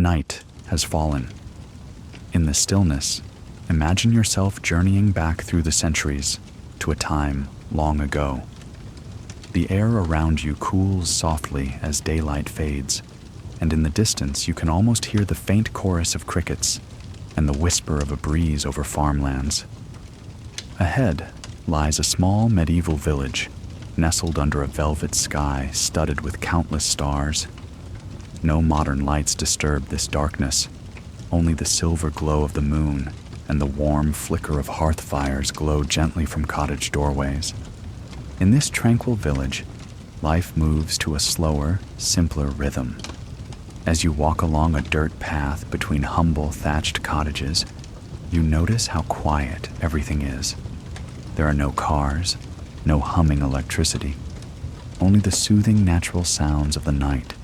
Night has fallen. In the stillness, imagine yourself journeying back through the centuries to a time long ago. The air around you cools softly as daylight fades, and in the distance you can almost hear the faint chorus of crickets and the whisper of a breeze over farmlands. Ahead lies a small medieval village, nestled under a velvet sky studded with countless stars. No modern lights disturb this darkness. Only the silver glow of the moon and the warm flicker of hearth fires glow gently from cottage doorways. In this tranquil village, life moves to a slower, simpler rhythm. As you walk along a dirt path between humble thatched cottages, you notice how quiet everything is. There are no cars, no humming electricity, only the soothing natural sounds of the night.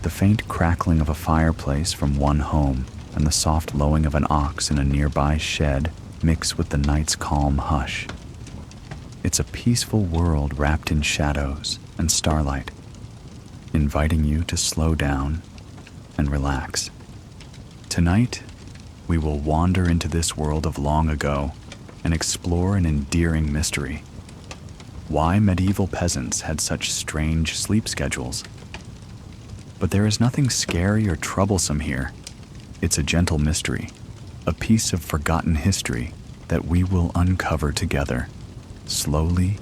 The faint crackling of a fireplace from one home and the soft lowing of an ox in a nearby shed mix with the night's calm hush. It's a peaceful world wrapped in shadows and starlight, inviting you to slow down and relax. Tonight, we will wander into this world of long ago and explore an endearing mystery. Why medieval peasants had such strange sleep schedules. But there is nothing scary or troublesome here. It's a gentle mystery, a piece of forgotten history that we will uncover together, slowly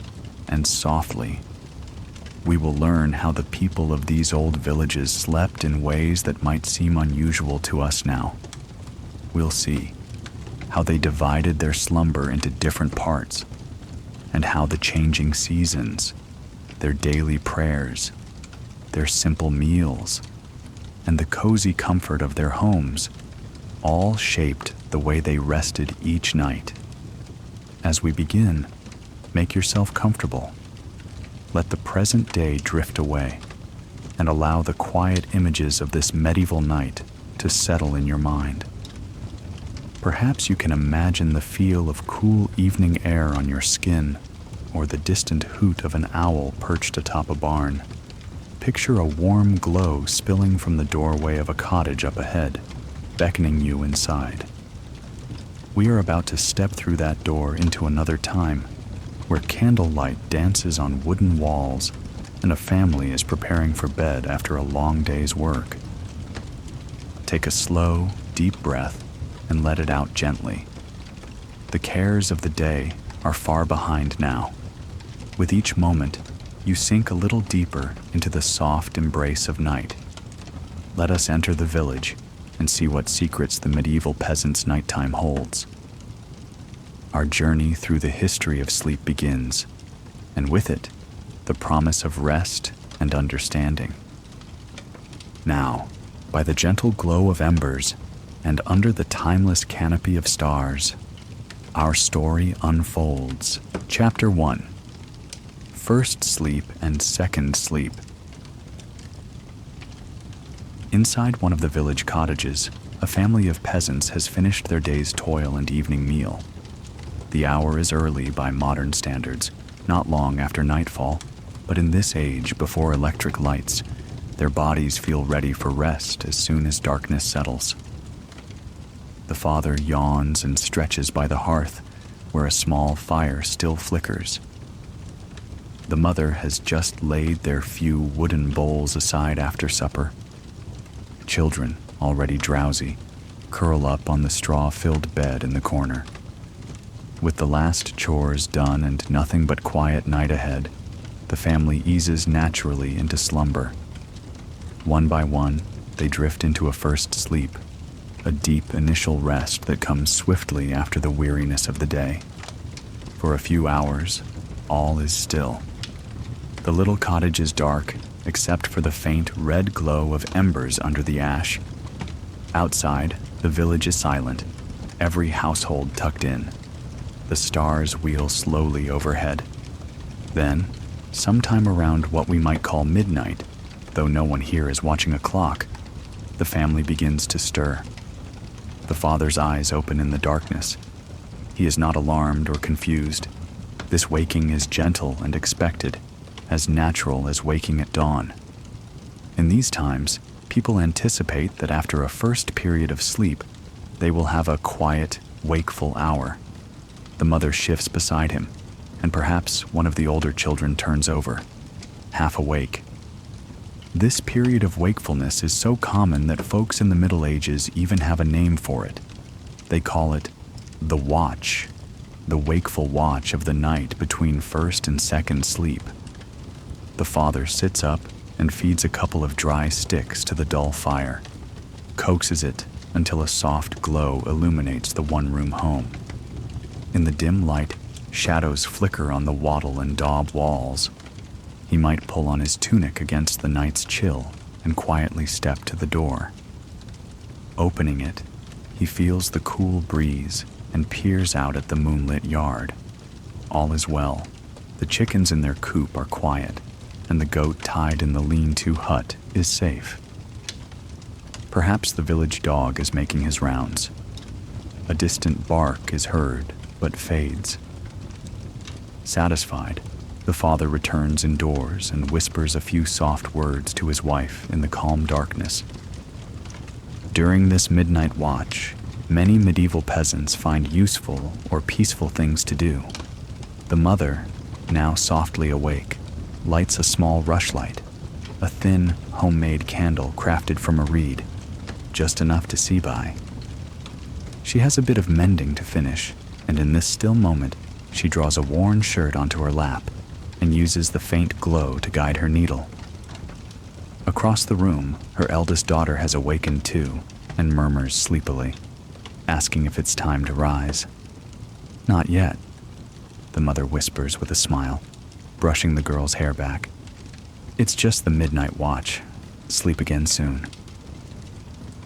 and softly. We will learn how the people of these old villages slept in ways that might seem unusual to us now. We'll see how they divided their slumber into different parts, and how the changing seasons, their daily prayers, their simple meals, and the cozy comfort of their homes all shaped the way they rested each night. As we begin, make yourself comfortable. Let the present day drift away and allow the quiet images of this medieval night to settle in your mind. Perhaps you can imagine the feel of cool evening air on your skin, or the distant hoot of an owl perched atop a barn. Picture a warm glow spilling from the doorway of a cottage up ahead, beckoning you inside. We are about to step through that door into another time, where candlelight dances on wooden walls and a family is preparing for bed after a long day's work. Take a slow, deep breath and let it out gently. The cares of the day are far behind now. With each moment, you sink a little deeper into the soft embrace of night. Let us enter the village and see what secrets the medieval peasant's nighttime holds. Our journey through the history of sleep begins, and with it, the promise of rest and understanding. Now, by the gentle glow of embers and under the timeless canopy of stars, our story unfolds. Chapter 1. First Sleep and Second Sleep. Inside one of the village cottages, a family of peasants has finished their day's toil and evening meal. The hour is early by modern standards, not long after nightfall, but in this age before electric lights, their bodies feel ready for rest as soon as darkness settles. The father yawns and stretches by the hearth, where a small fire still flickers. The mother has just laid their few wooden bowls aside after supper. Children, already drowsy, curl up on the straw-filled bed in the corner. With the last chores done and nothing but quiet night ahead, the family eases naturally into slumber. One by one, they drift into a first sleep, a deep initial rest that comes swiftly after the weariness of the day. For a few hours, all is still. The little cottage is dark, except for the faint red glow of embers under the ash. Outside, the village is silent, every household tucked in. The stars wheel slowly overhead. Then, sometime around what we might call midnight, though no one here is watching a clock, the family begins to stir. The father's eyes open in the darkness. He is not alarmed or confused. This waking is gentle and expected, as natural as waking at dawn. In these times, People anticipate that after a first period of sleep, they will have a quiet, wakeful hour. The mother shifts beside him, and perhaps one of the older children turns over, half awake. This period of wakefulness is so common that folks in the Middle Ages even have a name for it. They call it the watch, the wakeful watch of the night between first and second sleep. The father sits up and feeds a couple of dry sticks to the dull fire, coaxes it until a soft glow illuminates the one-room home. In the dim light, shadows flicker on the wattle and daub walls. He might pull on his tunic against the night's chill and quietly step to the door. Opening it, he feels the cool breeze and peers out at the moonlit yard. All is well. The chickens in their coop are quiet, and the goat tied in the lean-to hut is safe. Perhaps the village dog is making his rounds. A distant bark is heard, but fades. Satisfied, the father returns indoors and whispers a few soft words to his wife in the calm darkness. During this midnight watch, many medieval peasants find useful or peaceful things to do. The mother, now softly awake, lights a small rushlight, a thin, homemade candle crafted from a reed, just enough to see by. She has a bit of mending to finish, and in this still moment, she draws a worn shirt onto her lap and uses the faint glow to guide her needle. Across the room, her eldest daughter has awakened too and murmurs sleepily, asking if it's time to rise. "Not yet," the mother whispers with a smile, brushing the girl's hair back. "It's just the midnight watch. Sleep again soon."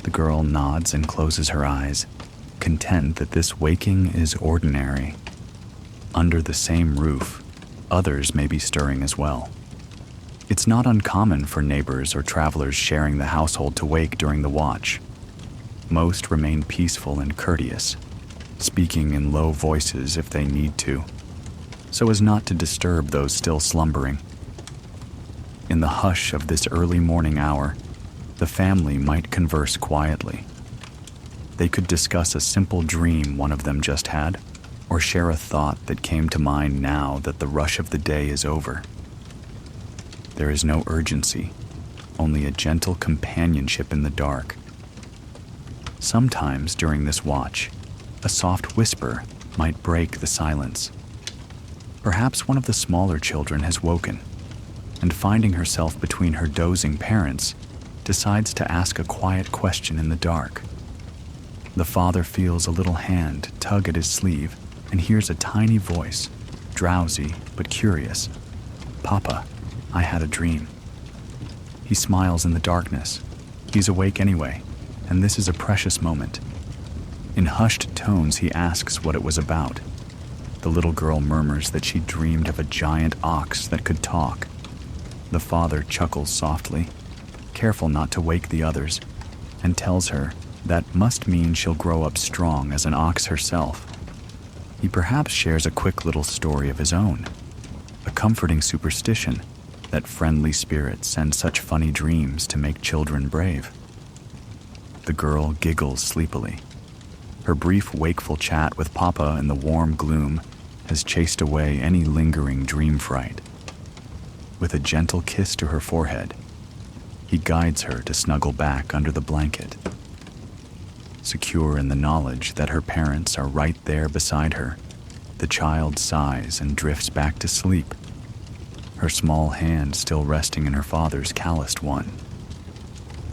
The girl nods and closes her eyes, content that this waking is ordinary. Under the same roof, others may be stirring as well. It's not uncommon for neighbors or travelers sharing the household to wake during the watch. Most remain peaceful and courteous, speaking in low voices if they need to, so as not to disturb those still slumbering. In the hush of this early morning hour, the family might converse quietly. They could discuss a simple dream one of them just had, or share a thought that came to mind now that the rush of the day is over. There is no urgency, only a gentle companionship in the dark. Sometimes during this watch, a soft whisper might break the silence. Perhaps one of the smaller children has woken, and finding herself between her dozing parents, decides to ask a quiet question in the dark. The father feels a little hand tug at his sleeve and hears a tiny voice, drowsy but curious. "Papa, I had a dream." He smiles in the darkness. He's awake anyway, and this is a precious moment. In hushed tones, he asks what it was about. The little girl murmurs that she dreamed of a giant ox that could talk. The father chuckles softly, careful not to wake the others, and tells her that must mean she'll grow up strong as an ox herself. He perhaps shares a quick little story of his own, a comforting superstition that friendly spirits send such funny dreams to make children brave. The girl giggles sleepily. Her brief wakeful chat with Papa in the warm gloom has chased away any lingering dream fright. With a gentle kiss to her forehead, he guides her to snuggle back under the blanket. Secure in the knowledge that her parents are right there beside her, the child sighs and drifts back to sleep, her small hand still resting in her father's calloused one.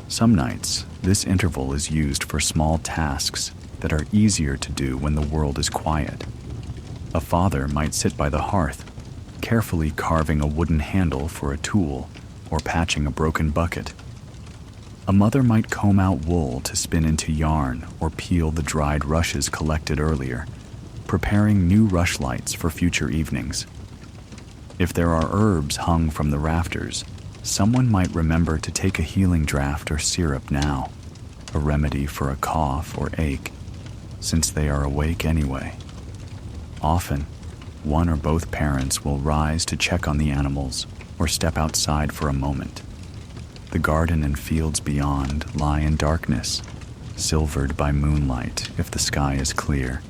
Some nights, this interval is used for small tasks that are easier to do when the world is quiet. A father might sit by the hearth, carefully carving a wooden handle for a tool or patching a broken bucket. A mother might comb out wool to spin into yarn or peel the dried rushes collected earlier, preparing new rushlights for future evenings. If there are herbs hung from the rafters, someone might remember to take a healing draught or syrup now, a remedy for a cough or ache, since they are awake anyway. Often, one or both parents will rise to check on the animals or step outside for a moment. The garden and fields beyond lie in darkness, silvered by moonlight if the sky is clear.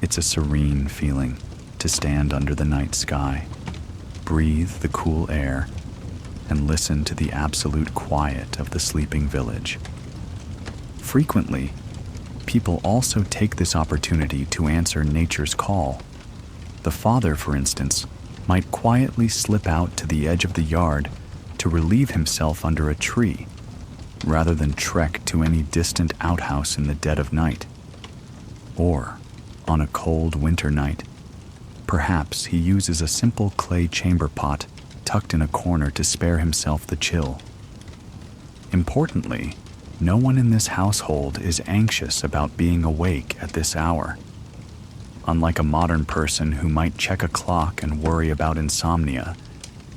It's a serene feeling to stand under the night sky, breathe the cool air, and listen to the absolute quiet of the sleeping village. Frequently, people also take this opportunity to answer nature's call. The father, for instance, might quietly slip out to the edge of the yard to relieve himself under a tree, rather than trek to any distant outhouse in the dead of night. Or, on a cold winter night, perhaps he uses a simple clay chamber pot tucked in a corner to spare himself the chill. Importantly, no one in this household is anxious about being awake at this hour. Unlike a modern person who might check a clock and worry about insomnia,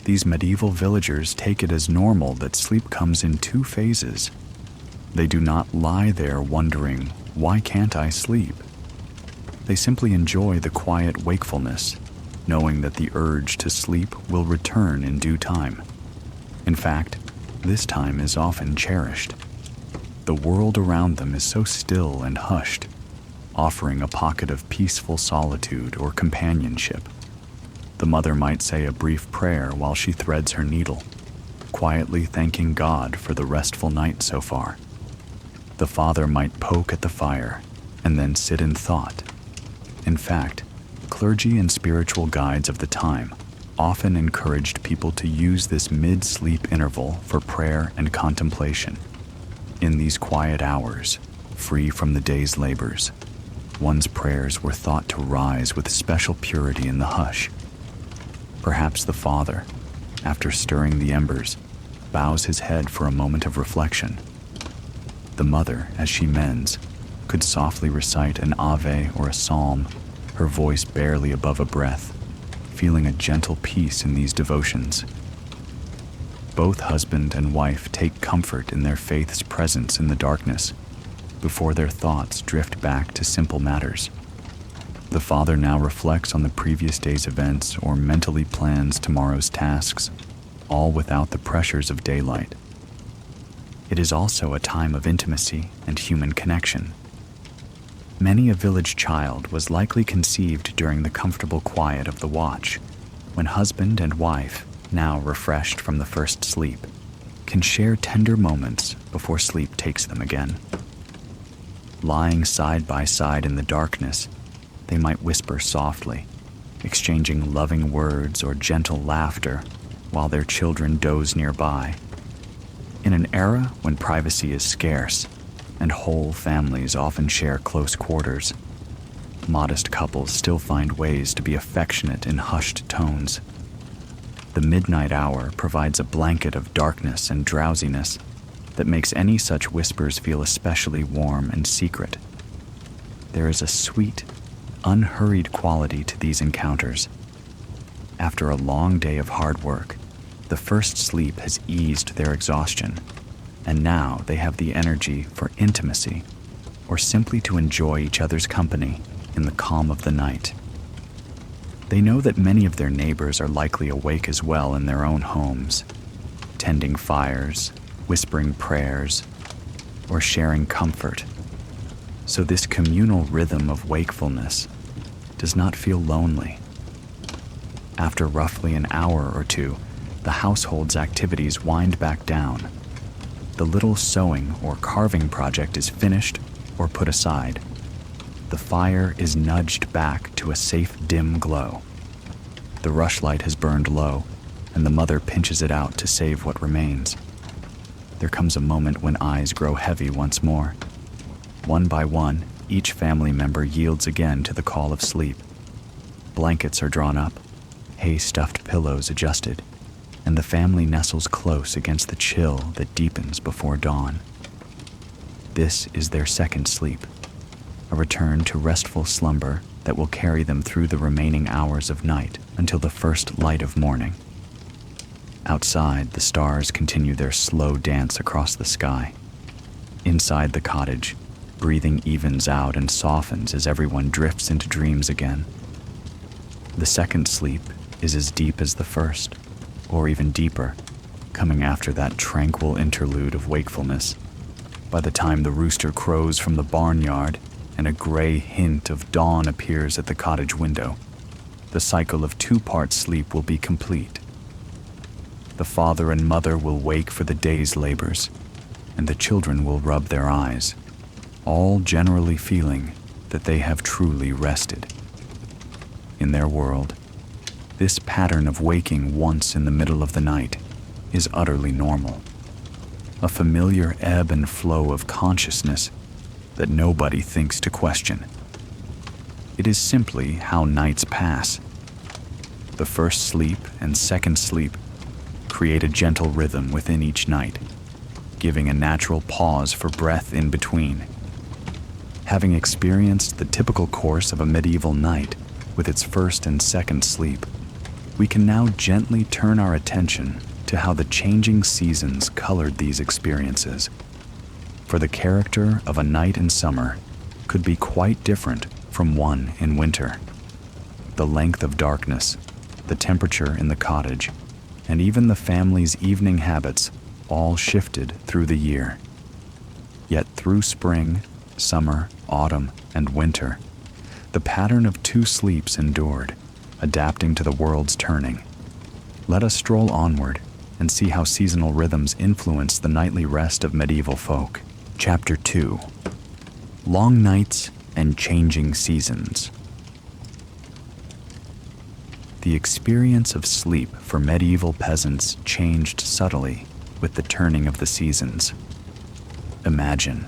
these medieval villagers take it as normal that sleep comes in two phases. They do not lie there wondering, why can't I sleep? They simply enjoy the quiet wakefulness, knowing that the urge to sleep will return in due time. In fact, this time is often cherished. The world around them is so still and hushed, offering a pocket of peaceful solitude or companionship. The mother might say a brief prayer while she threads her needle, quietly thanking God for the restful night so far. The father might poke at the fire and then sit in thought. In fact, clergy and spiritual guides of the time often encouraged people to use this mid-sleep interval for prayer and contemplation. In these quiet hours, free from the day's labors, one's prayers were thought to rise with special purity in the hush. Perhaps the father, after stirring the embers, bows his head for a moment of reflection. The mother, as she mends, could softly recite an Ave or a psalm, her voice barely above a breath, feeling a gentle peace in these devotions. Both husband and wife take comfort in their faith's presence in the darkness, before their thoughts drift back to simple matters. The father now reflects on the previous day's events or mentally plans tomorrow's tasks, all without the pressures of daylight. It is also a time of intimacy and human connection. Many a village child was likely conceived during the comfortable quiet of the watch, when husband and wife, now refreshed from the first sleep, can share tender moments before sleep takes them again. Lying side by side in the darkness, they might whisper softly, exchanging loving words or gentle laughter while their children doze nearby. In an era when privacy is scarce and whole families often share close quarters, modest couples still find ways to be affectionate in hushed tones. The midnight hour provides a blanket of darkness and drowsiness that makes any such whispers feel especially warm and secret. There is a sweet, unhurried quality to these encounters. After a long day of hard work, the first sleep has eased their exhaustion, and now they have the energy for intimacy, or simply to enjoy each other's company in the calm of the night. They know that many of their neighbors are likely awake as well in their own homes, tending fires, whispering prayers, or sharing comfort. So this communal rhythm of wakefulness does not feel lonely. After roughly an hour or two, the household's activities wind back down. The little sewing or carving project is finished or put aside. The fire is nudged back to a safe dim glow. The rushlight has burned low, and the mother pinches it out to save what remains. There comes a moment when eyes grow heavy once more. One by one, each family member yields again to the call of sleep. Blankets are drawn up, hay-stuffed pillows adjusted, and the family nestles close against the chill that deepens before dawn. This is their second sleep, a return to restful slumber that will carry them through the remaining hours of night until the first light of morning. Outside, the stars continue their slow dance across the sky. Inside the cottage, breathing evens out and softens as everyone drifts into dreams again. The second sleep is as deep as the first, or even deeper, coming after that tranquil interlude of wakefulness. By the time the rooster crows from the barnyard and a gray hint of dawn appears at the cottage window, the cycle of 2-part sleep will be complete. The father and mother will wake for the day's labors, and the children will rub their eyes, all generally feeling that they have truly rested. In their world, this pattern of waking once in the middle of the night is utterly normal, a familiar ebb and flow of consciousness that nobody thinks to question. It is simply how nights pass. The first sleep and second sleep create a gentle rhythm within each night, giving a natural pause for breath in between. Having experienced the typical course of a medieval night with its first and second sleep, we can now gently turn our attention to how the changing seasons colored these experiences. For the character of a night in summer could be quite different from one in winter. The length of darkness, the temperature in the cottage, and even the family's evening habits all shifted through the year. Yet through spring, summer, autumn, and winter, the pattern of 2 sleeps endured, adapting to the world's turning. Let us stroll onward and see how seasonal rhythms influence the nightly rest of medieval folk. Chapter 2: Long Nights and Changing Seasons. The experience of sleep for medieval peasants changed subtly with the turning of the seasons. Imagine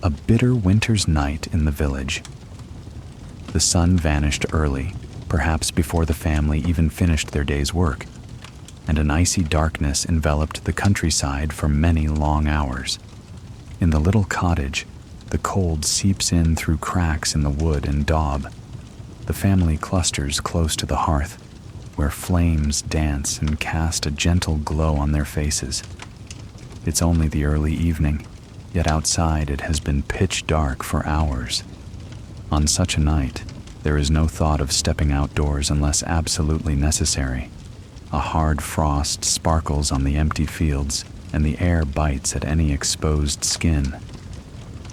a bitter winter's night in the village. The sun vanished early, perhaps before the family even finished their day's work, and an icy darkness enveloped the countryside for many long hours. In the little cottage, the cold seeps in through cracks in the wood and daub. The family clusters close to the hearth, where flames dance and cast a gentle glow on their faces. It's only the early evening, yet outside it has been pitch dark for hours. On such a night, there is no thought of stepping outdoors unless absolutely necessary. A hard frost sparkles on the empty fields, and the air bites at any exposed skin.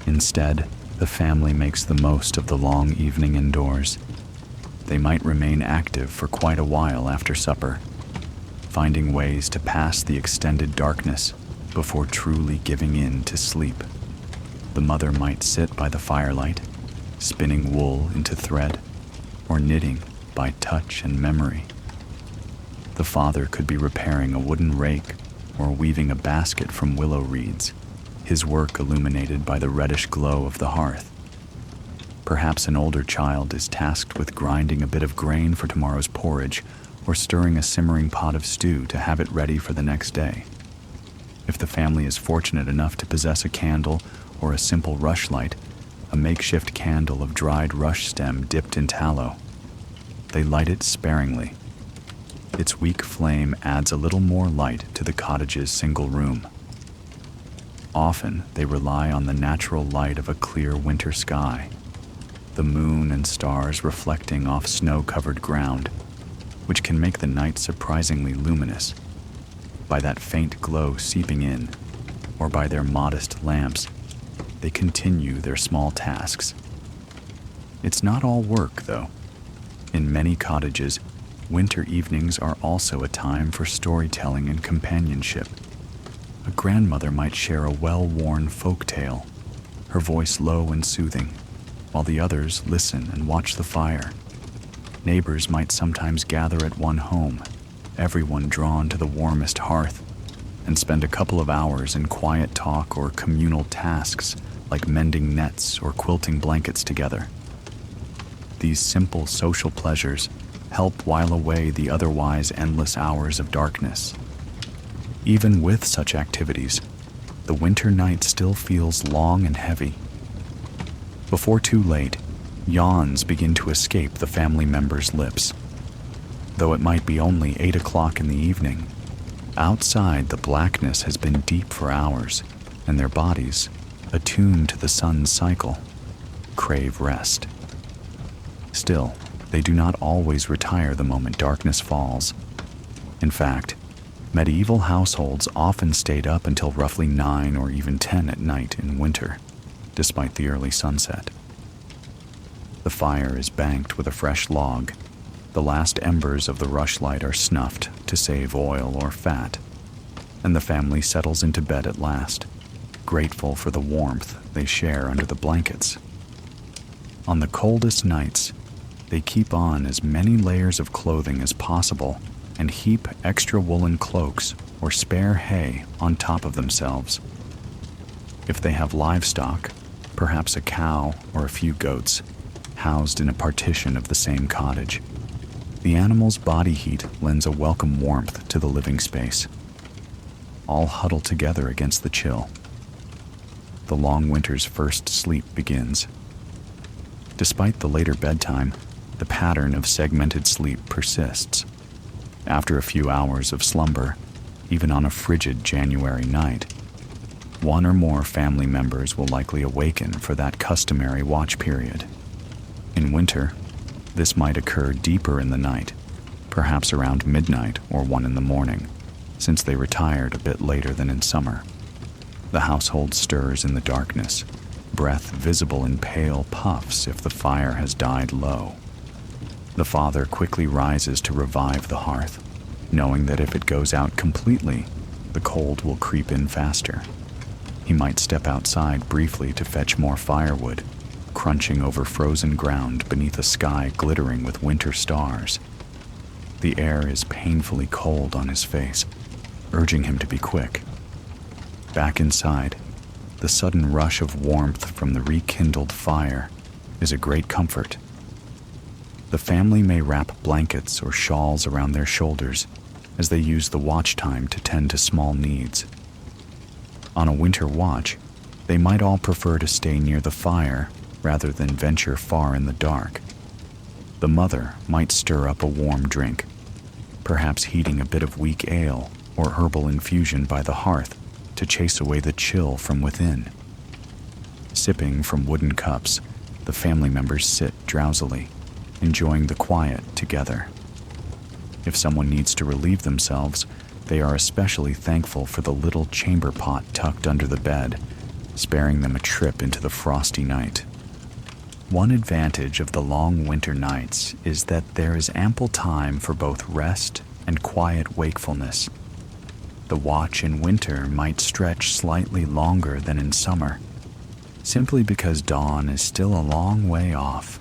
Instead, the family makes the most of the long evening indoors. They might remain active for quite a while after supper, finding ways to pass the extended darkness before truly giving in to sleep. The mother might sit by the firelight, spinning wool into thread, or knitting by touch and memory. The father could be repairing a wooden rake or weaving a basket from willow reeds, his work illuminated by the reddish glow of the hearth. Perhaps an older child is tasked with grinding a bit of grain for tomorrow's porridge or stirring a simmering pot of stew to have it ready for the next day. If the family is fortunate enough to possess a candle or a simple rushlight, a makeshift candle of dried rush stem dipped in tallow, they light it sparingly. Its weak flame adds a little more light to the cottage's single room. Often, they rely on the natural light of a clear winter sky, the moon and stars reflecting off snow-covered ground, which can make the night surprisingly luminous. By that faint glow seeping in, or by their modest lamps, they continue their small tasks. It's not all work, though. In many cottages, winter evenings are also a time for storytelling and companionship. A grandmother might share a well-worn folk tale, her voice low and soothing, while the others listen and watch the fire. Neighbors might sometimes gather at one home, everyone drawn to the warmest hearth, and spend a couple of hours in quiet talk or communal tasks like mending nets or quilting blankets together. These simple social pleasures help while away the otherwise endless hours of darkness. Even with such activities, the winter night still feels long and heavy. Before too late, yawns begin to escape the family members' lips. Though it might be only 8 o'clock in the evening, outside the blackness has been deep for hours, and their bodies, attuned to the sun's cycle, crave rest. Still, they do not always retire the moment darkness falls. In fact, Medieval households often stayed up until roughly 9 or even 10 at night in winter, despite the early sunset. The fire is banked with a fresh log. The last embers of the rushlight are snuffed to save oil or fat, and the family settles into bed at last, grateful for the warmth they share under the blankets. On the coldest nights, they keep on as many layers of clothing as possible and heap extra woolen cloaks or spare hay on top of themselves. If they have livestock, perhaps a cow or a few goats, housed in a partition of the same cottage, the animal's body heat lends a welcome warmth to the living space. All huddle together against the chill. The long winter's first sleep begins. Despite the later bedtime, the pattern of segmented sleep persists. After a few hours of slumber, even on a frigid January night, one or more family members will likely awaken for that customary watch period. In winter, this might occur deeper in the night, perhaps around midnight or 1 in the morning, since they retired a bit later than in summer. The household stirs in the darkness, breath visible in pale puffs if the fire has died low. The father quickly rises to revive the hearth, knowing that if it goes out completely, the cold will creep in faster. He might step outside briefly to fetch more firewood, crunching over frozen ground beneath a sky glittering with winter stars. The air is painfully cold on his face, urging him to be quick. Back inside, the sudden rush of warmth from the rekindled fire is a great comfort. The family may wrap blankets or shawls around their shoulders as they use the watch time to tend to small needs. On a winter watch, they might all prefer to stay near the fire rather than venture far in the dark. The mother might stir up a warm drink, perhaps heating a bit of weak ale or herbal infusion by the hearth to chase away the chill from within. Sipping from wooden cups, the family members sit drowsily, enjoying the quiet together. If someone needs to relieve themselves, they are especially thankful for the little chamber pot tucked under the bed, sparing them a trip into the frosty night. One advantage of the long winter nights is that there is ample time for both rest and quiet wakefulness. The watch in winter might stretch slightly longer than in summer, simply because dawn is still a long way off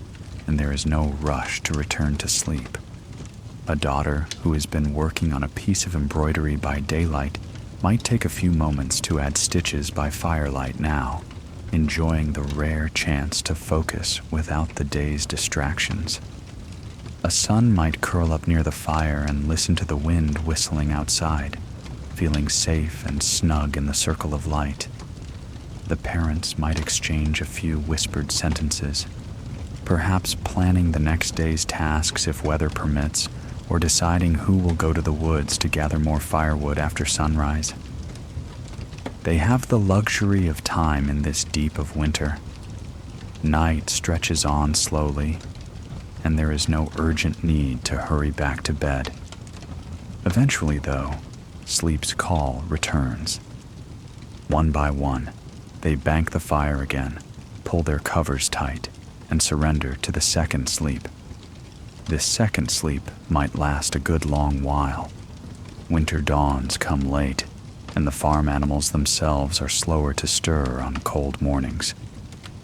and there is no rush to return to sleep. A daughter who has been working on a piece of embroidery by daylight might take a few moments to add stitches by firelight now, enjoying the rare chance to focus without the day's distractions. A son might curl up near the fire and listen to the wind whistling outside, feeling safe and snug in the circle of light. The parents might exchange a few whispered sentences, perhaps planning the next day's tasks if weather permits, or deciding who will go to the woods to gather more firewood after sunrise. They have the luxury of time in this deep of winter. Night stretches on slowly, and there is no urgent need to hurry back to bed. Eventually, though, sleep's call returns. One by one, they bank the fire again, pull their covers tight, and surrender to the second sleep. This second sleep might last a good long while. Winter dawns come late, and the farm animals themselves are slower to stir on cold mornings.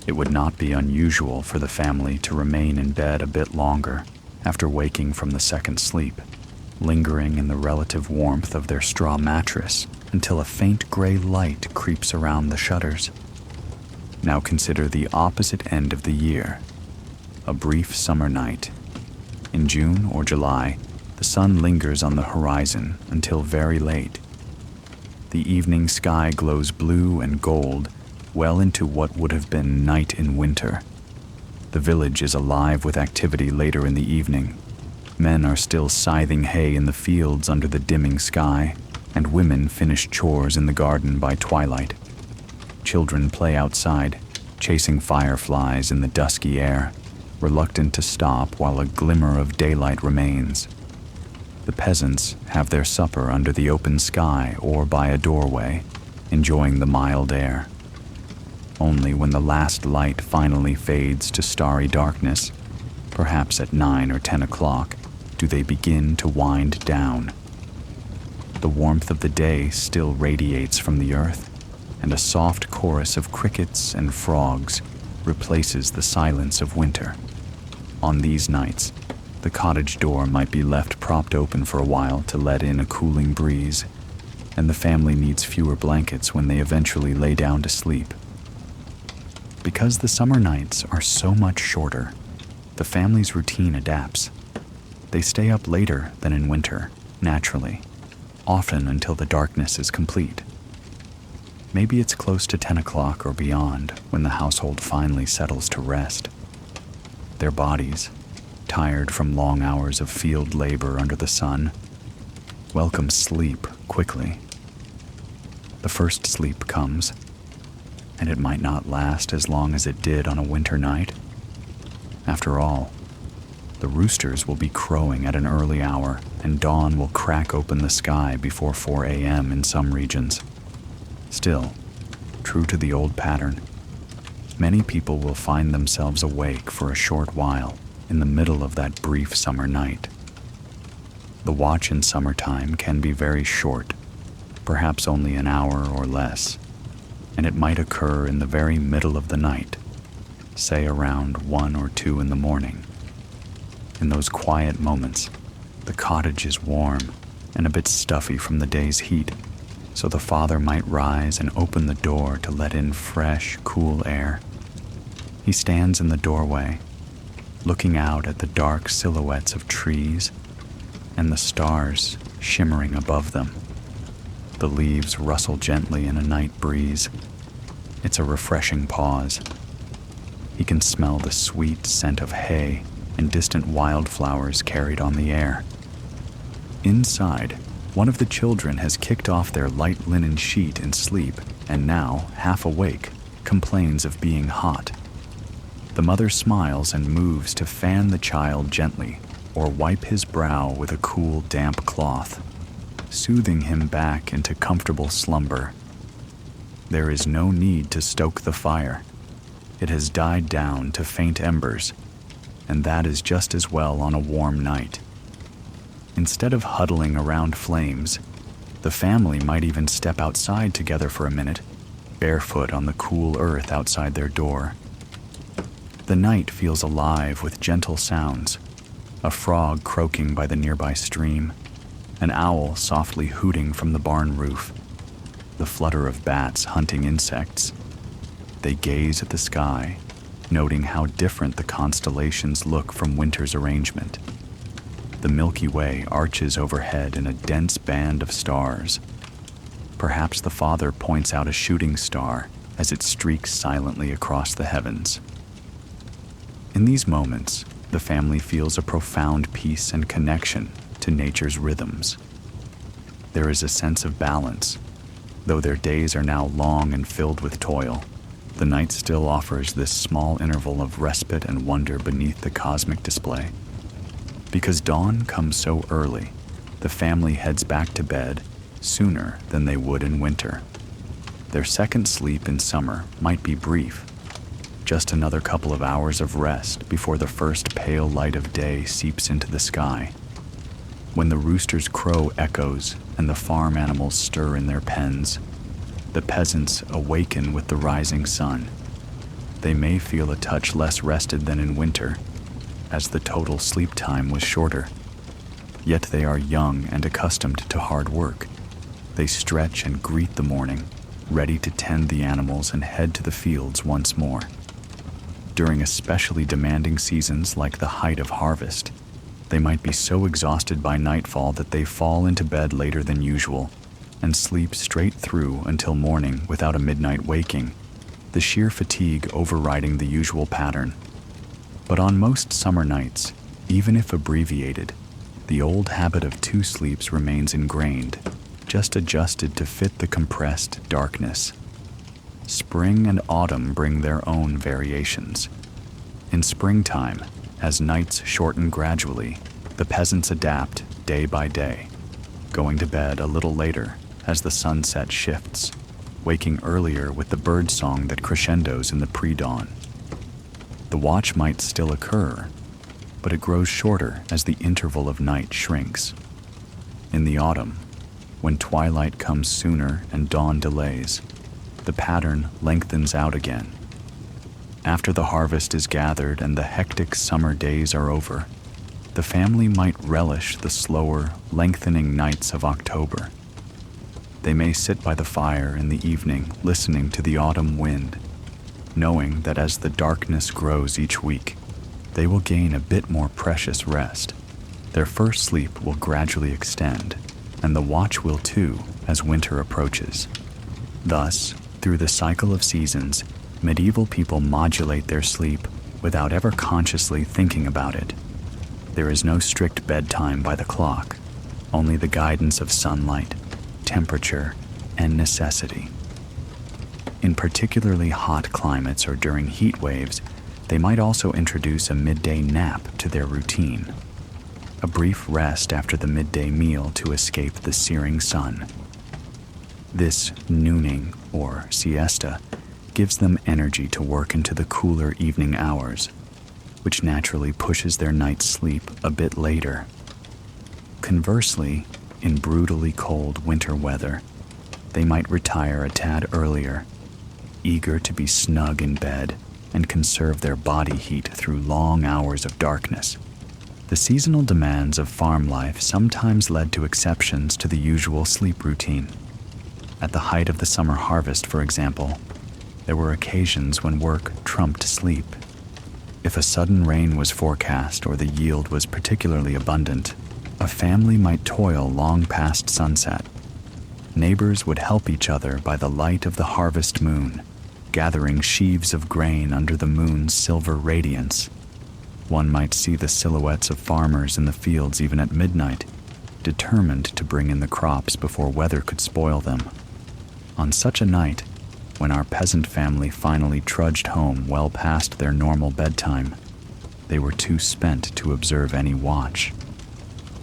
It would not be unusual for the family to remain in bed a bit longer after waking from the second sleep, lingering in the relative warmth of their straw mattress until a faint gray light creeps around the shutters. Now consider the opposite end of the year, a brief summer night. In June or July, the sun lingers on the horizon until very late. The evening sky glows blue and gold well into what would have been night in winter. The village is alive with activity later in the evening. Men are still scything hay in the fields under the dimming sky, and women finish chores in the garden by twilight. Children play outside, chasing fireflies in the dusky air, reluctant to stop while a glimmer of daylight remains. The peasants have their supper under the open sky or by a doorway, enjoying the mild air. Only when the last light finally fades to starry darkness, perhaps at 9 or 10 o'clock, do they begin to wind down. The warmth of the day still radiates from the earth, and a soft chorus of crickets and frogs replaces the silence of winter. On these nights, the cottage door might be left propped open for a while to let in a cooling breeze, and the family needs fewer blankets when they eventually lay down to sleep. Because the summer nights are so much shorter, the family's routine adapts. They stay up later than in winter, naturally, often until the darkness is complete. Maybe it's close to 10 o'clock or beyond when the household finally settles to rest. Their bodies, tired from long hours of field labor under the sun, welcome sleep quickly. The first sleep comes, and it might not last as long as it did on a winter night. After all, the roosters will be crowing at an early hour, and dawn will crack open the sky before 4 a.m. in some regions. Still, true to the old pattern, many people will find themselves awake for a short while in the middle of that brief summer night. The watch in summertime can be very short, perhaps only an hour or less, and it might occur in the very middle of the night, say around 1 or 2 in the morning. In those quiet moments, the cottage is warm and a bit stuffy from the day's heat, so the father might rise and open the door to let in fresh, cool air. He stands in the doorway, looking out at the dark silhouettes of trees and the stars shimmering above them. The leaves rustle gently in a night breeze. It's a refreshing pause. He can smell the sweet scent of hay and distant wildflowers carried on the air. Inside, one of the children has kicked off their light linen sheet in sleep and now, half awake, complains of being hot. The mother smiles and moves to fan the child gently or wipe his brow with a cool, damp cloth, soothing him back into comfortable slumber. There is no need to stoke the fire. It has died down to faint embers, and that is just as well on a warm night. Instead of huddling around flames, the family might even step outside together for a minute, barefoot on the cool earth outside their door. The night feels alive with gentle sounds, a frog croaking by the nearby stream, an owl softly hooting from the barn roof, the flutter of bats hunting insects. They gaze at the sky, noting how different the constellations look from winter's arrangement. The Milky Way arches overhead in a dense band of stars. Perhaps the father points out a shooting star as it streaks silently across the heavens. In these moments, the family feels a profound peace and connection to nature's rhythms. There is a sense of balance. Though their days are now long and filled with toil, the night still offers this small interval of respite and wonder beneath the cosmic display. Because dawn comes so early, the family heads back to bed sooner than they would in winter. Their second sleep in summer might be brief, just another couple of hours of rest before the first pale light of day seeps into the sky. When the rooster's crow echoes and the farm animals stir in their pens, the peasants awaken with the rising sun. They may feel a touch less rested than in winter, as the total sleep time was shorter. Yet they are young and accustomed to hard work. They stretch and greet the morning, ready to tend the animals and head to the fields once more. During especially demanding seasons like the height of harvest, they might be so exhausted by nightfall that they fall into bed later than usual and sleep straight through until morning without a midnight waking, the sheer fatigue overriding the usual pattern. But on most summer nights, even if abbreviated, the old habit of 2 sleeps remains ingrained, just adjusted to fit the compressed darkness. Spring and autumn bring their own variations. In springtime, as nights shorten gradually, the peasants adapt day by day, going to bed a little later as the sunset shifts, waking earlier with the bird song that crescendos in the pre-dawn. The watch might still occur, but it grows shorter as the interval of night shrinks. In the autumn, when twilight comes sooner and dawn delays, the pattern lengthens out again. After the harvest is gathered and the hectic summer days are over, the family might relish the slower, lengthening nights of October. They may sit by the fire in the evening listening to the autumn wind, knowing that as the darkness grows each week, they will gain a bit more precious rest. Their first sleep will gradually extend, and the watch will too as winter approaches. Thus, through the cycle of seasons, medieval people modulate their sleep without ever consciously thinking about it. There is no strict bedtime by the clock, only the guidance of sunlight, temperature, and necessity. In particularly hot climates or during heat waves, they might also introduce a midday nap to their routine, a brief rest after the midday meal to escape the searing sun. This nooning, or siesta, gives them energy to work into the cooler evening hours, which naturally pushes their night's sleep a bit later. Conversely, in brutally cold winter weather, they might retire a tad earlier, eager to be snug in bed and conserve their body heat through long hours of darkness. The seasonal demands of farm life sometimes led to exceptions to the usual sleep routine. At the height of the summer harvest, for example, there were occasions when work trumped sleep. If a sudden rain was forecast or the yield was particularly abundant, a family might toil long past sunset. Neighbors would help each other by the light of the harvest moon, gathering sheaves of grain under the moon's silver radiance. One might see the silhouettes of farmers in the fields even at midnight, determined to bring in the crops before weather could spoil them. On such a night, when our peasant family finally trudged home well past their normal bedtime, they were too spent to observe any watch.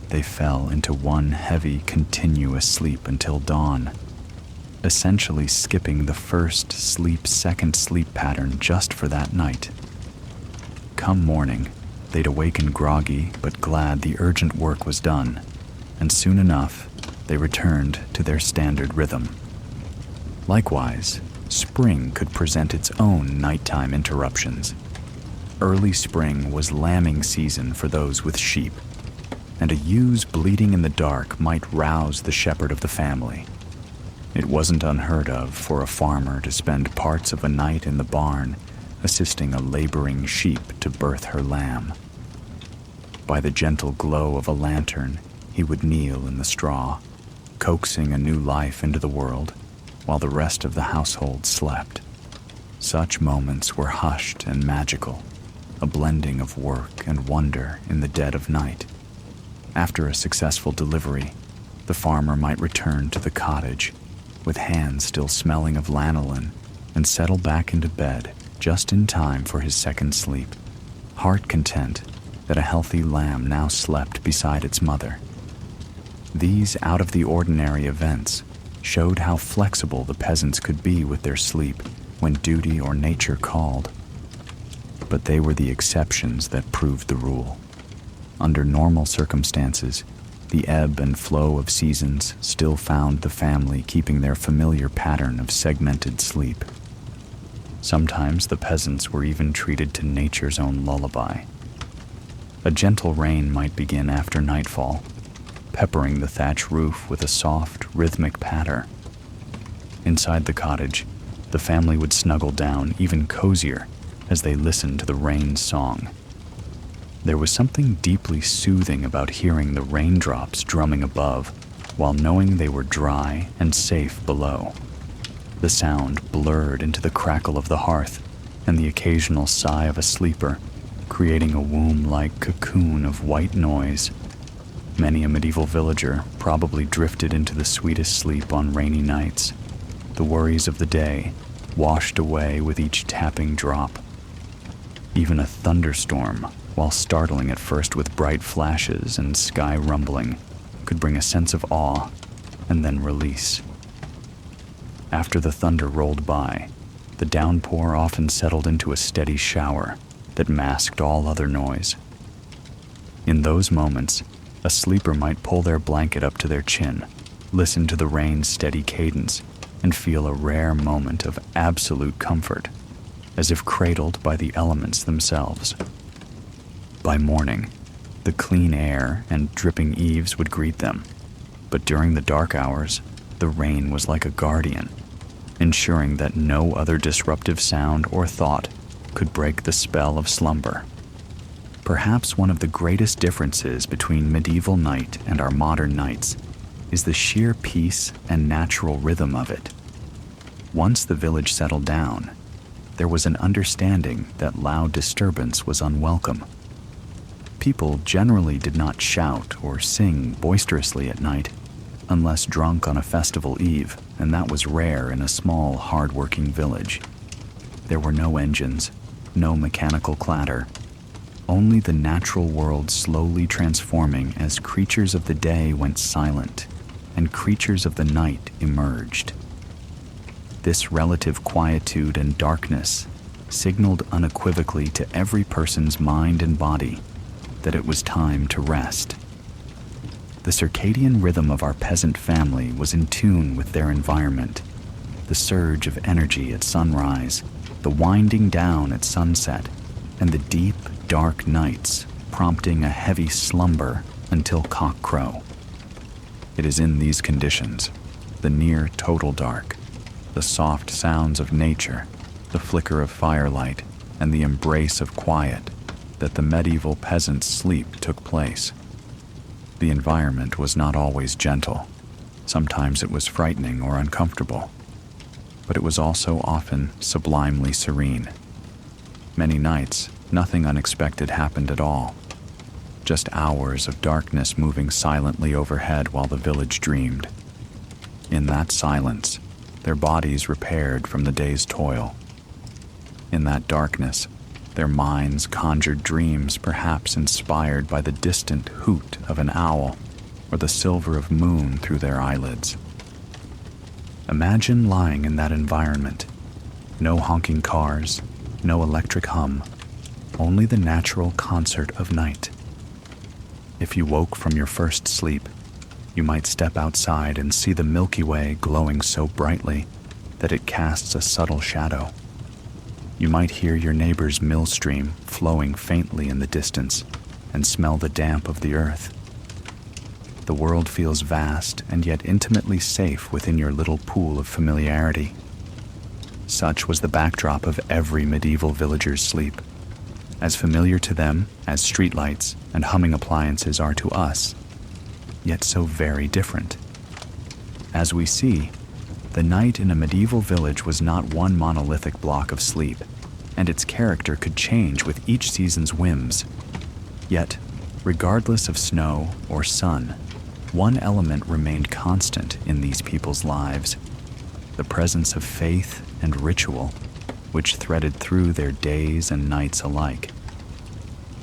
They fell into one heavy, continuous sleep until dawn, essentially skipping the first sleep, second sleep pattern just for that night. Come morning, they'd awaken groggy but glad the urgent work was done, and soon enough, they returned to their standard rhythm. Likewise, spring could present its own nighttime interruptions. Early spring was lambing season for those with sheep, and a ewes bleating in the dark might rouse the shepherd of the family. It wasn't unheard of for a farmer to spend parts of a night in the barn assisting a laboring sheep to birth her lamb. By the gentle glow of a lantern, he would kneel in the straw, coaxing a new life into the world, while the rest of the household slept. Such moments were hushed and magical, a blending of work and wonder in the dead of night. After a successful delivery, the farmer might return to the cottage, with hands still smelling of lanolin, and settle back into bed just in time for his second sleep, heart content that a healthy lamb now slept beside its mother. These out-of-the-ordinary events showed how flexible the peasants could be with their sleep when duty or nature called. But they were the exceptions that proved the rule. Under normal circumstances, the ebb and flow of seasons still found the family keeping their familiar pattern of segmented sleep. Sometimes the peasants were even treated to nature's own lullaby. A gentle rain might begin after nightfall, peppering the thatch roof with a soft, rhythmic patter. Inside the cottage, the family would snuggle down even cozier as they listened to the rain's song. There was something deeply soothing about hearing the raindrops drumming above while knowing they were dry and safe below. The sound blurred into the crackle of the hearth and the occasional sigh of a sleeper, creating a womb-like cocoon of white noise. Many a medieval villager probably drifted into the sweetest sleep on rainy nights, the worries of the day washed away with each tapping drop. Even a thunderstorm, while startling at first with bright flashes and sky rumbling, could bring a sense of awe and then release. After the thunder rolled by, the downpour often settled into a steady shower that masked all other noise. In those moments, a sleeper might pull their blanket up to their chin, listen to the rain's steady cadence, and feel a rare moment of absolute comfort, as if cradled by the elements themselves. By morning, the clean air and dripping eaves would greet them, but during the dark hours, the rain was like a guardian, ensuring that no other disruptive sound or thought could break the spell of slumber. Perhaps one of the greatest differences between medieval night and our modern nights is the sheer peace and natural rhythm of it. Once the village settled down, there was an understanding that loud disturbance was unwelcome. People generally did not shout or sing boisterously at night, unless drunk on a festival eve, and that was rare in a small, hard-working village. There were no engines, no mechanical clatter, only the natural world slowly transforming as creatures of the day went silent and creatures of the night emerged. This relative quietude and darkness signaled unequivocally to every person's mind and body that it was time to rest. The circadian rhythm of our peasant family was in tune with their environment. The surge of energy at sunrise, the winding down at sunset, and the deep, dark nights prompting a heavy slumber until cockcrow. It is in these conditions, the near total dark, the soft sounds of nature, the flicker of firelight, and the embrace of quiet, that the medieval peasant's sleep took place. The environment was not always gentle. Sometimes it was frightening or uncomfortable, but it was also often sublimely serene. Many nights, nothing unexpected happened at all. Just hours of darkness moving silently overhead while the village dreamed. In that silence, their bodies repaired from the day's toil. In that darkness, their minds conjured dreams perhaps inspired by the distant hoot of an owl or the silver of moon through their eyelids. Imagine lying in that environment. No honking cars, no electric hum, only the natural concert of night. If you woke from your first sleep, you might step outside and see the Milky Way glowing so brightly that it casts a subtle shadow. You might hear your neighbor's mill stream flowing faintly in the distance and smell the damp of the earth. The world feels vast and yet intimately safe within your little pool of familiarity. Such was the backdrop of every medieval villager's sleep, as familiar to them as streetlights and humming appliances are to us, yet so very different. As we see, the night in a medieval village was not one monolithic block of sleep, and its character could change with each season's whims. Yet, regardless of snow or sun, one element remained constant in these people's lives: the presence of faith and ritual, which threaded through their days and nights alike.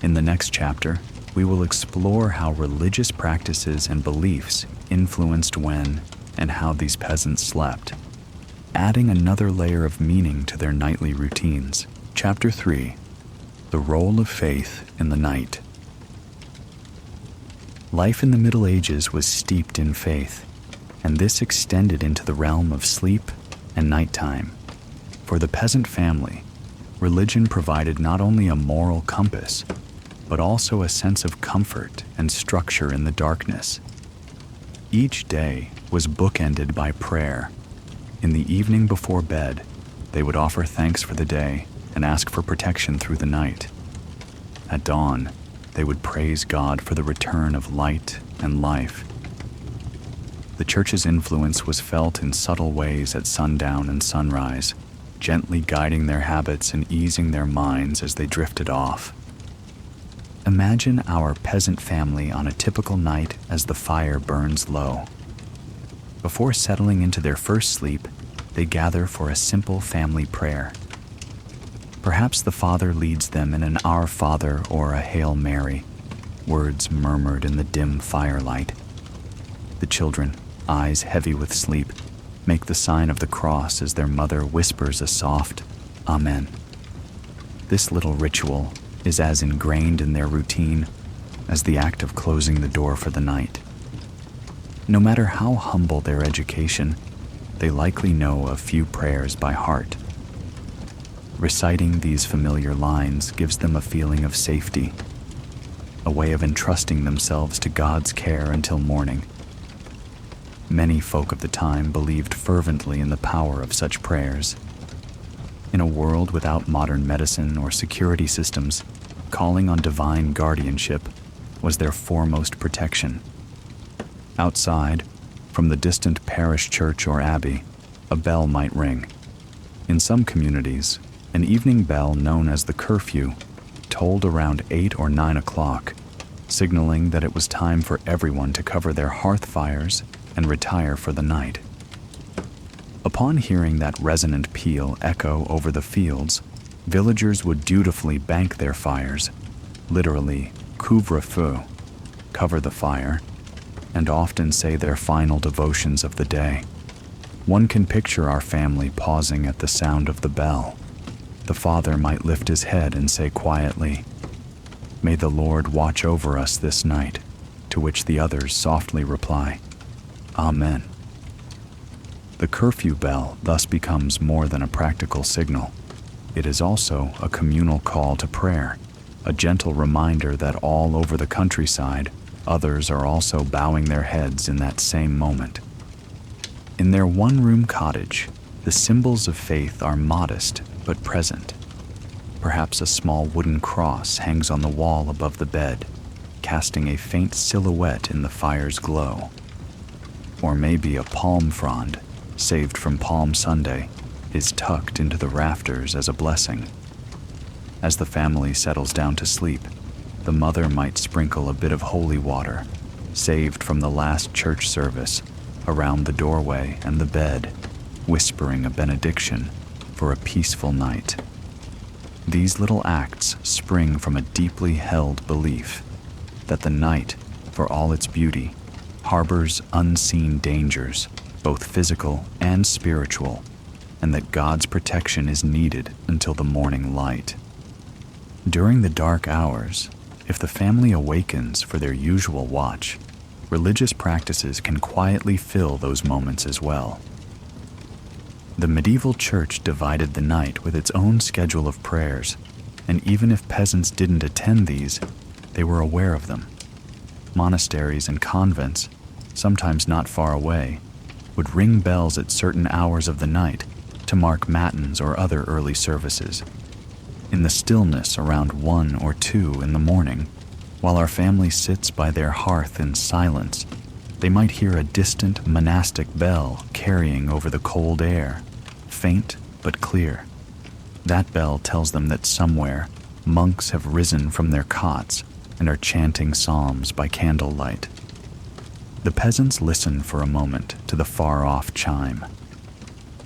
In the next chapter, we will explore how religious practices and beliefs influenced when and how these peasants slept, adding another layer of meaning to their nightly routines. Chapter 3: The Role of Faith in the Night. Life in the Middle Ages was steeped in faith, and this extended into the realm of sleep and nighttime. For the peasant family, religion provided not only a moral compass, but also a sense of comfort and structure in the darkness. Each day was bookended by prayer. In the evening before bed, they would offer thanks for the day and ask for protection through the night. At dawn, they would praise God for the return of light and life. The church's influence was felt in subtle ways at sundown and sunrise, gently guiding their habits and easing their minds as they drifted off. Imagine our peasant family on a typical night as the fire burns low. Before settling into their first sleep, they gather for a simple family prayer. Perhaps the father leads them in an Our Father or a Hail Mary, words murmured in the dim firelight. children, eyes heavy with sleep, make the sign of the cross as their mother whispers a soft Amen. This little ritual is as ingrained in their routine as the act of closing the door for the night. No matter how humble their education, they likely know a few prayers by heart. Reciting these familiar lines gives them a feeling of safety, a way of entrusting themselves to God's care until morning. Many folk of the time believed fervently in the power of such prayers. In a world without modern medicine or security systems, calling on divine guardianship was their foremost protection. Outside, from the distant parish church or abbey, a bell might ring. In some communities, an evening bell known as the curfew tolled around 8 or 9 o'clock, signaling that it was time for everyone to cover their hearth fires and retire for the night. Upon hearing that resonant peal echo over the fields, villagers would dutifully bank their fires, literally couvre-feu, cover the fire, and often say their final devotions of the day. One can picture our family pausing at the sound of the bell. The father might lift his head and say quietly, "May the Lord watch over us this night," to which the others softly reply, "Amen." The curfew bell thus becomes more than a practical signal. It is also a communal call to prayer, a gentle reminder that all over the countryside, others are also bowing their heads in that same moment. In their one-room cottage, the symbols of faith are modest but present. Perhaps a small wooden cross hangs on the wall above the bed, casting a faint silhouette in the fire's glow. Or maybe a palm frond, saved from Palm Sunday, is tucked into the rafters as a blessing. As the family settles down to sleep, the mother might sprinkle a bit of holy water, saved from the last church service, around the doorway and the bed, whispering a benediction for a peaceful night. These little acts spring from a deeply held belief that the night, for all its beauty, harbors unseen dangers, both physical and spiritual, and that God's protection is needed until the morning light. During the dark hours, if the family awakens for their usual watch, religious practices can quietly fill those moments as well. The medieval church divided the night with its own schedule of prayers, and even if peasants didn't attend these, they were aware of them. Monasteries and convents, sometimes not far away, would ring bells at certain hours of the night to mark matins or other early services. In the stillness around 1 or 2 in the morning, while our family sits by their hearth in silence, they might hear a distant monastic bell carrying over the cold air, faint but clear. That bell tells them that somewhere monks have risen from their cots and are chanting psalms by candlelight. The peasants listen for a moment to the far-off chime.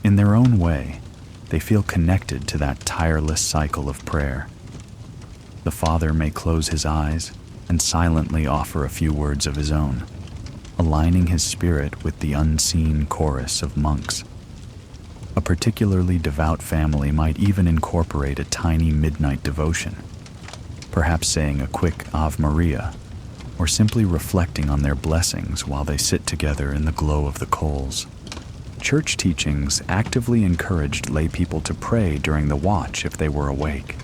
In their own way, they feel connected to that tireless cycle of prayer. The father may close his eyes and silently offer a few words of his own, aligning his spirit with the unseen chorus of monks. A particularly devout family might even incorporate a tiny midnight devotion, perhaps saying a quick Ave Maria, or simply reflecting on their blessings while they sit together in the glow of the coals. Church teachings actively encouraged lay people to pray during the watch if they were awake.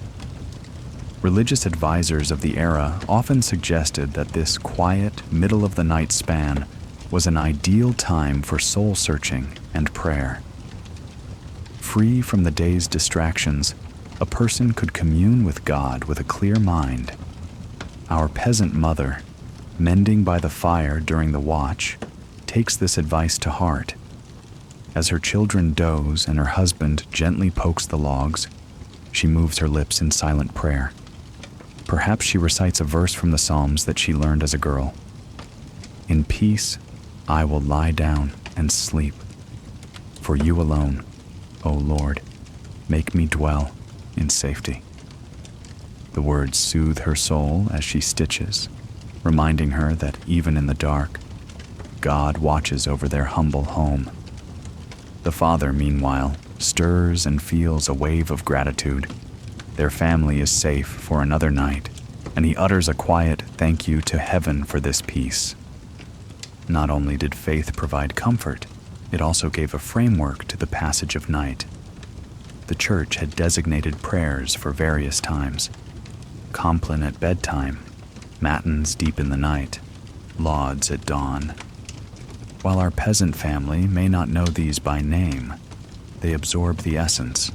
Religious advisors of the era often suggested that this quiet, middle-of-the-night span was an ideal time for soul-searching and prayer. Free from the day's distractions, a person could commune with God with a clear mind. Our peasant mother, mending by the fire during the watch, takes this advice to heart. As her children doze and her husband gently pokes the logs, she moves her lips in silent prayer. Perhaps she recites a verse from the Psalms that she learned as a girl. "In peace I will lie down and sleep. For you alone, O Lord, make me dwell in safety." The words soothe her soul as she stitches, reminding her that even in the dark, God watches over their humble home. The father, meanwhile, stirs and feels a wave of gratitude. Their family is safe for another night, and he utters a quiet thank you to heaven for this peace. Not only did faith provide comfort, it also gave a framework to the passage of night. The church had designated prayers for various times: Compline at bedtime, matins deep in the night, lauds at dawn. While our peasant family may not know these by name, they absorb the essence.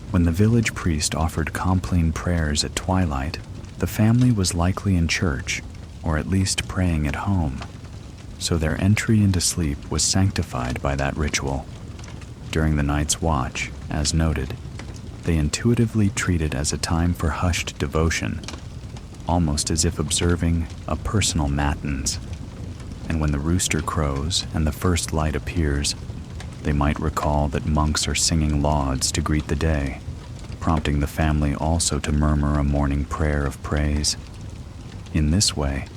When the village priest offered Compline prayers at twilight, the family was likely in church, or at least praying at home, so their entry into sleep was sanctified by that ritual. During the night's watch, as noted, they intuitively treat it as a time for hushed devotion, almost as if observing a personal matins. And when the rooster crows and the first light appears, they might recall that monks are singing lauds to greet the day, prompting the family also to murmur a morning prayer of praise. In this way,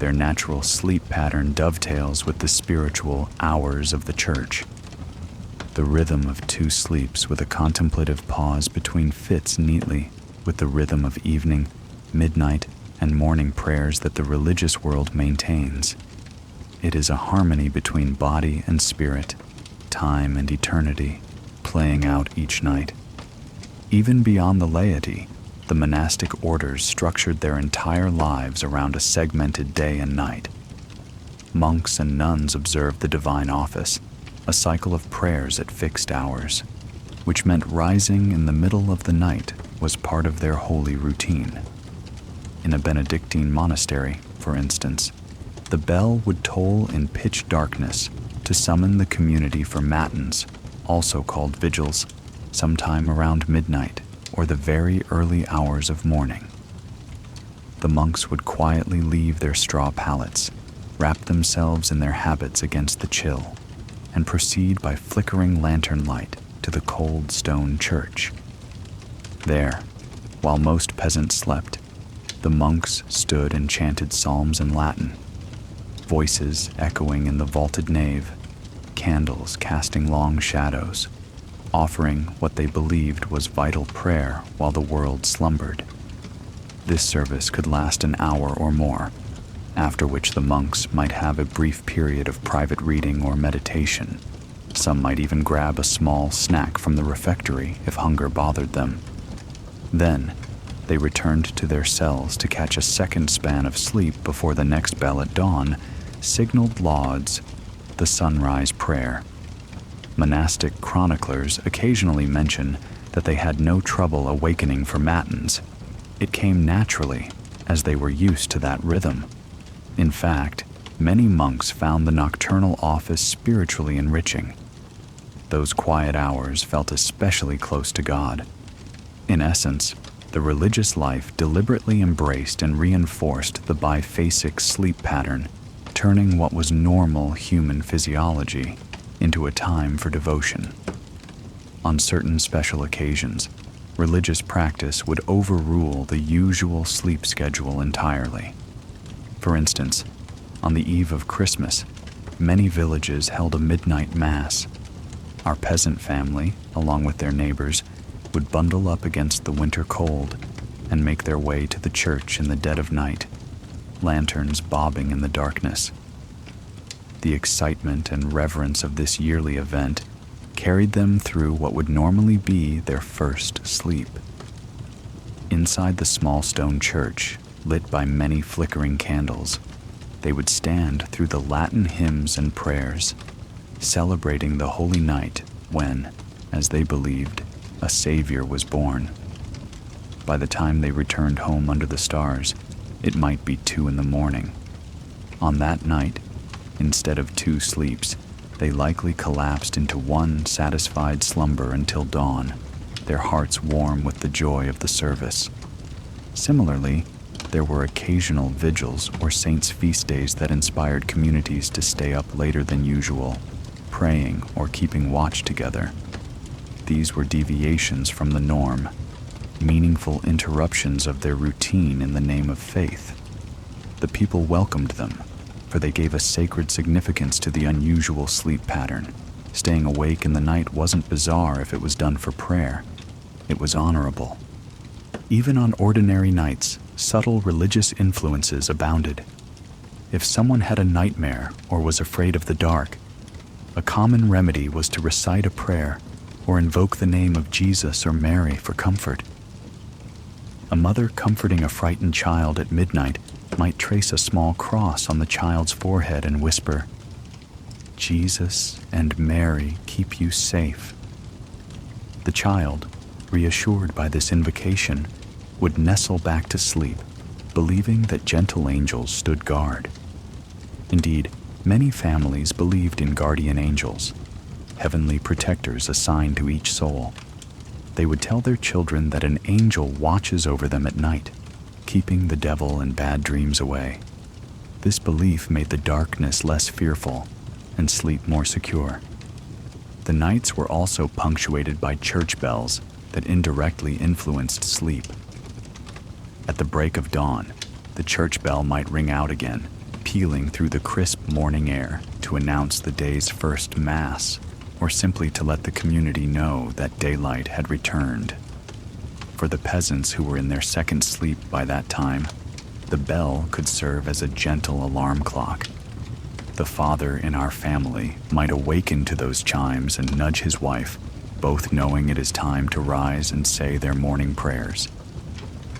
their natural sleep pattern dovetails with the spiritual hours of the church. The rhythm of two sleeps with a contemplative pause between fits neatly with the rhythm of evening, midnight, and morning prayers that the religious world maintains. It is a harmony between body and spirit, time and eternity, playing out each night. Even beyond the laity, the monastic orders structured their entire lives around a segmented day and night. Monks and nuns observed the divine office, a cycle of prayers at fixed hours, which meant rising in the middle of the night was part of their holy routine. In a Benedictine monastery, for instance, the bell would toll in pitch darkness to summon the community for matins, also called vigils, sometime around midnight or the very early hours of morning. The monks would quietly leave their straw pallets, wrap themselves in their habits against the chill, and proceed by flickering lantern light to the cold stone church. There, while most peasants slept, the monks stood and chanted psalms in Latin, voices echoing in the vaulted nave, candles casting long shadows, offering what they believed was vital prayer while the world slumbered. This service could last an hour or more, after which the monks might have a brief period of private reading or meditation. Some might even grab a small snack from the refectory if hunger bothered them. Then, they returned to their cells to catch a second span of sleep before the next bell at dawn signaled lauds, the sunrise prayer. Monastic chroniclers occasionally mention that they had no trouble awakening for matins. It came naturally, as they were used to that rhythm. In fact, many monks found the nocturnal office spiritually enriching. Those quiet hours felt especially close to God. In essence, the religious life deliberately embraced and reinforced the biphasic sleep pattern, turning what was normal human physiology into a time for devotion. On certain special occasions, religious practice would overrule the usual sleep schedule entirely. For instance, on the eve of Christmas, many villages held a midnight mass. Our peasant family, along with their neighbors, would bundle up against the winter cold and make their way to the church in the dead of night, lanterns bobbing in the darkness. The excitement and reverence of this yearly event carried them through what would normally be their first sleep. Inside the small stone church, lit by many flickering candles, they would stand through the Latin hymns and prayers, celebrating the holy night when, as they believed, a Savior was born. By the time they returned home under the stars, it might be 2 a.m. On that night, instead of 2 sleeps, they likely collapsed into one satisfied slumber until dawn, their hearts warm with the joy of the service. Similarly, there were occasional vigils or saints' feast days that inspired communities to stay up later than usual, praying or keeping watch together. These were deviations from the norm, meaningful interruptions of their routine in the name of faith. The people welcomed them, for for they gave a sacred significance to the unusual sleep pattern. Staying awake in the night wasn't bizarre if it was done for prayer. It was honorable. Even on ordinary nights, subtle religious influences abounded. If someone had a nightmare or was afraid of the dark, a common remedy was to recite a prayer or invoke the name of Jesus or Mary for comfort. A mother comforting a frightened child at midnight might trace a small cross on the child's forehead and whisper, "Jesus and Mary keep you safe." The child, reassured by this invocation, would nestle back to sleep, believing that gentle angels stood guard. Indeed, many families believed in guardian angels, heavenly protectors assigned to each soul. They would tell their children that an angel watches over them at night, keeping the devil and bad dreams away. This belief made the darkness less fearful and sleep more secure. The nights were also punctuated by church bells that indirectly influenced sleep. At the break of dawn, the church bell might ring out again, pealing through the crisp morning air to announce the day's first Mass, or simply to let the community know that daylight had returned. For the peasants who were in their second sleep by that time, the bell could serve as a gentle alarm clock. The father in our family might awaken to those chimes and nudge his wife, both knowing it is time to rise and say their morning prayers.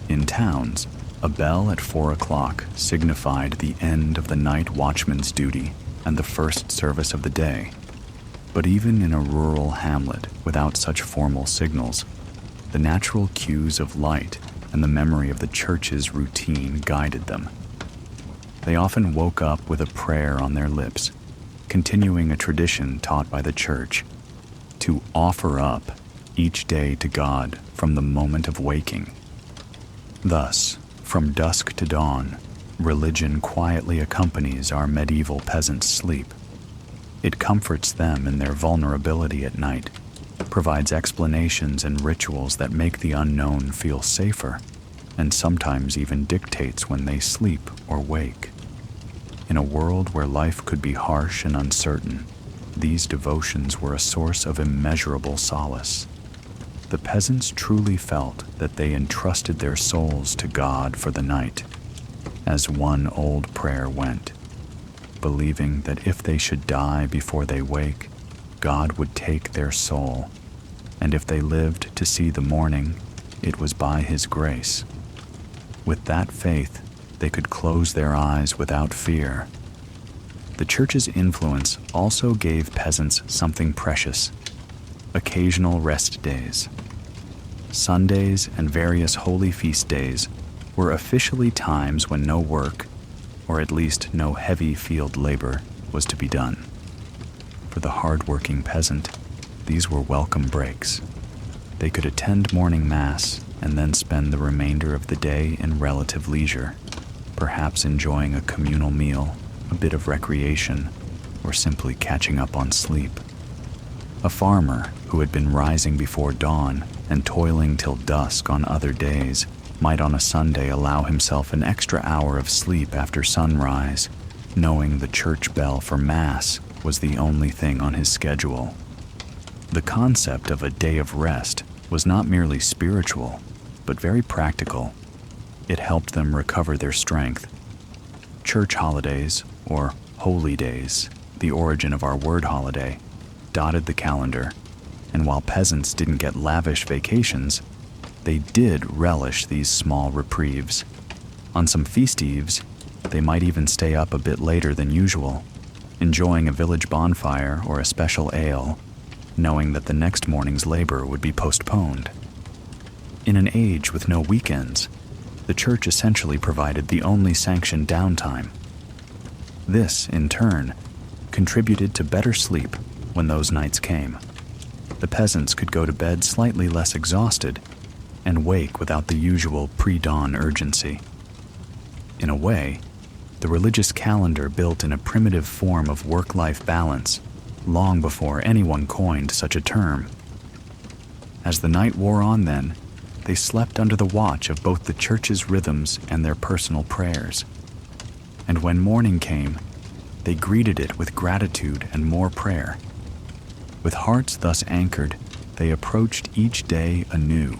In towns, a bell at 4 o'clock signified the end of the night watchman's duty and the first service of the day. But even in a rural hamlet without such formal signals, the natural cues of light and the memory of the church's routine guided them. They often woke up with a prayer on their lips, continuing a tradition taught by the church, to offer up each day to God from the moment of waking. Thus, from dusk to dawn, religion quietly accompanies our medieval peasants' sleep. It comforts them in their vulnerability at night, provides explanations and rituals that make the unknown feel safer, and sometimes even dictates when they sleep or wake. In a world where life could be harsh and uncertain, these devotions were a source of immeasurable solace. The peasants truly felt that they entrusted their souls to God for the night, as one old prayer went, believing that if they should die before they wake, God would take their soul, and if they lived to see the morning, it was by His grace. With that faith, they could close their eyes without fear. The church's influence also gave peasants something precious: occasional rest days. Sundays and various holy feast days were officially times when no work, or at least no heavy field labor, was to be done. For the hard-working peasant, these were welcome breaks. They could attend morning Mass and then spend the remainder of the day in relative leisure, perhaps enjoying a communal meal, a bit of recreation, or simply catching up on sleep. A farmer who had been rising before dawn and toiling till dusk on other days might on a Sunday allow himself an extra hour of sleep after sunrise, knowing the church bell for Mass was the only thing on his schedule. The concept of a day of rest was not merely spiritual, but very practical. It helped them recover their strength. Church holidays, or holy days, the origin of our word holiday, dotted the calendar, and while peasants didn't get lavish vacations, they did relish these small reprieves. On some feast eves, they might even stay up a bit later than usual, enjoying a village bonfire or a special ale, knowing that the next morning's labor would be postponed. In an age with no weekends, the church essentially provided the only sanctioned downtime. This, in turn, contributed to better sleep when those nights came. The peasants could go to bed slightly less exhausted and wake without the usual pre-dawn urgency. In a way, the religious calendar built in a primitive form of work-life balance long before anyone coined such a term. As the night wore on then, they slept under the watch of both the church's rhythms and their personal prayers. And when morning came, they greeted it with gratitude and more prayer. With hearts thus anchored, they approached each day anew.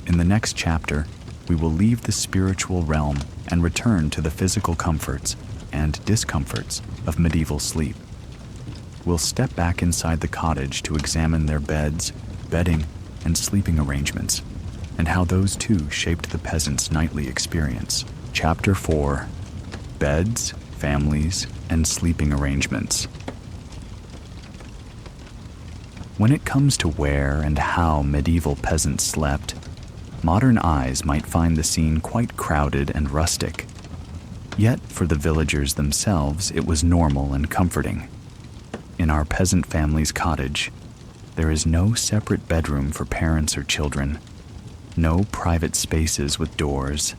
In the next chapter, we will leave the spiritual realm and return to the physical comforts and discomforts of medieval sleep. We'll step back inside the cottage to examine their beds, bedding, and sleeping arrangements, and how those too shaped the peasants' nightly experience. Chapter 4: Beds, Families, and Sleeping Arrangements. When it comes to where and how medieval peasants slept, modern eyes might find the scene quite crowded and rustic. Yet, for the villagers themselves, it was normal and comforting. In our peasant family's cottage, there is no separate bedroom for parents or children, no private spaces with doors.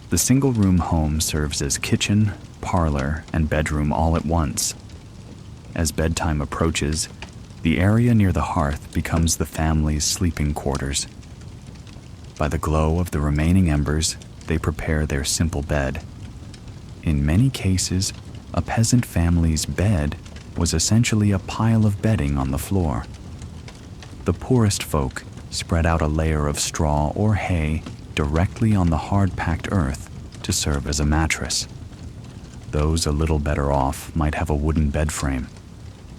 The single-room home serves as kitchen, parlor, and bedroom all at once. As bedtime approaches, the area near the hearth becomes the family's sleeping quarters. By the glow of the remaining embers, they prepare their simple bed. In many cases, a peasant family's bed was essentially a pile of bedding on the floor. The poorest folk spread out a layer of straw or hay directly on the hard-packed earth to serve as a mattress. Those a little better off might have a wooden bed frame,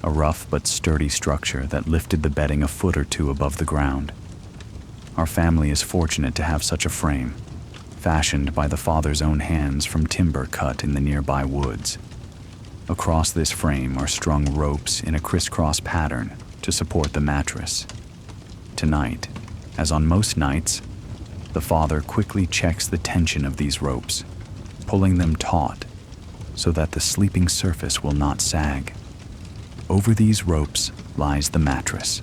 a rough but sturdy structure that lifted the bedding a foot or two above the ground. Our family is fortunate to have such a frame, fashioned by the father's own hands from timber cut in the nearby woods. Across this frame are strung ropes in a crisscross pattern to support the mattress. Tonight, as on most nights, the father quickly checks the tension of these ropes, pulling them taut so that the sleeping surface will not sag. Over these ropes lies the mattress,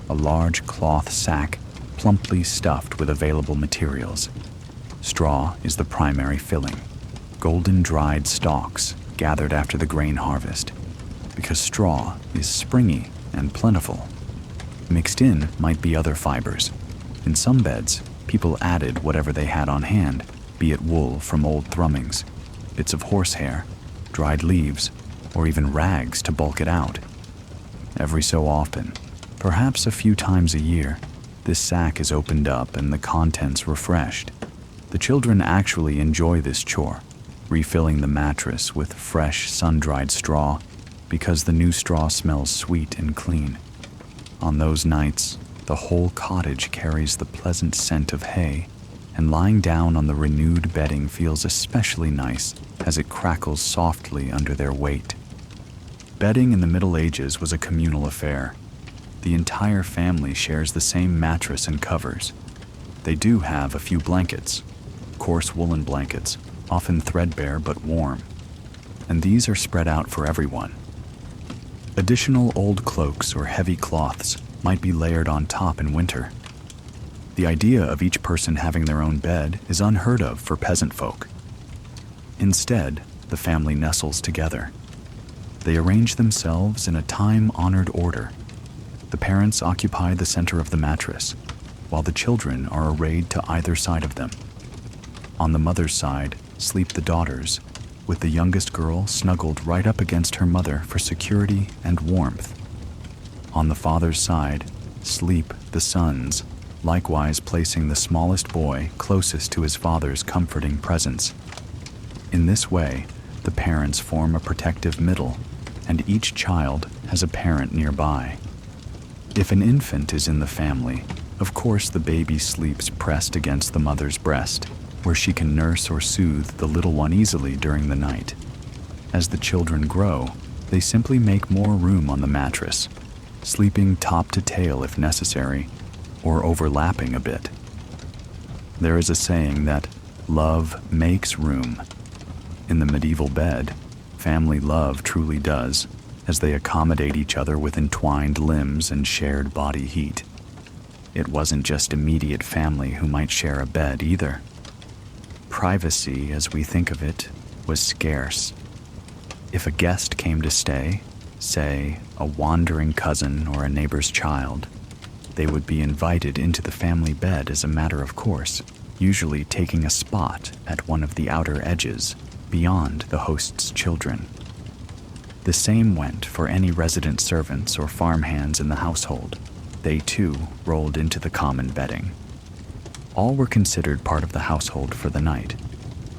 a large cloth sack plumply stuffed with available materials. Straw is the primary filling, golden dried stalks gathered after the grain harvest, because straw is springy and plentiful. Mixed in might be other fibers. In some beds, people added whatever they had on hand, be it wool from old thrummings, bits of horsehair, dried leaves, or even rags to bulk it out. Every so often, perhaps a few times a year, this sack is opened up and the contents refreshed. The children actually enjoy this chore, refilling the mattress with fresh, sun-dried straw, because the new straw smells sweet and clean. On those nights, the whole cottage carries the pleasant scent of hay, and lying down on the renewed bedding feels especially nice as it crackles softly under their weight. Bedding in the Middle Ages was a communal affair. The entire family shares the same mattress and covers. They do have a few blankets, coarse woolen blankets, often threadbare but warm, and these are spread out for everyone. Additional old cloaks or heavy cloths might be layered on top in winter. The idea of each person having their own bed is unheard of for peasant folk. Instead, the family nestles together. They arrange themselves in a time-honored order. The parents occupy the center of the mattress, while the children are arrayed to either side of them. On the mother's side sleep the daughters, with the youngest girl snuggled right up against her mother for security and warmth. On the father's side sleep the sons, likewise placing the smallest boy closest to his father's comforting presence. In this way, the parents form a protective middle, and each child has a parent nearby. If an infant is in the family, of course the baby sleeps pressed against the mother's breast, where she can nurse or soothe the little one easily during the night. As the children grow, they simply make more room on the mattress, sleeping top to tail if necessary, or overlapping a bit. There is a saying that love makes room. In the medieval bed, family love truly does, as they accommodate each other with entwined limbs and shared body heat. It wasn't just immediate family who might share a bed either. Privacy, as we think of it, was scarce. If a guest came to stay, say, a wandering cousin or a neighbor's child, they would be invited into the family bed as a matter of course, usually taking a spot at one of the outer edges, beyond the host's children. The same went for any resident servants or farmhands in the household. They too rolled into the common bedding. All were considered part of the household for the night.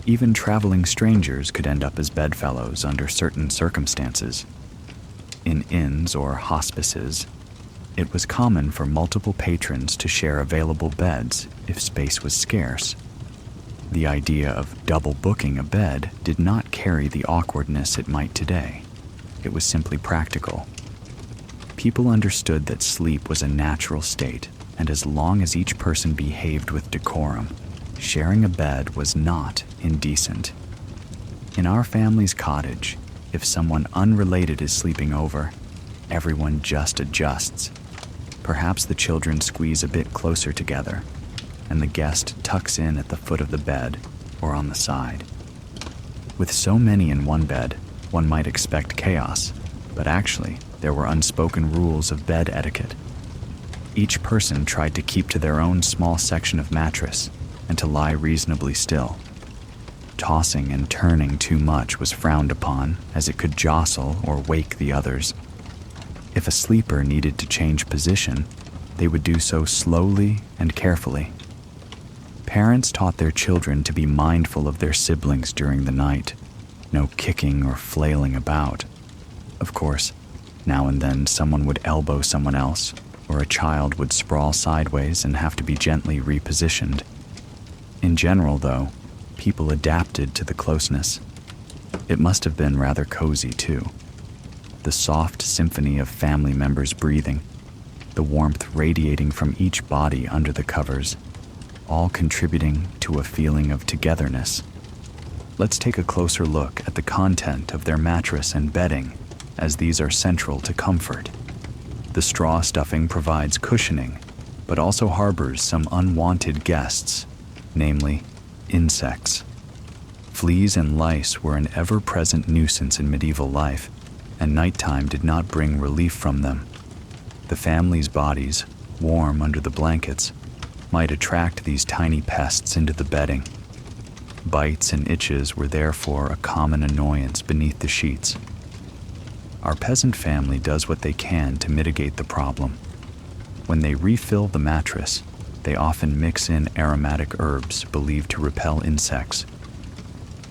Even traveling strangers could end up as bedfellows under certain circumstances. In inns or hospices, it was common for multiple patrons to share available beds if space was scarce. The idea of double booking a bed did not carry the awkwardness it might today. It was simply practical. People understood that sleep was a natural state, and as long as each person behaved with decorum, sharing a bed was not indecent. In our family's cottage, if someone unrelated is sleeping over, everyone just adjusts. Perhaps the children squeeze a bit closer together, and the guest tucks in at the foot of the bed or on the side. With so many in one bed, one might expect chaos, but actually, there were unspoken rules of bed etiquette. Each person tried to keep to their own small section of mattress and to lie reasonably still. Tossing and turning too much was frowned upon, as it could jostle or wake the others. If a sleeper needed to change position, they would do so slowly and carefully. Parents taught their children to be mindful of their siblings during the night. No kicking or flailing about. Of course, now and then someone would elbow someone else, or a child would sprawl sideways and have to be gently repositioned. In general, though, people adapted to the closeness. It must have been rather cozy, too. The soft symphony of family members breathing, the warmth radiating from each body under the covers, all contributing to a feeling of togetherness. Let's take a closer look at the content of their mattress and bedding, as these are central to comfort. The straw stuffing provides cushioning, but also harbors some unwanted guests, namely insects. Fleas and lice were an ever-present nuisance in medieval life, and nighttime did not bring relief from them. The family's bodies, warm under the blankets, might attract these tiny pests into the bedding. Bites and itches were therefore a common annoyance beneath the sheets. Our peasant family does what they can to mitigate the problem. When they refill the mattress, they often mix in aromatic herbs believed to repel insects.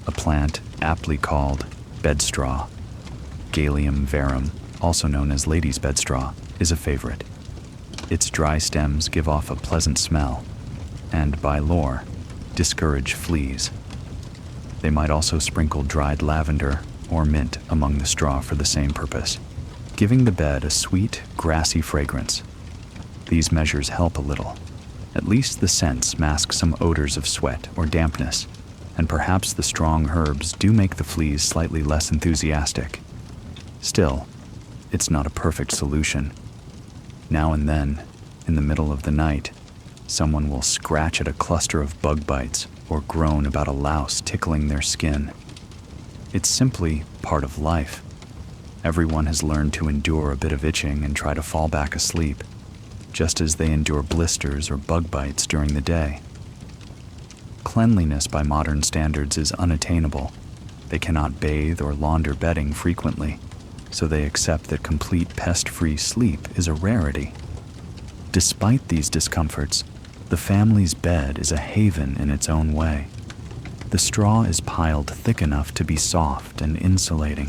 A plant aptly called bedstraw, Galium verum, also known as lady's bedstraw, is a favorite. Its dry stems give off a pleasant smell, and by lore, discourage fleas. They might also sprinkle dried lavender or mint among the straw for the same purpose, giving the bed a sweet, grassy fragrance. These measures help a little. At least the scents mask some odors of sweat or dampness, and perhaps the strong herbs do make the fleas slightly less enthusiastic. Still, it's not a perfect solution. Now and then, in the middle of the night, someone will scratch at a cluster of bug bites or groan about a louse tickling their skin. It's simply part of life. Everyone has learned to endure a bit of itching and try to fall back asleep, just as they endure blisters or bug bites during the day. Cleanliness by modern standards is unattainable. They cannot bathe or launder bedding frequently, so they accept that complete pest-free sleep is a rarity. Despite these discomforts, the family's bed is a haven in its own way. The straw is piled thick enough to be soft and insulating.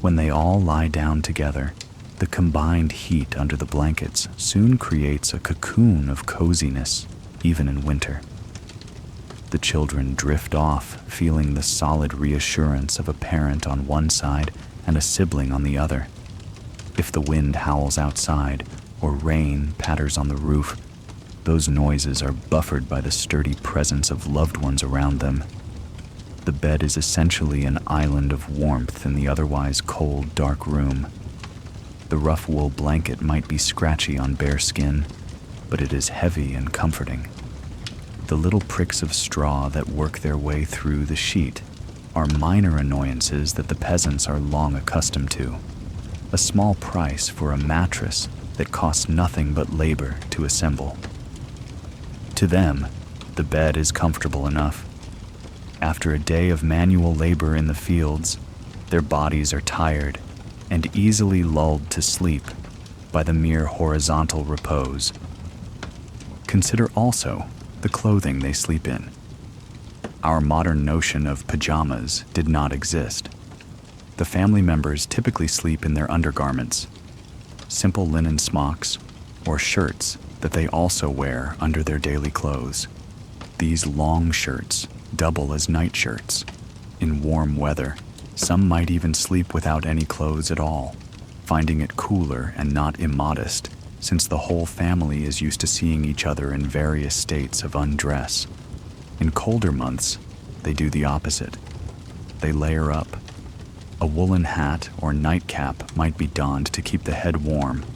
When they all lie down together, the combined heat under the blankets soon creates a cocoon of coziness, even in winter. The children drift off, feeling the solid reassurance of a parent on one side and a sibling on the other. If the wind howls outside or rain patters on the roof, those noises are buffered by the sturdy presence of loved ones around them. The bed is essentially an island of warmth in the otherwise cold, dark room. The rough wool blanket might be scratchy on bare skin, but it is heavy and comforting. The little pricks of straw that work their way through the sheet are minor annoyances that the peasants are long accustomed to. A small price for a mattress that costs nothing but labor to assemble. To them, the bed is comfortable enough. After a day of manual labor in the fields, their bodies are tired and easily lulled to sleep by the mere horizontal repose. Consider also the clothing they sleep in. Our modern notion of pajamas did not exist. The family members typically sleep in their undergarments, simple linen smocks, or shirts that they also wear under their daily clothes. These long shirts double as nightshirts. In warm weather, some might even sleep without any clothes at all, finding it cooler and not immodest, since the whole family is used to seeing each other in various states of undress. In colder months, they do the opposite. They layer up. A woolen hat or nightcap might be donned to keep the head warm.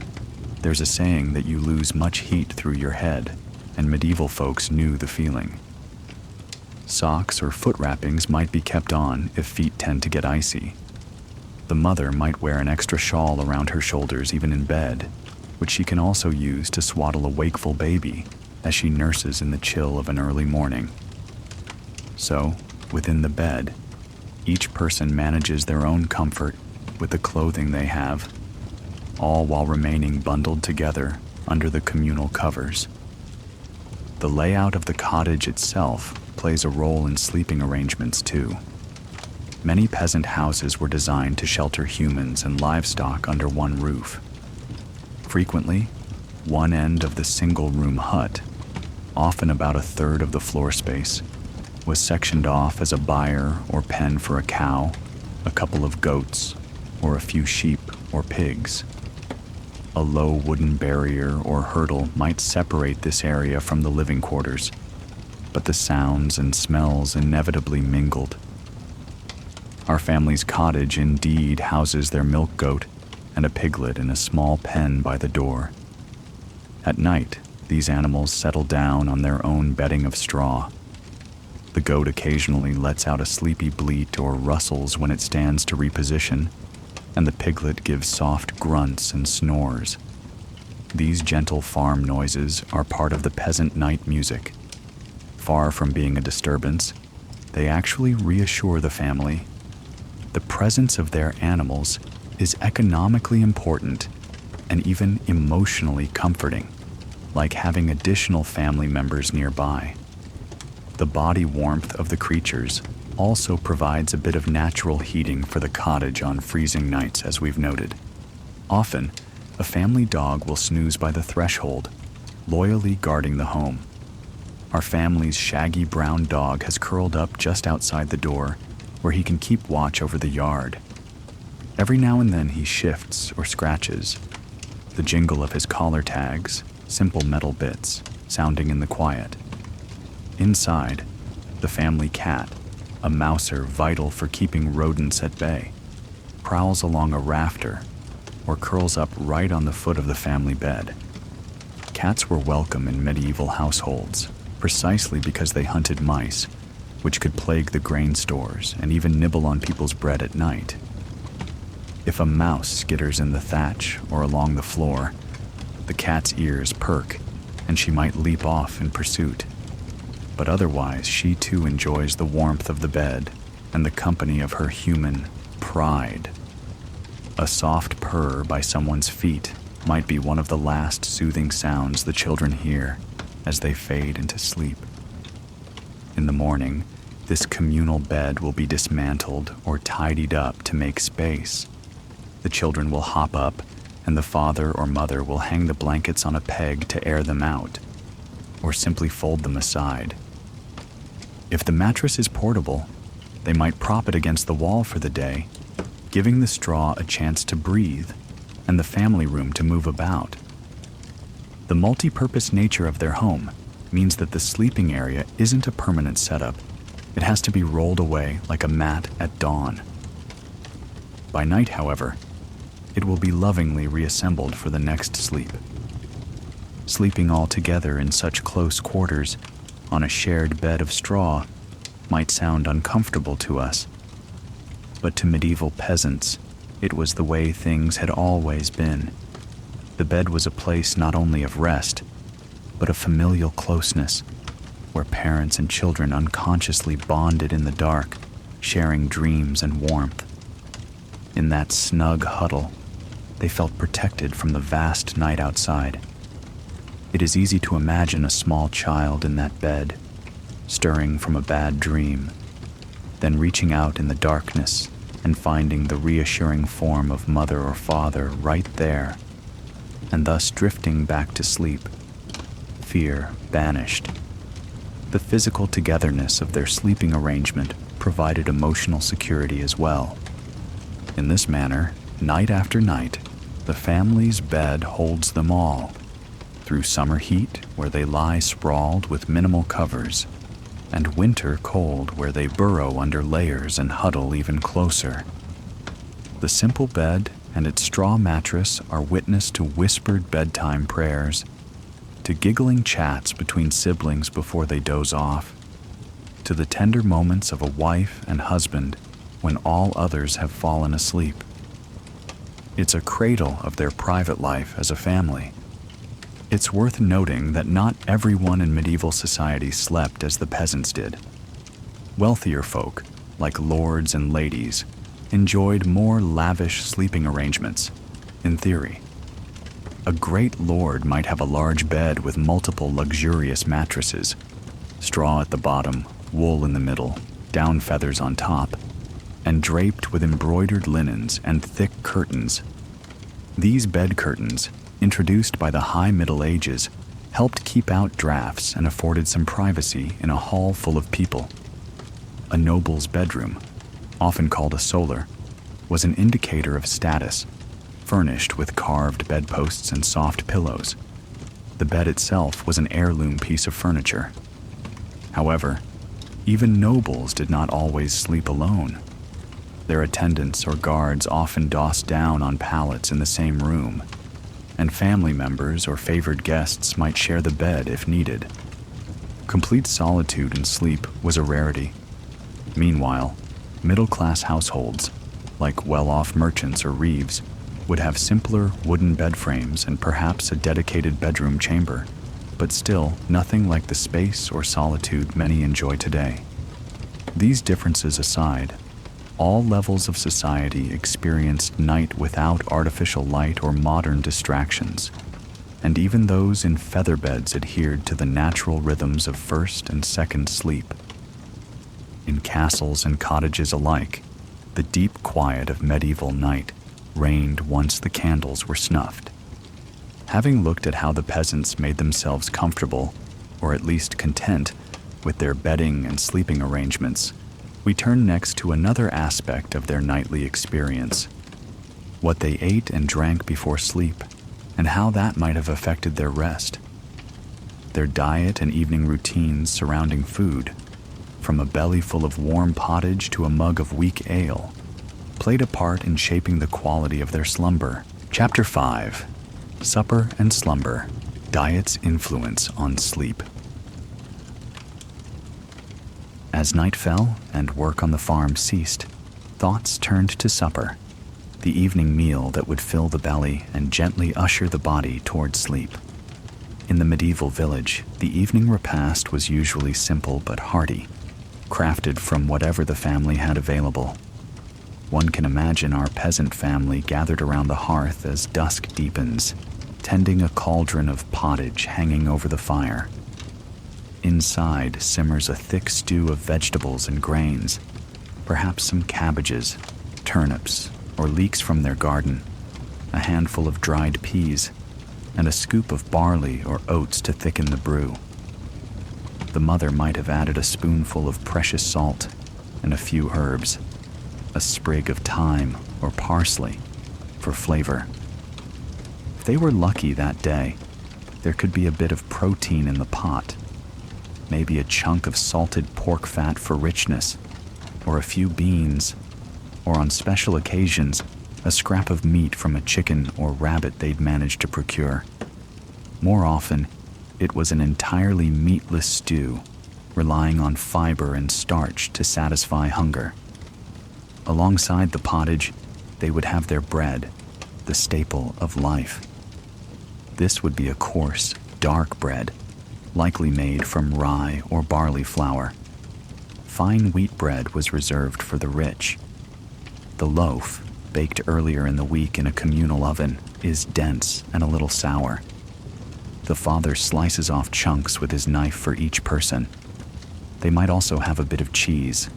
There's a saying that you lose much heat through your head, and medieval folks knew the feeling. Socks or foot wrappings might be kept on if feet tend to get icy. The mother might wear an extra shawl around her shoulders even in bed, which she can also use to swaddle a wakeful baby as she nurses in the chill of an early morning. So, within the bed, each person manages their own comfort with the clothing they have, all while remaining bundled together under the communal covers. The layout of the cottage itself plays a role in sleeping arrangements too. Many peasant houses were designed to shelter humans and livestock under one roof. Frequently, one end of the single-room hut, often about a third of the floor space, was sectioned off as a byre or pen for a cow, a couple of goats, or a few sheep or pigs. A low wooden barrier or hurdle might separate this area from the living quarters, but the sounds and smells inevitably mingled. Our family's cottage indeed houses their milk goat and a piglet in a small pen by the door. At night, these animals settle down on their own bedding of straw. The goat occasionally lets out a sleepy bleat or rustles when it stands to reposition, and the piglet gives soft grunts and snores. These gentle farm noises are part of the peasant night music. Far from being a disturbance, they actually reassure the family. The presence of their animals is economically important and even emotionally comforting, like having additional family members nearby. The body warmth of the creatures also provides a bit of natural heating for the cottage on freezing nights, as we've noted. Often, a family dog will snooze by the threshold, loyally guarding the home. Our family's shaggy brown dog has curled up just outside the door, where he can keep watch over the yard. Every now and then he shifts or scratches, the jingle of his collar tags, simple metal bits, sounding in the quiet. Inside, the family cat, a mouser vital for keeping rodents at bay, prowls along a rafter or curls up right on the foot of the family bed. Cats were welcome in medieval households, precisely because they hunted mice, which could plague the grain stores and even nibble on people's bread at night. If a mouse skitters in the thatch or along the floor, the cat's ears perk, and she might leap off in pursuit. But otherwise, she too enjoys the warmth of the bed and the company of her human pride. A soft purr by someone's feet might be one of the last soothing sounds the children hear as they fade into sleep. In the morning, this communal bed will be dismantled or tidied up to make space. The children will hop up, and the father or mother will hang the blankets on a peg to air them out, or simply fold them aside. If the mattress is portable, they might prop it against the wall for the day, giving the straw a chance to breathe and the family room to move about. The multi-purpose nature of their home means that the sleeping area isn't a permanent setup. It has to be rolled away like a mat at dawn. By night, however, it will be lovingly reassembled for the next sleep. Sleeping all together in such close quarters on a shared bed of straw might sound uncomfortable to us, but to medieval peasants, it was the way things had always been. The bed was a place not only of rest, but of familial closeness, where parents and children unconsciously bonded in the dark, sharing dreams and warmth. In that snug huddle, they felt protected from the vast night outside. It is easy to imagine a small child in that bed, stirring from a bad dream, then reaching out in the darkness and finding the reassuring form of mother or father right there, and thus drifting back to sleep, fear banished. The physical togetherness of their sleeping arrangement provided emotional security as well. In this manner, night after night, the family's bed holds them all, through summer heat where they lie sprawled with minimal covers, and winter cold where they burrow under layers and huddle even closer. The simple bed and its straw mattress are witness to whispered bedtime prayers, to giggling chats between siblings before they doze off, to the tender moments of a wife and husband when all others have fallen asleep. It's a cradle of their private life as a family. It's worth noting that not everyone in medieval society slept as the peasants did. Wealthier folk, like lords and ladies, enjoyed more lavish sleeping arrangements, in theory. A great lord might have a large bed with multiple luxurious mattresses, straw at the bottom, wool in the middle, down feathers on top, and draped with embroidered linens and thick curtains. These bed curtains, introduced by the high Middle Ages, helped keep out drafts and afforded some privacy in a hall full of people. A noble's bedroom, often called a solar, was an indicator of status, furnished with carved bedposts and soft pillows. The bed itself was an heirloom piece of furniture. However, even nobles did not always sleep alone. Their attendants or guards often dossed down on pallets in the same room, and family members or favored guests might share the bed if needed. Complete solitude in sleep was a rarity. Meanwhile, middle-class households, like well-off merchants or reeves, would have simpler wooden bed frames and perhaps a dedicated bedroom chamber, but still nothing like the space or solitude many enjoy today. These differences aside, all levels of society experienced night without artificial light or modern distractions, and even those in feather beds adhered to the natural rhythms of first and second sleep. In castles and cottages alike, the deep quiet of medieval night reigned once the candles were snuffed. Having looked at how the peasants made themselves comfortable, or at least content, with their bedding and sleeping arrangements, we turn next to another aspect of their nightly experience: what they ate and drank before sleep, and how that might have affected their rest. Their diet and evening routines surrounding food, from a belly full of warm pottage to a mug of weak ale, played a part in shaping the quality of their slumber. Chapter 5: Supper and Slumber, Diet's Influence on Sleep. As night fell and work on the farm ceased, thoughts turned to supper, the evening meal that would fill the belly and gently usher the body toward sleep. In the medieval village, the evening repast was usually simple but hearty, crafted from whatever the family had available. One can imagine our peasant family gathered around the hearth as dusk deepens, tending a cauldron of pottage hanging over the fire. Inside simmers a thick stew of vegetables and grains, perhaps some cabbages, turnips, or leeks from their garden, a handful of dried peas, and a scoop of barley or oats to thicken the brew. The mother might have added a spoonful of precious salt and a few herbs, a sprig of thyme or parsley for flavor. If they were lucky that day, there could be a bit of protein in the pot, maybe a chunk of salted pork fat for richness, or a few beans, or on special occasions, a scrap of meat from a chicken or rabbit they'd managed to procure. More often, it was an entirely meatless stew, relying on fiber and starch to satisfy hunger. Alongside the pottage, they would have their bread, the staple of life. This would be a coarse, dark bread, likely made from rye or barley flour. Fine wheat bread was reserved for the rich. The loaf, baked earlier in the week in a communal oven, is dense and a little sour. The father slices off chunks with his knife for each person. They might also have a bit of cheese,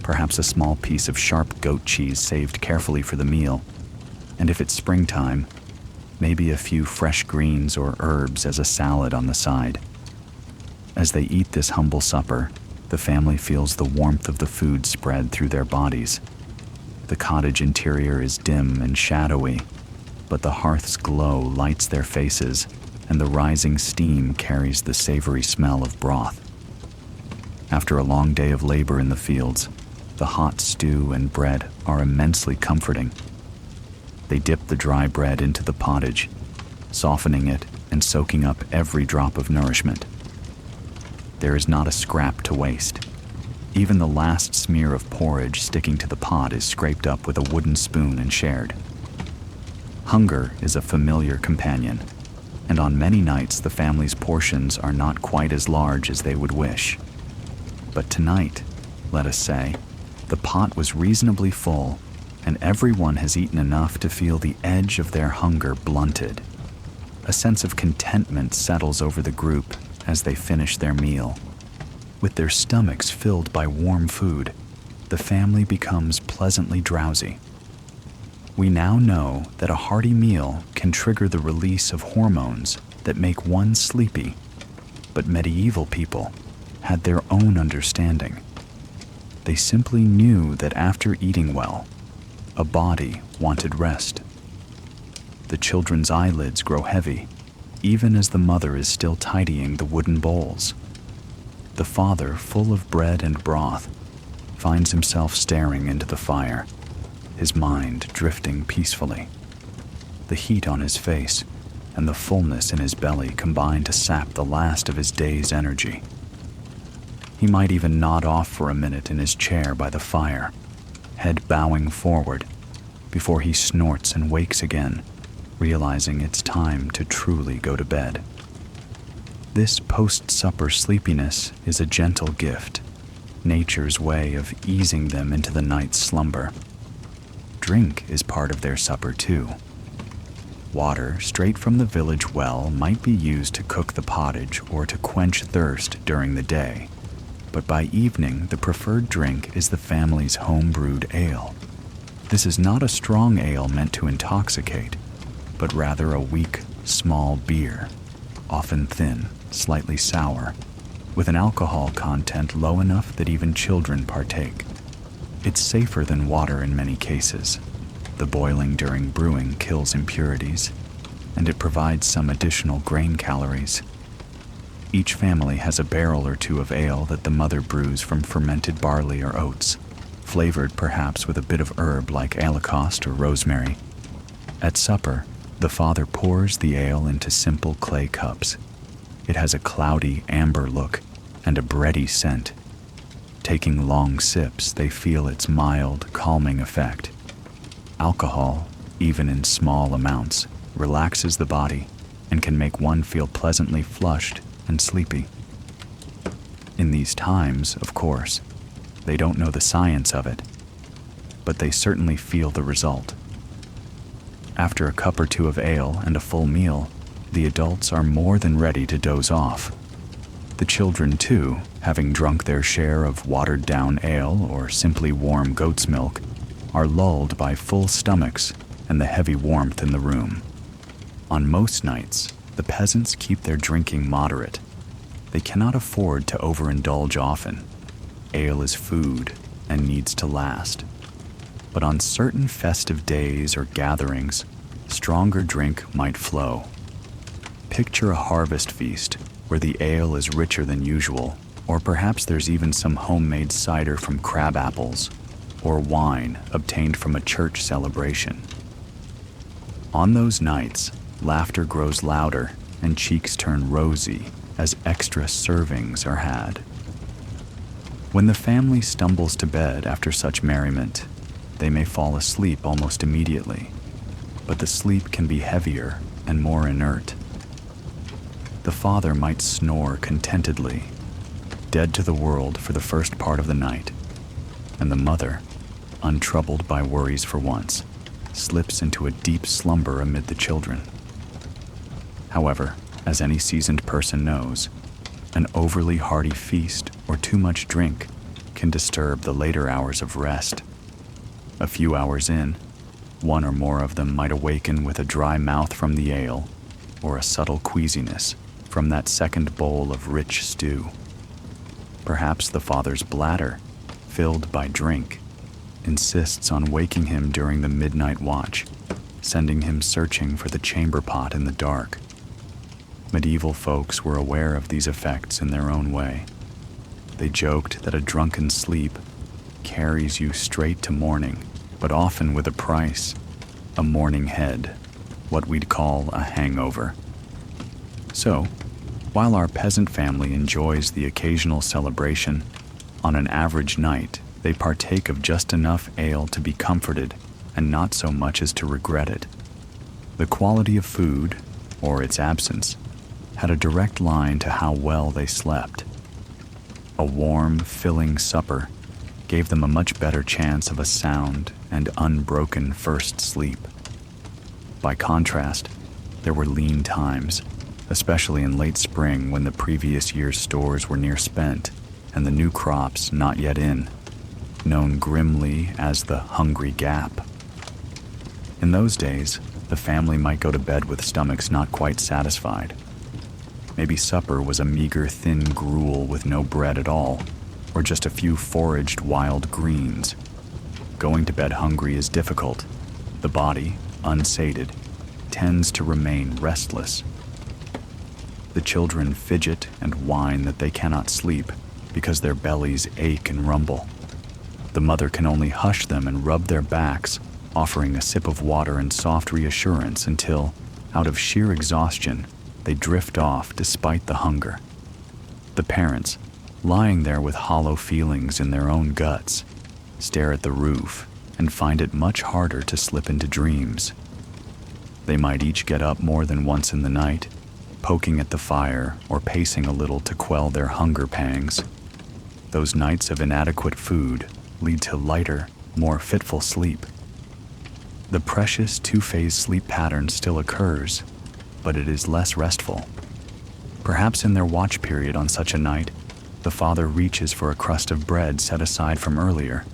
perhaps a small piece of sharp goat cheese saved carefully for the meal, and if it's springtime, maybe a few fresh greens or herbs as a salad on the side. As they eat this humble supper, the family feels the warmth of the food spread through their bodies. The cottage interior is dim and shadowy, but the hearth's glow lights their faces, and the rising steam carries the savory smell of broth. After a long day of labor in the fields, the hot stew and bread are immensely comforting. They dip the dry bread into the pottage, softening it and soaking up every drop of nourishment. There is not a scrap to waste. Even the last smear of porridge sticking to the pot is scraped up with a wooden spoon and shared. Hunger is a familiar companion, and on many nights the family's portions are not quite as large as they would wish. But tonight, let us say, the pot was reasonably full, and everyone has eaten enough to feel the edge of their hunger blunted. A sense of contentment settles over the group as they finish their meal. With their stomachs filled by warm food, the family becomes pleasantly drowsy. We now know that a hearty meal can trigger the release of hormones that make one sleepy, but medieval people had their own understanding. They simply knew that after eating well, a body wanted rest. The children's eyelids grow heavy, even as the mother is still tidying the wooden bowls. The father, full of bread and broth, finds himself staring into the fire, his mind drifting peacefully. The heat on his face and the fullness in his belly combine to sap the last of his day's energy. He might even nod off for a minute in his chair by the fire, head bowing forward, before he snorts and wakes again, realizing it's time to truly go to bed. This post-supper sleepiness is a gentle gift, nature's way of easing them into the night's slumber. Drink is part of their supper too. Water straight from the village well might be used to cook the pottage or to quench thirst during the day, but by evening the preferred drink is the family's home-brewed ale. This is not a strong ale meant to intoxicate, but rather a weak, small beer, often thin, slightly sour, with an alcohol content low enough that even children partake. It's safer than water in many cases. The boiling during brewing kills impurities, and it provides some additional grain calories. Each family has a barrel or two of ale that the mother brews from fermented barley or oats, flavored perhaps with a bit of herb like alicost or rosemary. At supper, the father pours the ale into simple clay cups. It has a cloudy amber look and a bready scent. Taking long sips, they feel its mild, calming effect. Alcohol, even in small amounts, relaxes the body and can make one feel pleasantly flushed and sleepy. In these times, of course, they don't know the science of it, but they certainly feel the result. After a cup or two of ale and a full meal, the adults are more than ready to doze off. The children, too, having drunk their share of watered-down ale or simply warm goat's milk, are lulled by full stomachs and the heavy warmth in the room. On most nights, the peasants keep their drinking moderate. They cannot afford to overindulge often. Ale is food and needs to last. But on certain festive days or gatherings, stronger drink might flow. Picture a harvest feast where the ale is richer than usual, or perhaps there's even some homemade cider from crab apples, or wine obtained from a church celebration. On those nights, laughter grows louder and cheeks turn rosy as extra servings are had. When the family stumbles to bed after such merriment, they may fall asleep almost immediately, but the sleep can be heavier and more inert. The father might snore contentedly, dead to the world for the first part of the night, and the mother, untroubled by worries for once, slips into a deep slumber amid the children. However, as any seasoned person knows, an overly hearty feast or too much drink can disturb the later hours of rest. A few hours in, one or more of them might awaken with a dry mouth from the ale or a subtle queasiness from that second bowl of rich stew. Perhaps the father's bladder, filled by drink, insists on waking him during the midnight watch, sending him searching for the chamber pot in the dark. Medieval folks were aware of these effects in their own way. They joked that a drunken sleep carries you straight to morning, but often with a price, a morning head, what we'd call a hangover. So, while our peasant family enjoys the occasional celebration, on an average night they partake of just enough ale to be comforted and not so much as to regret it. The quality of food, or its absence, had a direct line to how well they slept. A warm, filling supper gave them a much better chance of a sound and unbroken first sleep. By contrast, there were lean times, especially in late spring when the previous year's stores were near spent and the new crops not yet in, known grimly as the hungry gap. In those days, the family might go to bed with stomachs not quite satisfied. Maybe supper was a meager thin gruel with no bread at all, or just a few foraged wild greens. Going to bed hungry is difficult. The body, unsated, tends to remain restless. The children fidget and whine that they cannot sleep because their bellies ache and rumble. The mother can only hush them and rub their backs, offering a sip of water and soft reassurance until, out of sheer exhaustion, they drift off despite the hunger. The parents, lying there with hollow feelings in their own guts, stare at the roof and find it much harder to slip into dreams. They might each get up more than once in the night, poking at the fire or pacing a little to quell their hunger pangs. Those nights of inadequate food lead to lighter, more fitful sleep. The precious two-phase sleep pattern still occurs, but it is less restful. Perhaps in their watch period on such a night, the father reaches for a crust of bread set aside from earlier,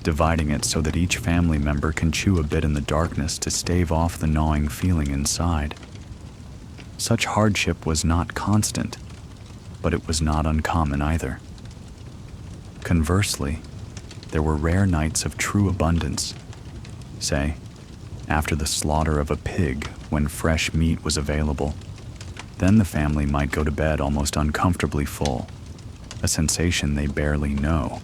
dividing it so that each family member can chew a bit in the darkness to stave off the gnawing feeling inside. Such hardship was not constant, but it was not uncommon either. Conversely, there were rare nights of true abundance. Say, after the slaughter of a pig when fresh meat was available. Then the family might go to bed almost uncomfortably full, a sensation they barely know.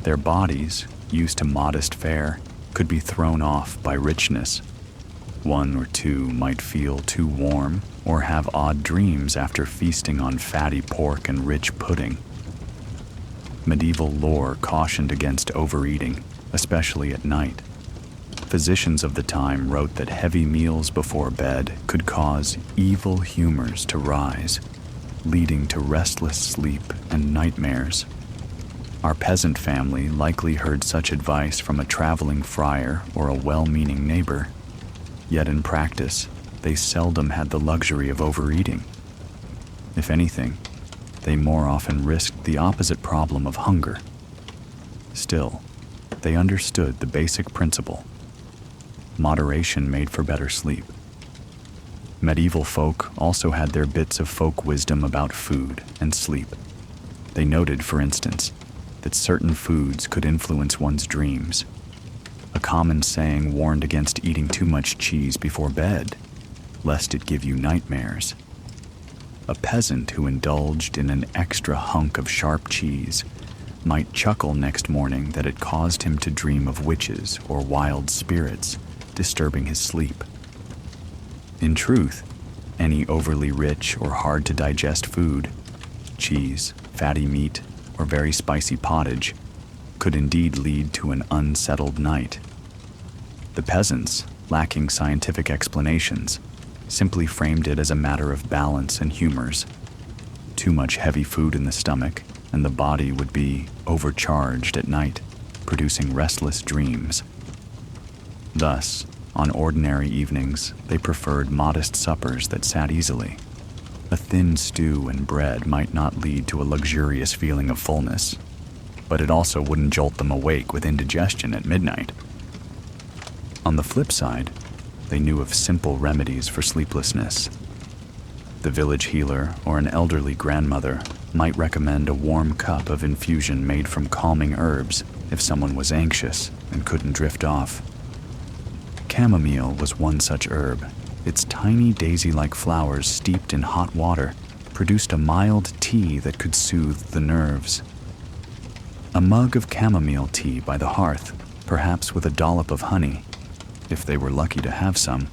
Their bodies, used to modest fare, could be thrown off by richness. One or two might feel too warm or have odd dreams after feasting on fatty pork and rich pudding. Medieval lore cautioned against overeating, especially at night. Physicians of the time wrote that heavy meals before bed could cause evil humors to rise, leading to restless sleep and nightmares. Our peasant family likely heard such advice from a traveling friar or a well-meaning neighbor, yet in practice, they seldom had the luxury of overeating. If anything, they more often risked the opposite problem of hunger. Still, they understood the basic principle. Moderation made for better sleep. Medieval folk also had their bits of folk wisdom about food and sleep. They noted, for instance, that certain foods could influence one's dreams. A common saying warned against eating too much cheese before bed, lest it give you nightmares. A peasant who indulged in an extra hunk of sharp cheese might chuckle next morning that it caused him to dream of witches or wild spirits, disturbing his sleep. In truth, any overly rich or hard-to-digest food, cheese, fatty meat, or very spicy pottage, could indeed lead to an unsettled night. The peasants, lacking scientific explanations, simply framed it as a matter of balance and humors. Too much heavy food in the stomach, and the body would be overcharged at night, producing restless dreams. Thus, on ordinary evenings, they preferred modest suppers that sat easily. A thin stew and bread might not lead to a luxurious feeling of fullness, but it also wouldn't jolt them awake with indigestion at midnight. On the flip side, they knew of simple remedies for sleeplessness. The village healer or an elderly grandmother might recommend a warm cup of infusion made from calming herbs if someone was anxious and couldn't drift off. Chamomile was one such herb. Its tiny daisy-like flowers steeped in hot water produced a mild tea that could soothe the nerves. A mug of chamomile tea by the hearth, perhaps with a dollop of honey, if they were lucky to have some,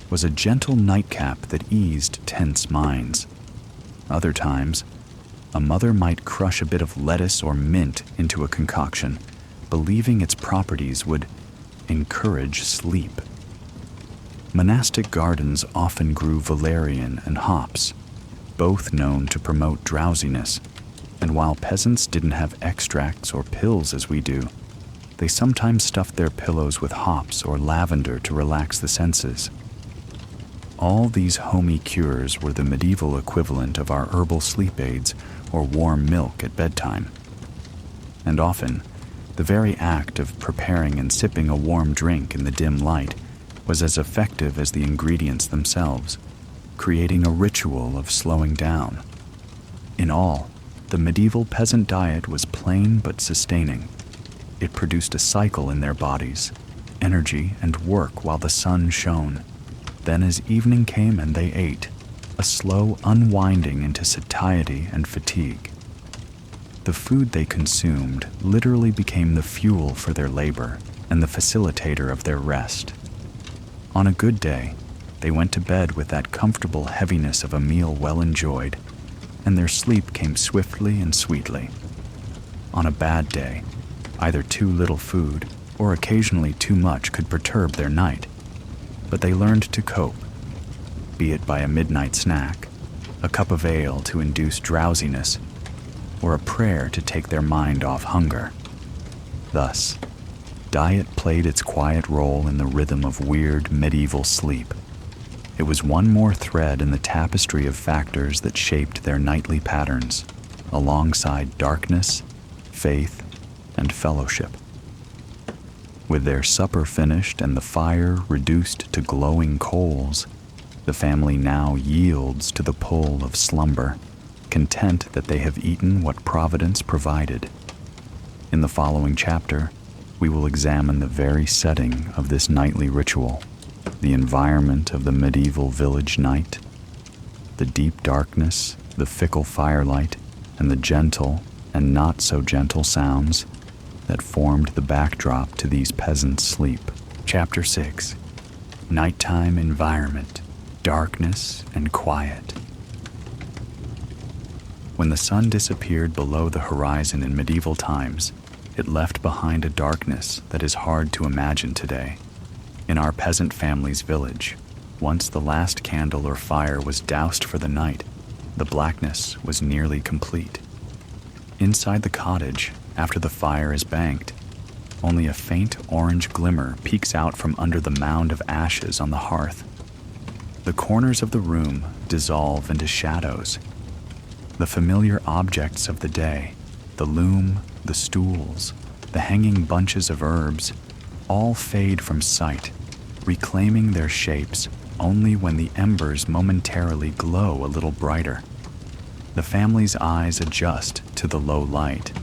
was a gentle nightcap that eased tense minds. Other times, a mother might crush a bit of lettuce or mint into a concoction, believing its properties would encourage sleep. Monastic gardens often grew valerian and hops, both known to promote drowsiness, and while peasants didn't have extracts or pills as we do, they sometimes stuffed their pillows with hops or lavender to relax the senses. All these homey cures were the medieval equivalent of our herbal sleep aids or warm milk at bedtime. And often, the very act of preparing and sipping a warm drink in the dim light was as effective as the ingredients themselves, creating a ritual of slowing down. In all, the medieval peasant diet was plain but sustaining. It produced a cycle in their bodies, energy and work while the sun shone. Then as evening came and they ate, a slow unwinding into satiety and fatigue. The food they consumed literally became the fuel for their labor and the facilitator of their rest. On a good day, they went to bed with that comfortable heaviness of a meal well enjoyed, and their sleep came swiftly and sweetly. On a bad day, either too little food or occasionally too much could perturb their night, but they learned to cope, be it by a midnight snack, a cup of ale to induce drowsiness, or a prayer to take their mind off hunger. Thus, diet played its quiet role in the rhythm of weird medieval sleep. It was one more thread in the tapestry of factors that shaped their nightly patterns, alongside darkness, faith, and fellowship. With their supper finished and the fire reduced to glowing coals, the family now yields to the pull of slumber, content that they have eaten what Providence provided. In the following chapter, we will examine the very setting of this nightly ritual, the environment of the medieval village night, the deep darkness, the fickle firelight, and the gentle and not so gentle sounds that formed the backdrop to these peasants' sleep. Chapter 6. Nighttime Environment, Darkness and Quiet. When the sun disappeared below the horizon in medieval times, it left behind a darkness that is hard to imagine today. In our peasant family's village, once the last candle or fire was doused for the night, the blackness was nearly complete. Inside the cottage, after the fire is banked, only a faint orange glimmer peeks out from under the mound of ashes on the hearth. The corners of the room dissolve into shadows. The familiar objects of the day, the loom, the stools, the hanging bunches of herbs, all fade from sight, reclaiming their shapes only when the embers momentarily glow a little brighter. The family's eyes adjust to the low light.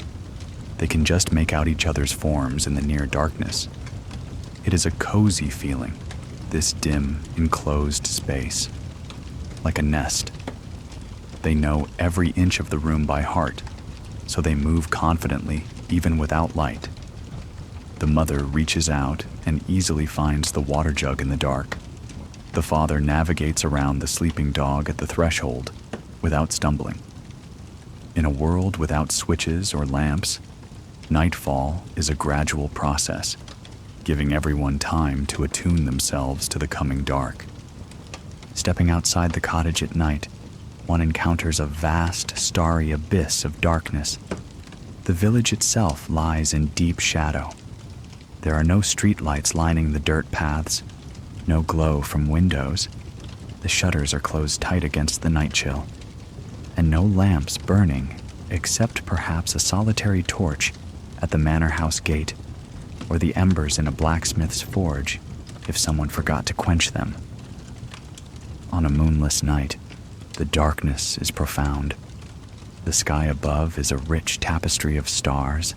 They can just make out each other's forms in the near darkness. It is a cozy feeling, this dim, enclosed space, like a nest. They know every inch of the room by heart, so they move confidently even without light. The mother reaches out and easily finds the water jug in the dark. The father navigates around the sleeping dog at the threshold without stumbling. In a world without switches or lamps, nightfall is a gradual process, giving everyone time to attune themselves to the coming dark. Stepping outside the cottage at night, one encounters a vast, starry abyss of darkness. The village itself lies in deep shadow. There are no streetlights lining the dirt paths, no glow from windows. The shutters are closed tight against the night chill, and no lamps burning except perhaps a solitary torch at the manor house gate or the embers in a blacksmith's forge if someone forgot to quench them. On a moonless night, the darkness is profound. The sky above is a rich tapestry of stars,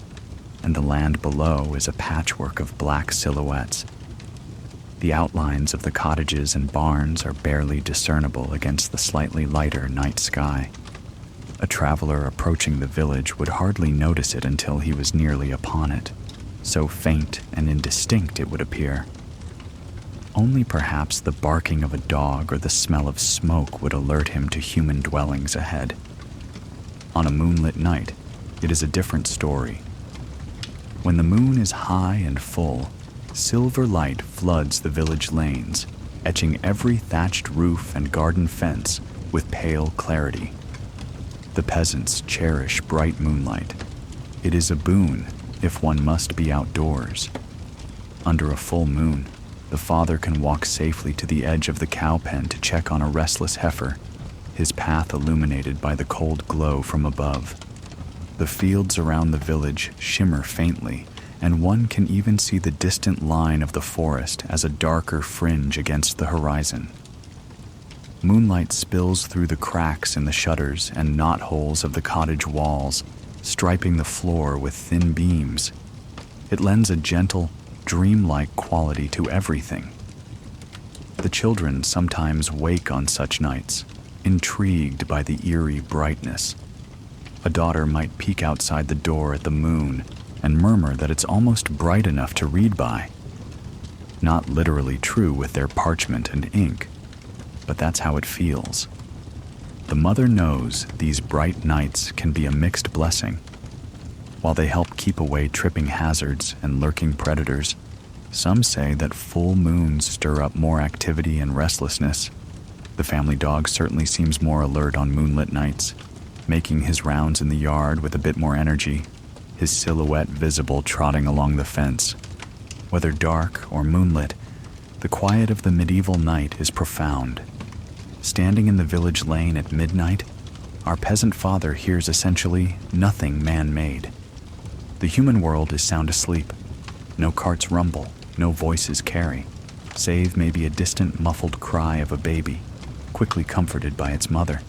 and the land below is a patchwork of black silhouettes. The outlines of the cottages and barns are barely discernible against the slightly lighter night sky. A traveler approaching the village would hardly notice it until he was nearly upon it, so faint and indistinct it would appear. Only perhaps the barking of a dog or the smell of smoke would alert him to human dwellings ahead. On a moonlit night, it is a different story. When the moon is high and full, silver light floods the village lanes, etching every thatched roof and garden fence with pale clarity. The peasants cherish bright moonlight. It is a boon if one must be outdoors. Under a full moon, the father can walk safely to the edge of the cow pen to check on a restless heifer, his path illuminated by the cold glow from above. The fields around the village shimmer faintly, and one can even see the distant line of the forest as a darker fringe against the horizon. Moonlight spills through the cracks in the shutters and knotholes of the cottage walls, striping the floor with thin beams. It lends a gentle, dreamlike quality to everything. The children sometimes wake on such nights, intrigued by the eerie brightness. A daughter might peek outside the door at the moon and murmur that it's almost bright enough to read by. Not literally true with their parchment and ink, but that's how it feels. The mother knows these bright nights can be a mixed blessing. While they help keep away tripping hazards and lurking predators, some say that full moons stir up more activity and restlessness. The family dog certainly seems more alert on moonlit nights, making his rounds in the yard with a bit more energy, his silhouette visible trotting along the fence. Whether dark or moonlit, the quiet of the medieval night is profound. Standing in the village lane at midnight, our peasant father hears essentially nothing man-made. The human world is sound asleep. No carts rumble, no voices carry, save maybe a distant muffled cry of a baby, quickly comforted by its mother.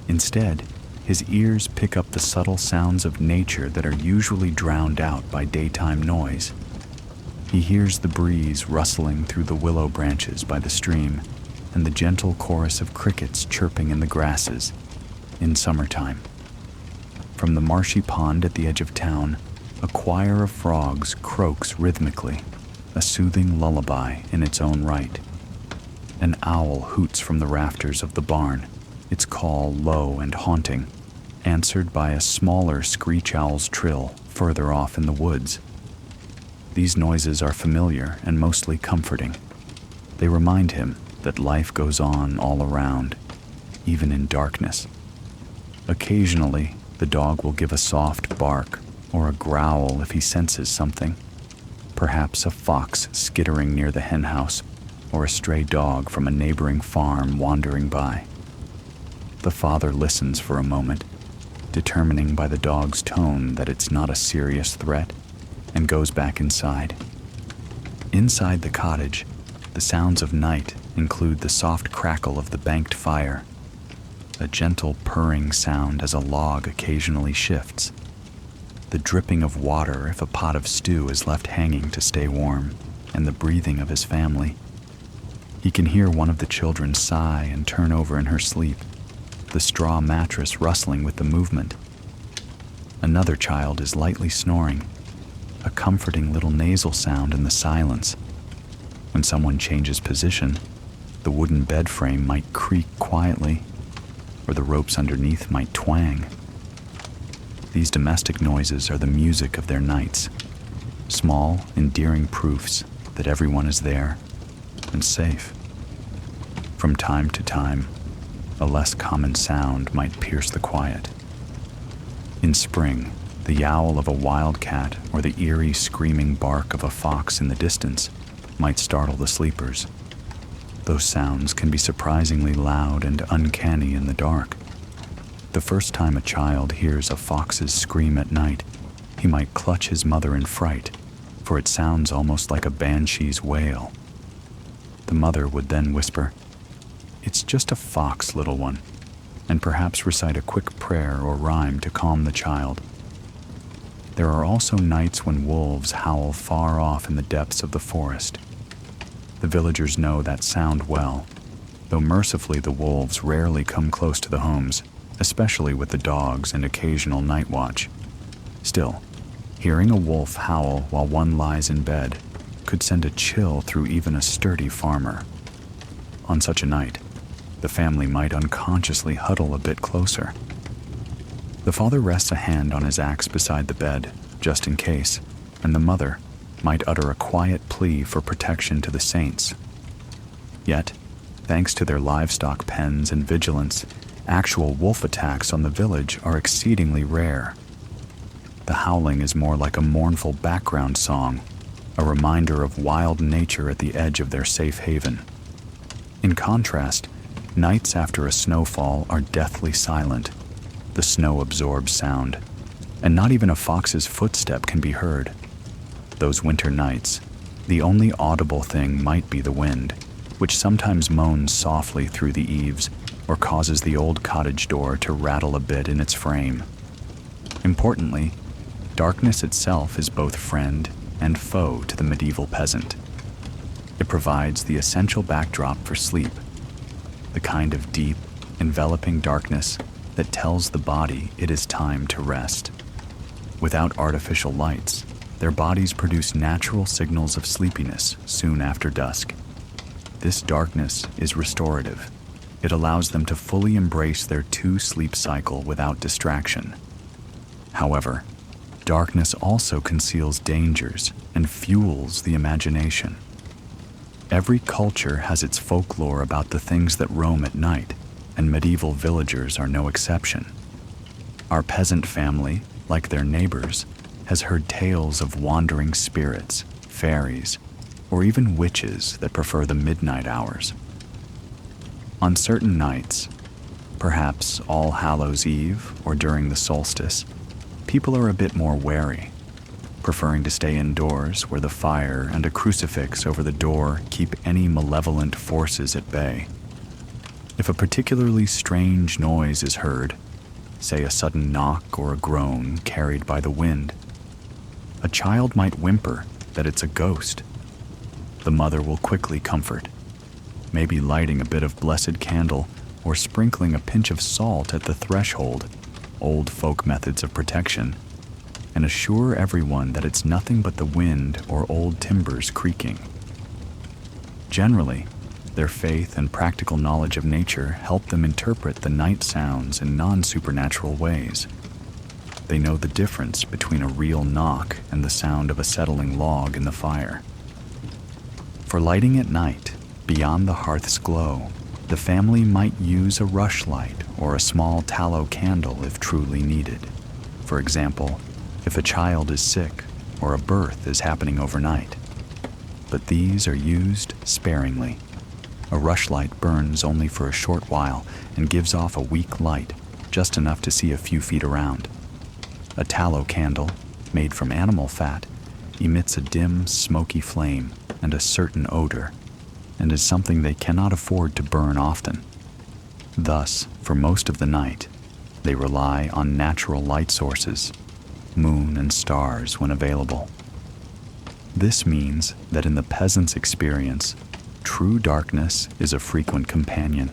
Instead, his ears pick up the subtle sounds of nature that are usually drowned out by daytime noise. He hears the breeze rustling through the willow branches by the stream and the gentle chorus of crickets chirping in the grasses in summertime. From the marshy pond at the edge of town, a choir of frogs croaks rhythmically, a soothing lullaby in its own right. An owl hoots from the rafters of the barn, its call low and haunting, answered by a smaller screech owl's trill further off in the woods. These noises are familiar and mostly comforting. They remind him that life goes on all around, even in darkness. Occasionally, the dog will give a soft bark or a growl if he senses something, perhaps a fox skittering near the henhouse or a stray dog from a neighboring farm wandering by. The father listens for a moment, determining by the dog's tone that it's not a serious threat, and goes back inside. Inside the cottage, the sounds of night include the soft crackle of the banked fire, a gentle purring sound as a log occasionally shifts, the dripping of water if a pot of stew is left hanging to stay warm, and the breathing of his family. He can hear one of the children sigh and turn over in her sleep, the straw mattress rustling with the movement. Another child is lightly snoring, a comforting little nasal sound in the silence. When someone changes position, the wooden bed frame might creak quietly, or the ropes underneath might twang. These domestic noises are the music of their nights, small, endearing proofs that everyone is there and safe. From time to time, a less common sound might pierce the quiet. In spring, The yowl of a wildcat or the eerie screaming bark of a fox in the distance might startle the sleepers. Those sounds can be surprisingly loud and uncanny in the dark. The first time a child hears a fox's scream at night, he might clutch his mother in fright, for it sounds almost like a banshee's wail. The mother would then whisper, "It's just a fox, little one," and perhaps recite a quick prayer or rhyme to calm the child. There are also nights when wolves howl far off in the depths of the forest. The villagers know that sound well, though mercifully the wolves rarely come close to the homes, especially with the dogs and occasional night watch. Still, hearing a wolf howl while one lies in bed could send a chill through even a sturdy farmer. On such a night, the family might unconsciously huddle a bit closer. The father rests a hand on his axe beside the bed, just in case, and the mother might utter a quiet plea for protection to the saints. Yet, thanks to their livestock pens and vigilance, actual wolf attacks on the village are exceedingly rare. The howling is more like a mournful background song, a reminder of wild nature at the edge of their safe haven. In contrast, nights after a snowfall are deathly silent. The snow absorbs sound, and not even a fox's footstep can be heard. Those winter nights, the only audible thing might be the wind, which sometimes moans softly through the eaves or causes the old cottage door to rattle a bit in its frame. Importantly, darkness itself is both friend and foe to the medieval peasant. It provides the essential backdrop for sleep, the kind of deep, enveloping darkness that tells the body it is time to rest. Without artificial lights, their bodies produce natural signals of sleepiness soon after dusk. This darkness is restorative. It allows them to fully embrace their two-sleep cycle without distraction. However, darkness also conceals dangers and fuels the imagination. Every culture has its folklore about the things that roam at night, and medieval villagers are no exception. Our peasant family, like their neighbors, has heard tales of wandering spirits, fairies, or even witches that prefer the midnight hours. On certain nights, perhaps All Hallows' Eve or during the solstice, people are a bit more wary, preferring to stay indoors where the fire and a crucifix over the door keep any malevolent forces at bay. If a particularly strange noise is heard, say a sudden knock or a groan carried by the wind, a child might whimper that it's a ghost. The mother will quickly comfort, maybe lighting a bit of blessed candle or sprinkling a pinch of salt at the threshold, old folk methods of protection, and assure everyone that it's nothing but the wind or old timbers creaking. Generally, their faith and practical knowledge of nature help them interpret the night sounds in non-supernatural ways. They know the difference between a real knock and the sound of a settling log in the fire. For lighting at night, beyond the hearth's glow, the family might use a rushlight or a small tallow candle if truly needed. For example, if a child is sick or a birth is happening overnight. But these are used sparingly. A rushlight burns only for a short while and gives off a weak light, just enough to see a few feet around. A tallow candle, made from animal fat, emits a dim, smoky flame and a certain odor, and is something they cannot afford to burn often. Thus, for most of the night, they rely on natural light sources, moon and stars when available. This means that in the peasant's experience, true darkness is a frequent companion.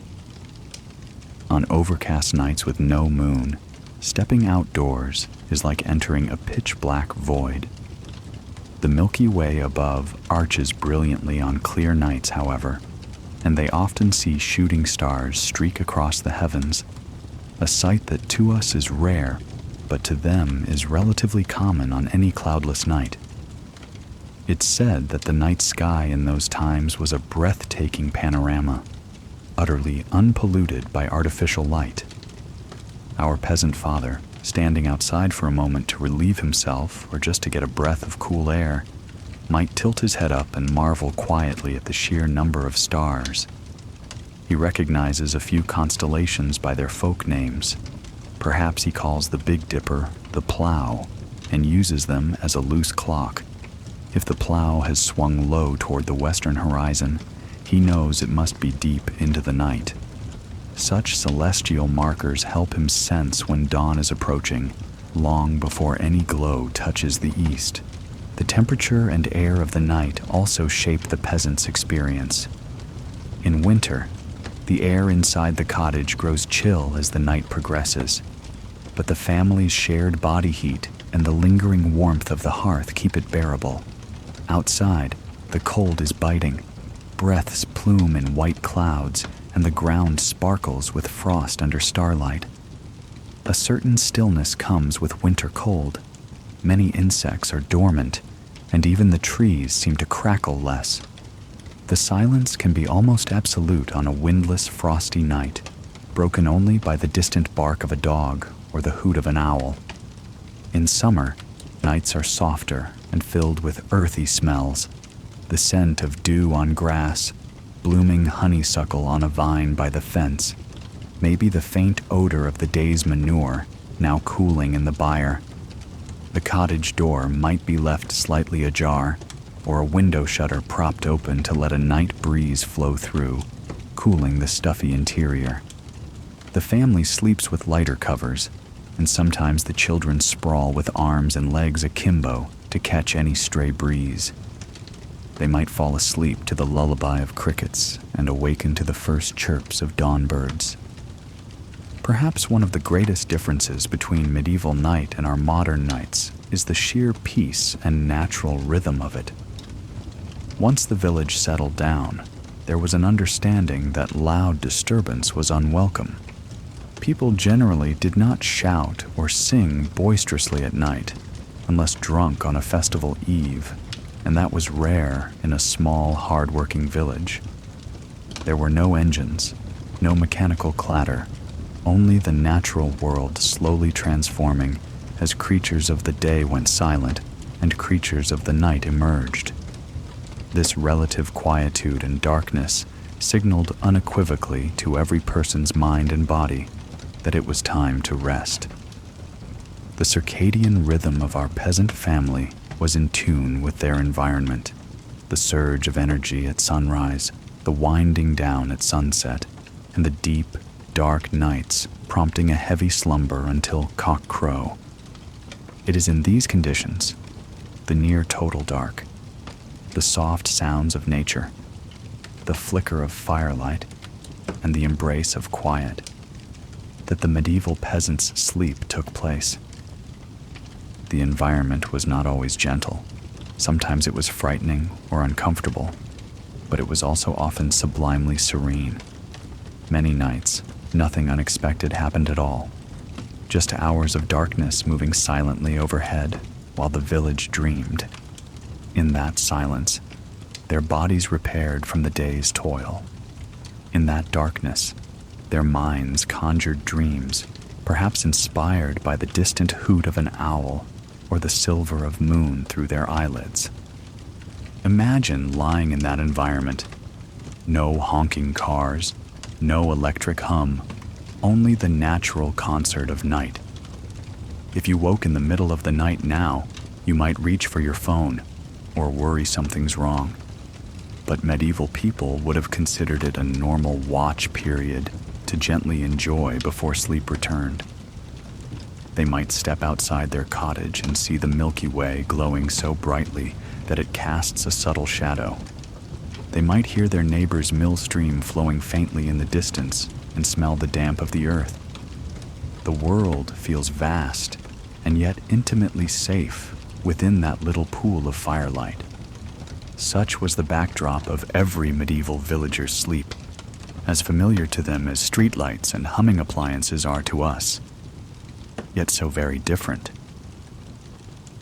On overcast nights with no moon, stepping outdoors is like entering a pitch-black void. The Milky Way above arches brilliantly on clear nights, however, and they often see shooting stars streak across the heavens, a sight that to us is rare, but to them is relatively common on any cloudless night. It's said that the night sky in those times was a breathtaking panorama, utterly unpolluted by artificial light. Our peasant father, standing outside for a moment to relieve himself or just to get a breath of cool air, might tilt his head up and marvel quietly at the sheer number of stars. He recognizes a few constellations by their folk names. Perhaps he calls the Big Dipper the Plow and uses them as a loose clock. If the plow has swung low toward the western horizon, he knows it must be deep into the night. Such celestial markers help him sense when dawn is approaching, long before any glow touches the east. The temperature and air of the night also shape the peasant's experience. In winter, the air inside the cottage grows chill as the night progresses, but the family's shared body heat and the lingering warmth of the hearth keep it bearable. Outside, the cold is biting. Breaths plume in white clouds, and the ground sparkles with frost under starlight. A certain stillness comes with winter cold. Many insects are dormant, and even the trees seem to crackle less. The silence can be almost absolute on a windless, frosty night, broken only by the distant bark of a dog or the hoot of an owl. In summer, nights are softer and filled with earthy smells. The scent of dew on grass, blooming honeysuckle on a vine by the fence, maybe the faint odor of the day's manure now cooling in the byre. The cottage door might be left slightly ajar, or a window shutter propped open to let a night breeze flow through, cooling the stuffy interior. The family sleeps with lighter covers, and sometimes the children sprawl with arms and legs akimbo to catch any stray breeze. They might fall asleep to the lullaby of crickets and awaken to the first chirps of dawn birds. Perhaps one of the greatest differences between medieval night and our modern nights is the sheer peace and natural rhythm of it. Once the village settled down, there was an understanding that loud disturbance was unwelcome. People generally did not shout or sing boisterously at night, unless drunk on a festival eve, and that was rare in a small, hard-working village. There were no engines, no mechanical clatter, only the natural world slowly transforming as creatures of the day went silent and creatures of the night emerged. This relative quietude and darkness signaled unequivocally to every person's mind and body that it was time to rest. The circadian rhythm of our peasant family was in tune with their environment. The surge of energy at sunrise, the winding down at sunset, and the deep, dark nights prompting a heavy slumber until cock-crow. It is in these conditions, the near total dark, the soft sounds of nature, the flicker of firelight, and the embrace of quiet, that the medieval peasant's sleep took place. The environment was not always gentle. Sometimes it was frightening or uncomfortable, but it was also often sublimely serene. Many nights, nothing unexpected happened at all. Just hours of darkness moving silently overhead while the village dreamed. In that silence, their bodies repaired from the day's toil. In that darkness, their minds conjured dreams, perhaps inspired by the distant hoot of an owl or the silver of moon through their eyelids. Imagine lying in that environment. No honking cars, no electric hum, only the natural concert of night. If you woke in the middle of the night now, you might reach for your phone or worry something's wrong. But medieval people would have considered it a normal watch period to gently enjoy before sleep returned. They might step outside their cottage and see the Milky Way glowing so brightly that it casts a subtle shadow. They might hear their neighbor's mill stream flowing faintly in the distance and smell the damp of the earth. The world feels vast and yet intimately safe within that little pool of firelight. Such was the backdrop of every medieval villager's sleep, as familiar to them as streetlights and humming appliances are to us, yet so very different.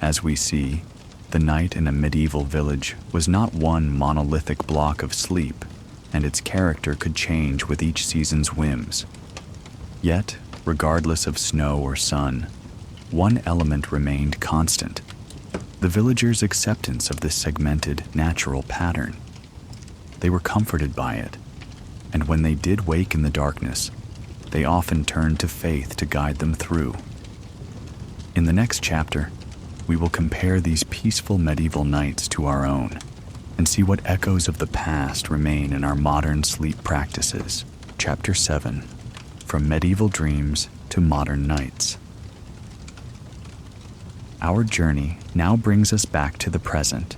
As we see, the night in a medieval village was not one monolithic block of sleep, and its character could change with each season's whims. Yet, regardless of snow or sun, one element remained constant: the villagers' acceptance of this segmented, natural pattern. They were comforted by it, and when they did wake in the darkness, they often turned to faith to guide them through. In the next chapter, we will compare these peaceful medieval nights to our own and see what echoes of the past remain in our modern sleep practices. Chapter 7: From Medieval Dreams to Modern Nights. Our journey now brings us back to the present,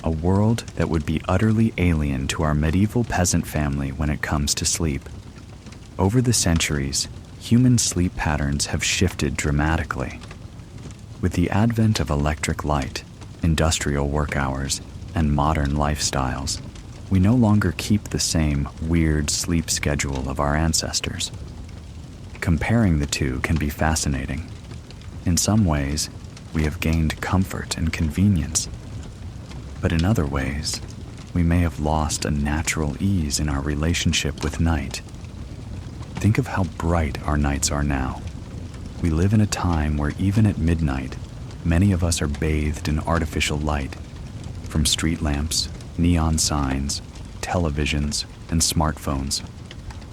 a world that would be utterly alien to our medieval peasant family when it comes to sleep. Over the centuries, human sleep patterns have shifted dramatically. With the advent of electric light, industrial work hours, and modern lifestyles, we no longer keep the same weird sleep schedule of our ancestors. Comparing the two can be fascinating. In some ways, we have gained comfort and convenience, but in other ways, we may have lost a natural ease in our relationship with night. Think of how bright our nights are now. We live in a time where even at midnight, many of us are bathed in artificial light, from street lamps, neon signs, televisions, and smartphones.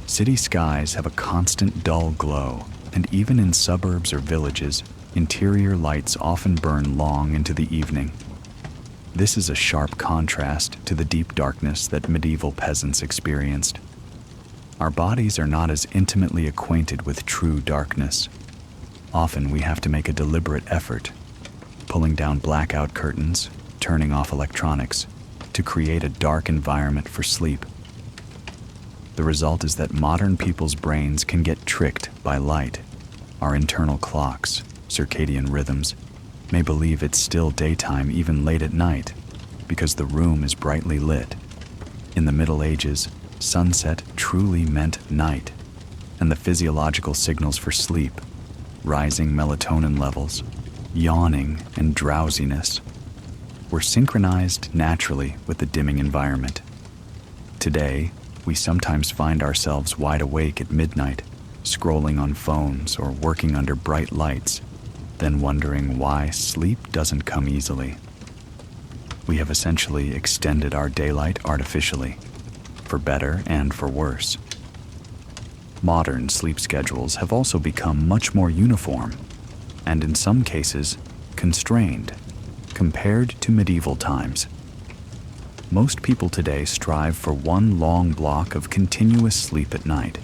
City skies have a constant dull glow, and even in suburbs or villages, interior lights often burn long into the evening. This is a sharp contrast to the deep darkness that medieval peasants experienced. Our bodies are not as intimately acquainted with true darkness. Often we have to make a deliberate effort, pulling down blackout curtains, turning off electronics, to create a dark environment for sleep. The result is that modern people's brains can get tricked by light. Our internal clocks, circadian rhythms, may believe it's still daytime even late at night because the room is brightly lit. In the Middle Ages, sunset truly meant night, and the physiological signals for sleep, rising melatonin levels, yawning, and drowsiness, were synchronized naturally with the dimming environment. Today, we sometimes find ourselves wide awake at midnight, scrolling on phones or working under bright lights, then wondering why sleep doesn't come easily. We have essentially extended our daylight artificially, for better and for worse. Modern sleep schedules have also become much more uniform, and in some cases, constrained, compared to medieval times. Most people today strive for one long block of continuous sleep at night,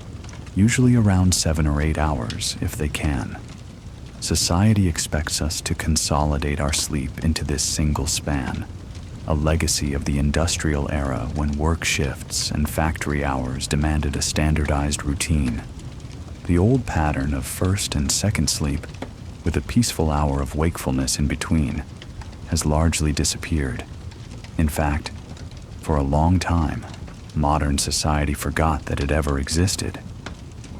usually around 7 or 8 hours if they can. Society expects us to consolidate our sleep into this single span, a legacy of the industrial era when work shifts and factory hours demanded a standardized routine. The old pattern of first and second sleep, with a peaceful hour of wakefulness in between, has largely disappeared. In fact, for a long time, modern society forgot that it ever existed.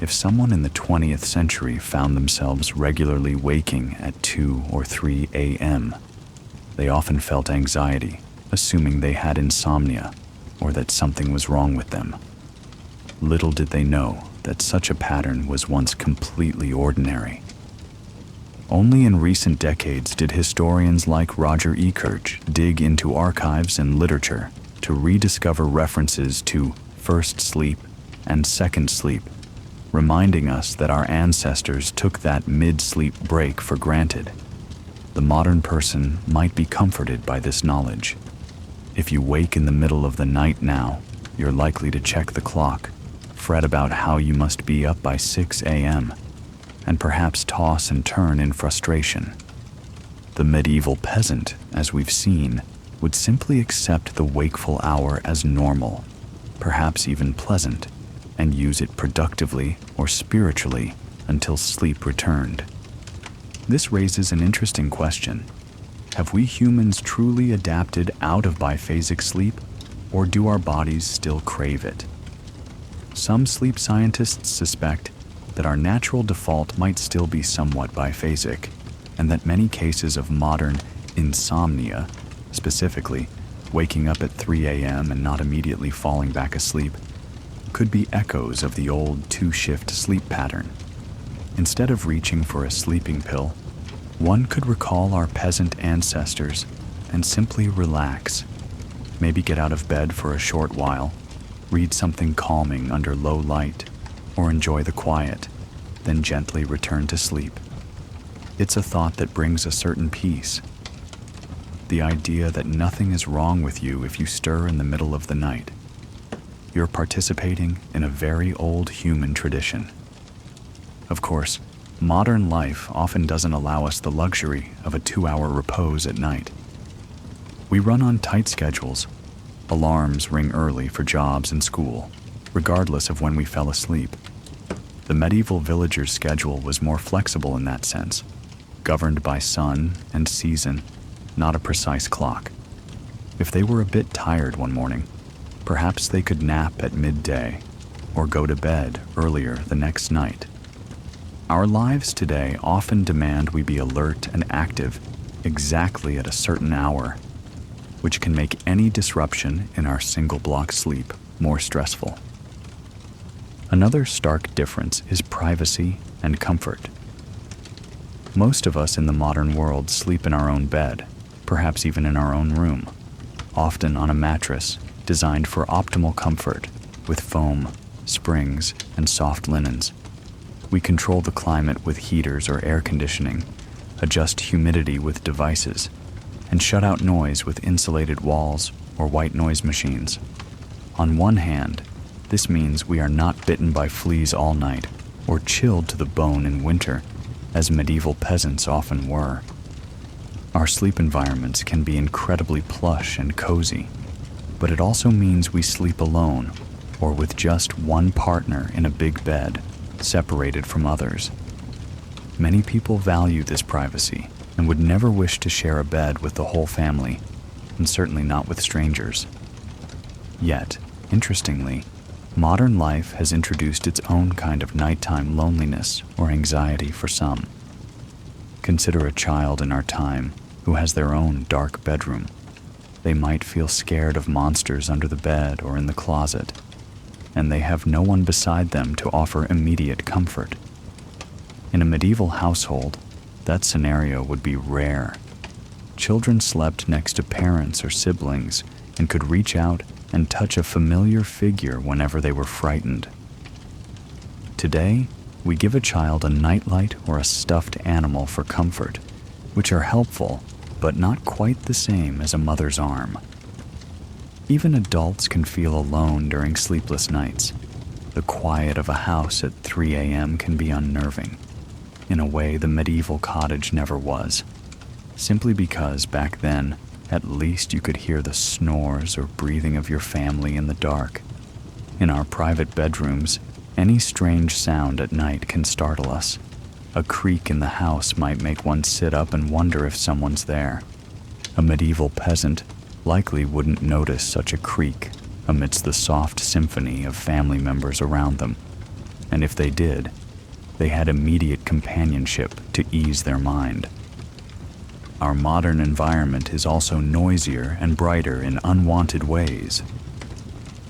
If someone in the 20th century found themselves regularly waking at 2 or 3 a.m., they often felt anxiety, assuming they had insomnia or that something was wrong with them. Little did they know that such a pattern was once completely ordinary. Only in recent decades did historians like Roger Ekirch dig into archives and literature to rediscover references to first sleep and second sleep, reminding us that our ancestors took that mid-sleep break for granted. The modern person might be comforted by this knowledge. If you wake in the middle of the night now, you're likely to check the clock, fret about how you must be up by 6 a.m., and perhaps toss and turn in frustration. The medieval peasant, as we've seen, would simply accept the wakeful hour as normal, perhaps even pleasant, and use it productively or spiritually until sleep returned. This raises an interesting question. Have we humans truly adapted out of biphasic sleep, or do our bodies still crave it? Some sleep scientists suspect that our natural default might still be somewhat biphasic, and that many cases of modern insomnia, specifically waking up at 3 a.m. and not immediately falling back asleep, could be echoes of the old 2-shift sleep pattern. Instead of reaching for a sleeping pill, One could recall our peasant ancestors and simply relax. Maybe get out of bed for a short while, read something calming under low light, or enjoy the quiet, then gently return to sleep. It's a thought that brings a certain peace. The idea that nothing is wrong with you if you stir in the middle of the night. You're participating in a very old human tradition. Of course, modern life often doesn't allow us the luxury of a 2-hour repose at night. We run on tight schedules. Alarms ring early for jobs and school, regardless of when we fell asleep. The medieval villager's schedule was more flexible in that sense, governed by sun and season, not a precise clock. If they were a bit tired one morning, perhaps they could nap at midday or go to bed earlier the next night. Our lives today often demand we be alert and active exactly at a certain hour, which can make any disruption in our single block sleep more stressful. Another stark difference is privacy and comfort. Most of us in the modern world sleep in our own bed, perhaps even in our own room, often on a mattress designed for optimal comfort with foam, springs, and soft linens. We control the climate with heaters or air conditioning, adjust humidity with devices, and shut out noise with insulated walls or white noise machines. On one hand, this means we are not bitten by fleas all night or chilled to the bone in winter, as medieval peasants often were. Our sleep environments can be incredibly plush and cozy, but it also means we sleep alone or with just one partner in a big bed, separated from others. Many people value this privacy and would never wish to share a bed with the whole family, and certainly not with strangers. Yet, interestingly, modern life has introduced its own kind of nighttime loneliness or anxiety for some. Consider a child in our time who has their own dark bedroom. They might feel scared of monsters under the bed or in the closet, and they have no one beside them to offer immediate comfort. In a medieval household, that scenario would be rare. Children slept next to parents or siblings and could reach out and touch a familiar figure whenever they were frightened. Today, we give a child a nightlight or a stuffed animal for comfort, which are helpful, but not quite the same as a mother's arm. Even adults can feel alone during sleepless nights. The quiet of a house at 3 a.m. can be unnerving, in a way the medieval cottage never was, simply because back then, at least you could hear the snores or breathing of your family in the dark. In our private bedrooms, any strange sound at night can startle us. A creak in the house might make one sit up and wonder if someone's there. A medieval peasant likely wouldn't notice such a creak amidst the soft symphony of family members around them. And if they did, they had immediate companionship to ease their mind. Our modern environment is also noisier and brighter in unwanted ways.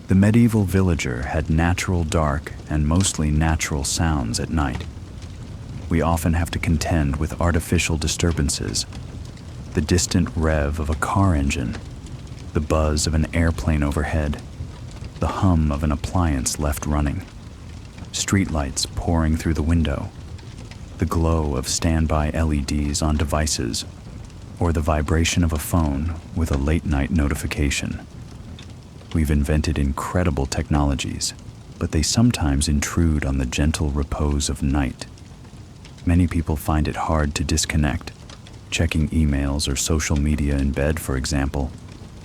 The medieval villager had natural dark and mostly natural sounds at night. We often have to contend with artificial disturbances, the distant rev of a car engine, the buzz of an airplane overhead, the hum of an appliance left running, streetlights pouring through the window, the glow of standby LEDs on devices, or the vibration of a phone with a late-night notification. We've invented incredible technologies, but they sometimes intrude on the gentle repose of night. Many people find it hard to disconnect. Checking emails or social media in bed, for example,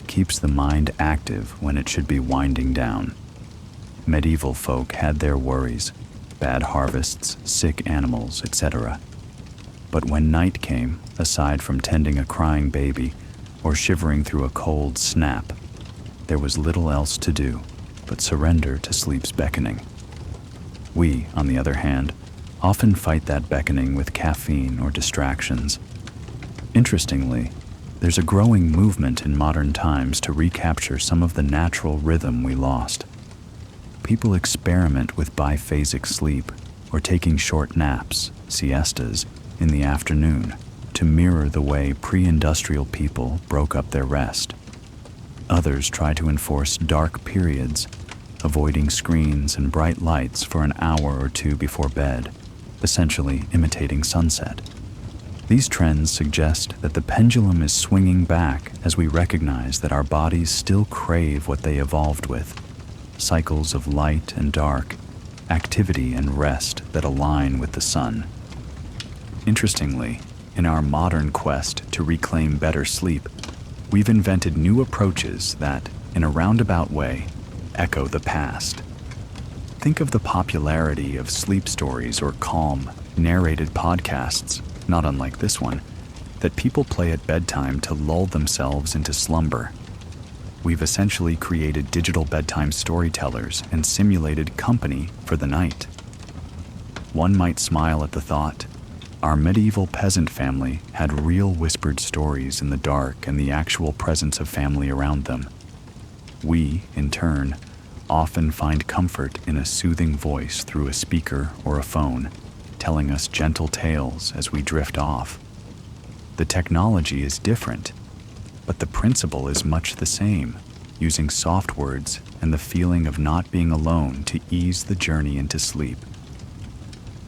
keeps the mind active when it should be winding down. Medieval folk had their worries, bad harvests, sick animals, etc. But when night came, aside from tending a crying baby or shivering through a cold snap, there was little else to do but surrender to sleep's beckoning. We, on the other hand, often fight that beckoning with caffeine or distractions. Interestingly, there's a growing movement in modern times to recapture some of the natural rhythm we lost. People experiment with biphasic sleep or taking short naps, siestas, in the afternoon to mirror the way pre-industrial people broke up their rest. Others try to enforce dark periods, avoiding screens and bright lights for an hour or two before bed, essentially imitating sunset. These trends suggest that the pendulum is swinging back as we recognize that our bodies still crave what they evolved with: cycles of light and dark, activity and rest that align with the sun. Interestingly, in our modern quest to reclaim better sleep, we've invented new approaches that, in a roundabout way, echo the past. Think of the popularity of sleep stories or calm, narrated podcasts, not unlike this one, that people play at bedtime to lull themselves into slumber. We've essentially created digital bedtime storytellers and simulated company for the night. One might smile at the thought. Our medieval peasant family had real whispered stories in the dark and the actual presence of family around them. We, in turn, often find comfort in a soothing voice through a speaker or a phone, telling us gentle tales as we drift off. The technology is different, but the principle is much the same, using soft words and the feeling of not being alone to ease the journey into sleep.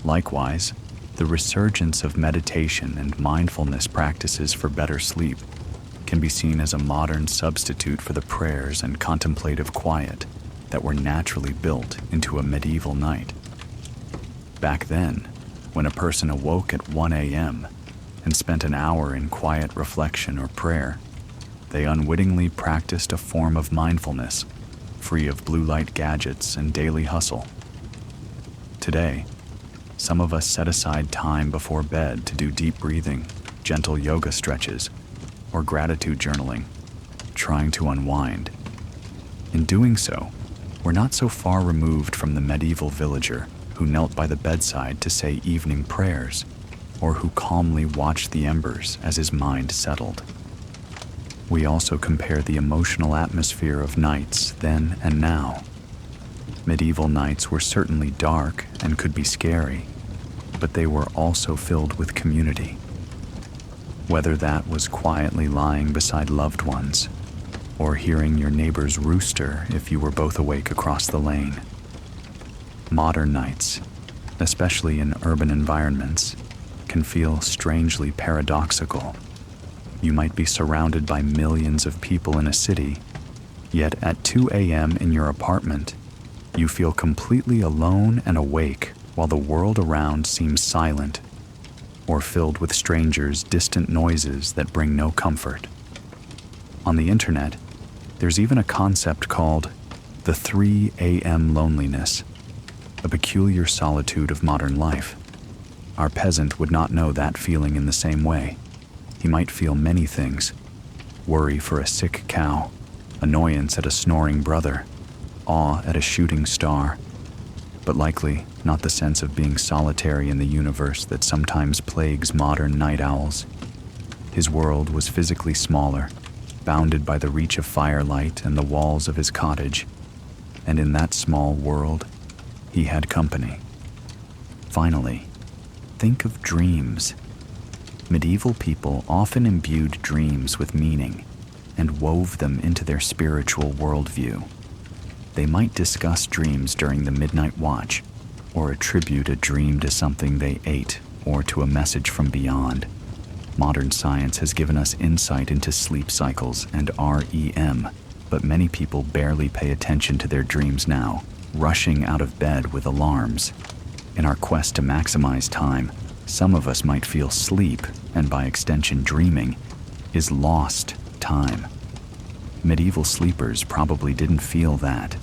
Likewise, the resurgence of meditation and mindfulness practices for better sleep can be seen as a modern substitute for the prayers and contemplative quiet that were naturally built into a medieval night. Back then, when a person awoke at 1 a.m. and spent an hour in quiet reflection or prayer, they unwittingly practiced a form of mindfulness, free of blue light gadgets and daily hustle. Today, some of us set aside time before bed to do deep breathing, gentle yoga stretches, or gratitude journaling, trying to unwind. In doing so, we're not so far removed from the medieval villager who knelt by the bedside to say evening prayers, or who calmly watched the embers as his mind settled. We also compare the emotional atmosphere of nights then and now. Medieval nights were certainly dark and could be scary, but they were also filled with community. Whether that was quietly lying beside loved ones, or hearing your neighbor's rooster if you were both awake across the lane. Modern nights, especially in urban environments, can feel strangely paradoxical. You might be surrounded by millions of people in a city, yet at 2 a.m. in your apartment, you feel completely alone and awake while the world around seems silent or filled with strangers' distant noises that bring no comfort. On the internet, there's even a concept called the 3 a.m. loneliness, a peculiar solitude of modern life. Our peasant would not know that feeling in the same way. He might feel many things: worry for a sick cow, annoyance at a snoring brother, awe at a shooting star, but likely not the sense of being solitary in the universe that sometimes plagues modern night owls. His world was physically smaller, bounded by the reach of firelight and the walls of his cottage, and in that small world, he had company. Finally, think of dreams. Medieval people often imbued dreams with meaning and wove them into their spiritual worldview. They might discuss dreams during the midnight watch, or attribute a dream to something they ate or to a message from beyond. Modern science has given us insight into sleep cycles and REM, but many people barely pay attention to their dreams now, rushing out of bed with alarms. In our quest to maximize time, some of us might feel sleep, and by extension dreaming, is lost time. Medieval sleepers probably didn't feel that.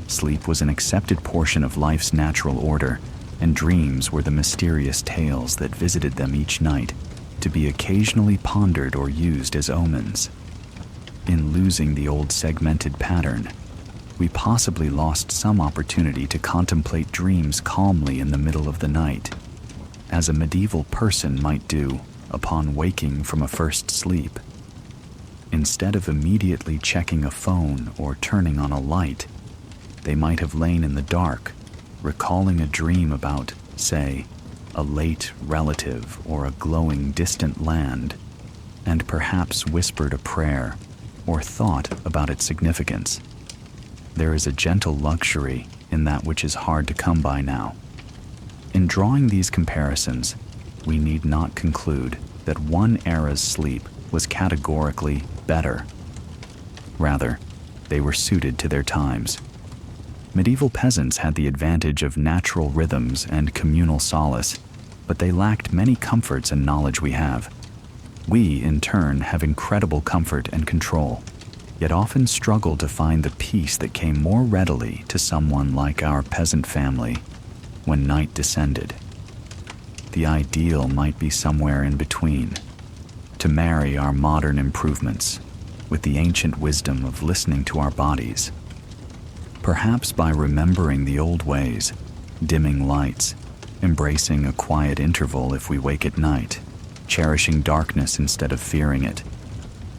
Sleep was an accepted portion of life's natural order, and dreams were the mysterious tales that visited them each night, to be occasionally pondered or used as omens. In losing the old segmented pattern, we possibly lost some opportunity to contemplate dreams calmly in the middle of the night, as a medieval person might do upon waking from a first sleep. Instead of immediately checking a phone or turning on a light, they might have lain in the dark, recalling a dream about, say, a late relative or a glowing distant land, and perhaps whispered a prayer or thought about its significance. There is a gentle luxury in that which is hard to come by now. In drawing these comparisons, we need not conclude that one era's sleep was categorically better. Rather, they were suited to their times. Medieval peasants had the advantage of natural rhythms and communal solace, but they lacked many comforts and knowledge we have. We, in turn, have incredible comfort and control, yet often struggle to find the peace that came more readily to someone like our peasant family when night descended. The ideal might be somewhere in between, to marry our modern improvements with the ancient wisdom of listening to our bodies. Perhaps by remembering the old ways, dimming lights, embracing a quiet interval if we wake at night, cherishing darkness instead of fearing it,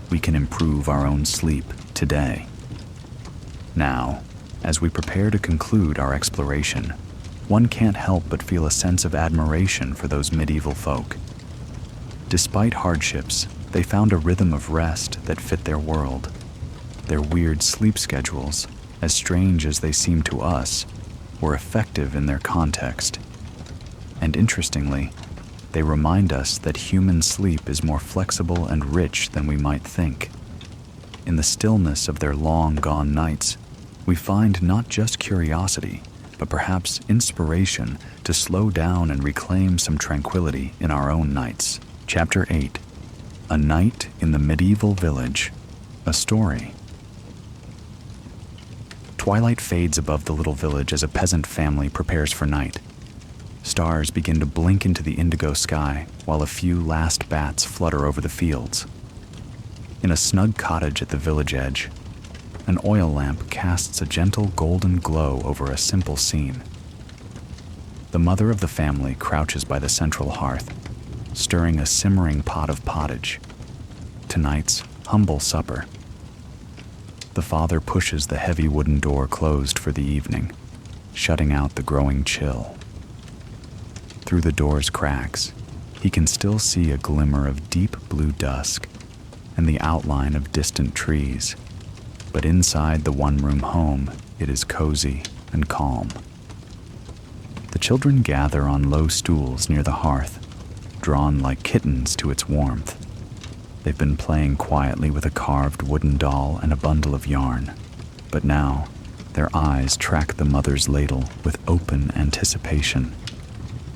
we can improve our own sleep today. Now, as we prepare to conclude our exploration, one can't help but feel a sense of admiration for those medieval folk. Despite hardships, they found a rhythm of rest that fit their world. Their weird sleep schedules, as strange as they seem to us, were effective in their context. And interestingly, they remind us that human sleep is more flexible and rich than we might think. In the stillness of their long-gone nights, we find not just curiosity, but perhaps inspiration to slow down and reclaim some tranquility in our own nights. Chapter 8. A Night in the Medieval Village. A Story. Twilight fades above the little village as a peasant family prepares for night. Stars begin to blink into the indigo sky, while a few last bats flutter over the fields. In a snug cottage at the village edge, an oil lamp casts a gentle golden glow over a simple scene. The mother of the family crouches by the central hearth, stirring a simmering pot of pottage, tonight's humble supper. The father pushes the heavy wooden door closed for the evening, shutting out the growing chill. Through the door's cracks, he can still see a glimmer of deep blue dusk and the outline of distant trees. But inside the one-room home, it is cozy and calm. The children gather on low stools near the hearth, drawn like kittens to its warmth. They've been playing quietly with a carved wooden doll and a bundle of yarn, but now their eyes track the mother's ladle with open anticipation.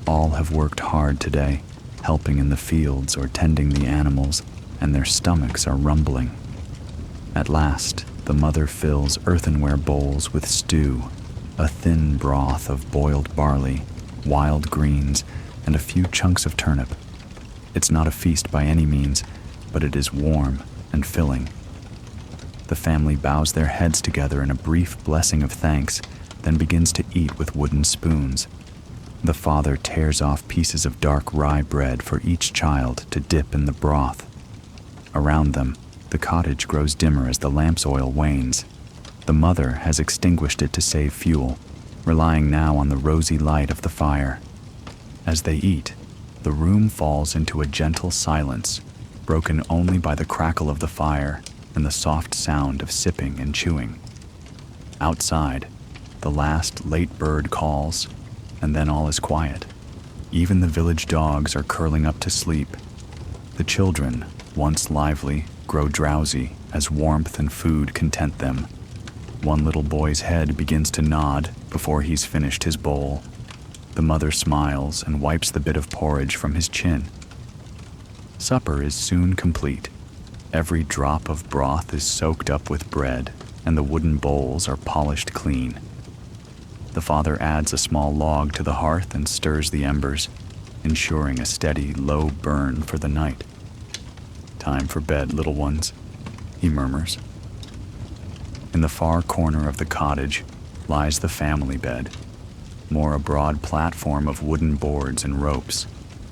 All have worked hard today, helping in the fields or tending the animals, and their stomachs are rumbling. At last, the mother fills earthenware bowls with stew, a thin broth of boiled barley, wild greens, and a few chunks of turnip. It's not a feast by any means, but it is warm and filling. The family bows their heads together in a brief blessing of thanks, then begins to eat with wooden spoons. The father tears off pieces of dark rye bread for each child to dip in the broth. Around them, the cottage grows dimmer as the lamp's oil wanes. The mother has extinguished it to save fuel, relying now on the rosy light of the fire. As they eat, the room falls into a gentle silence, broken only by the crackle of the fire and the soft sound of sipping and chewing. Outside, the last late bird calls, and then all is quiet. Even the village dogs are curling up to sleep. The children, once lively, grow drowsy as warmth and food content them. One little boy's head begins to nod before he's finished his bowl. The mother smiles and wipes the bit of porridge from his chin. Supper is soon complete. Every drop of broth is soaked up with bread, and the wooden bowls are polished clean. The father adds a small log to the hearth and stirs the embers, ensuring a steady, low burn for the night. "Time for bed, little ones," he murmurs. In the far corner of the cottage lies the family bed, more a broad platform of wooden boards and ropes,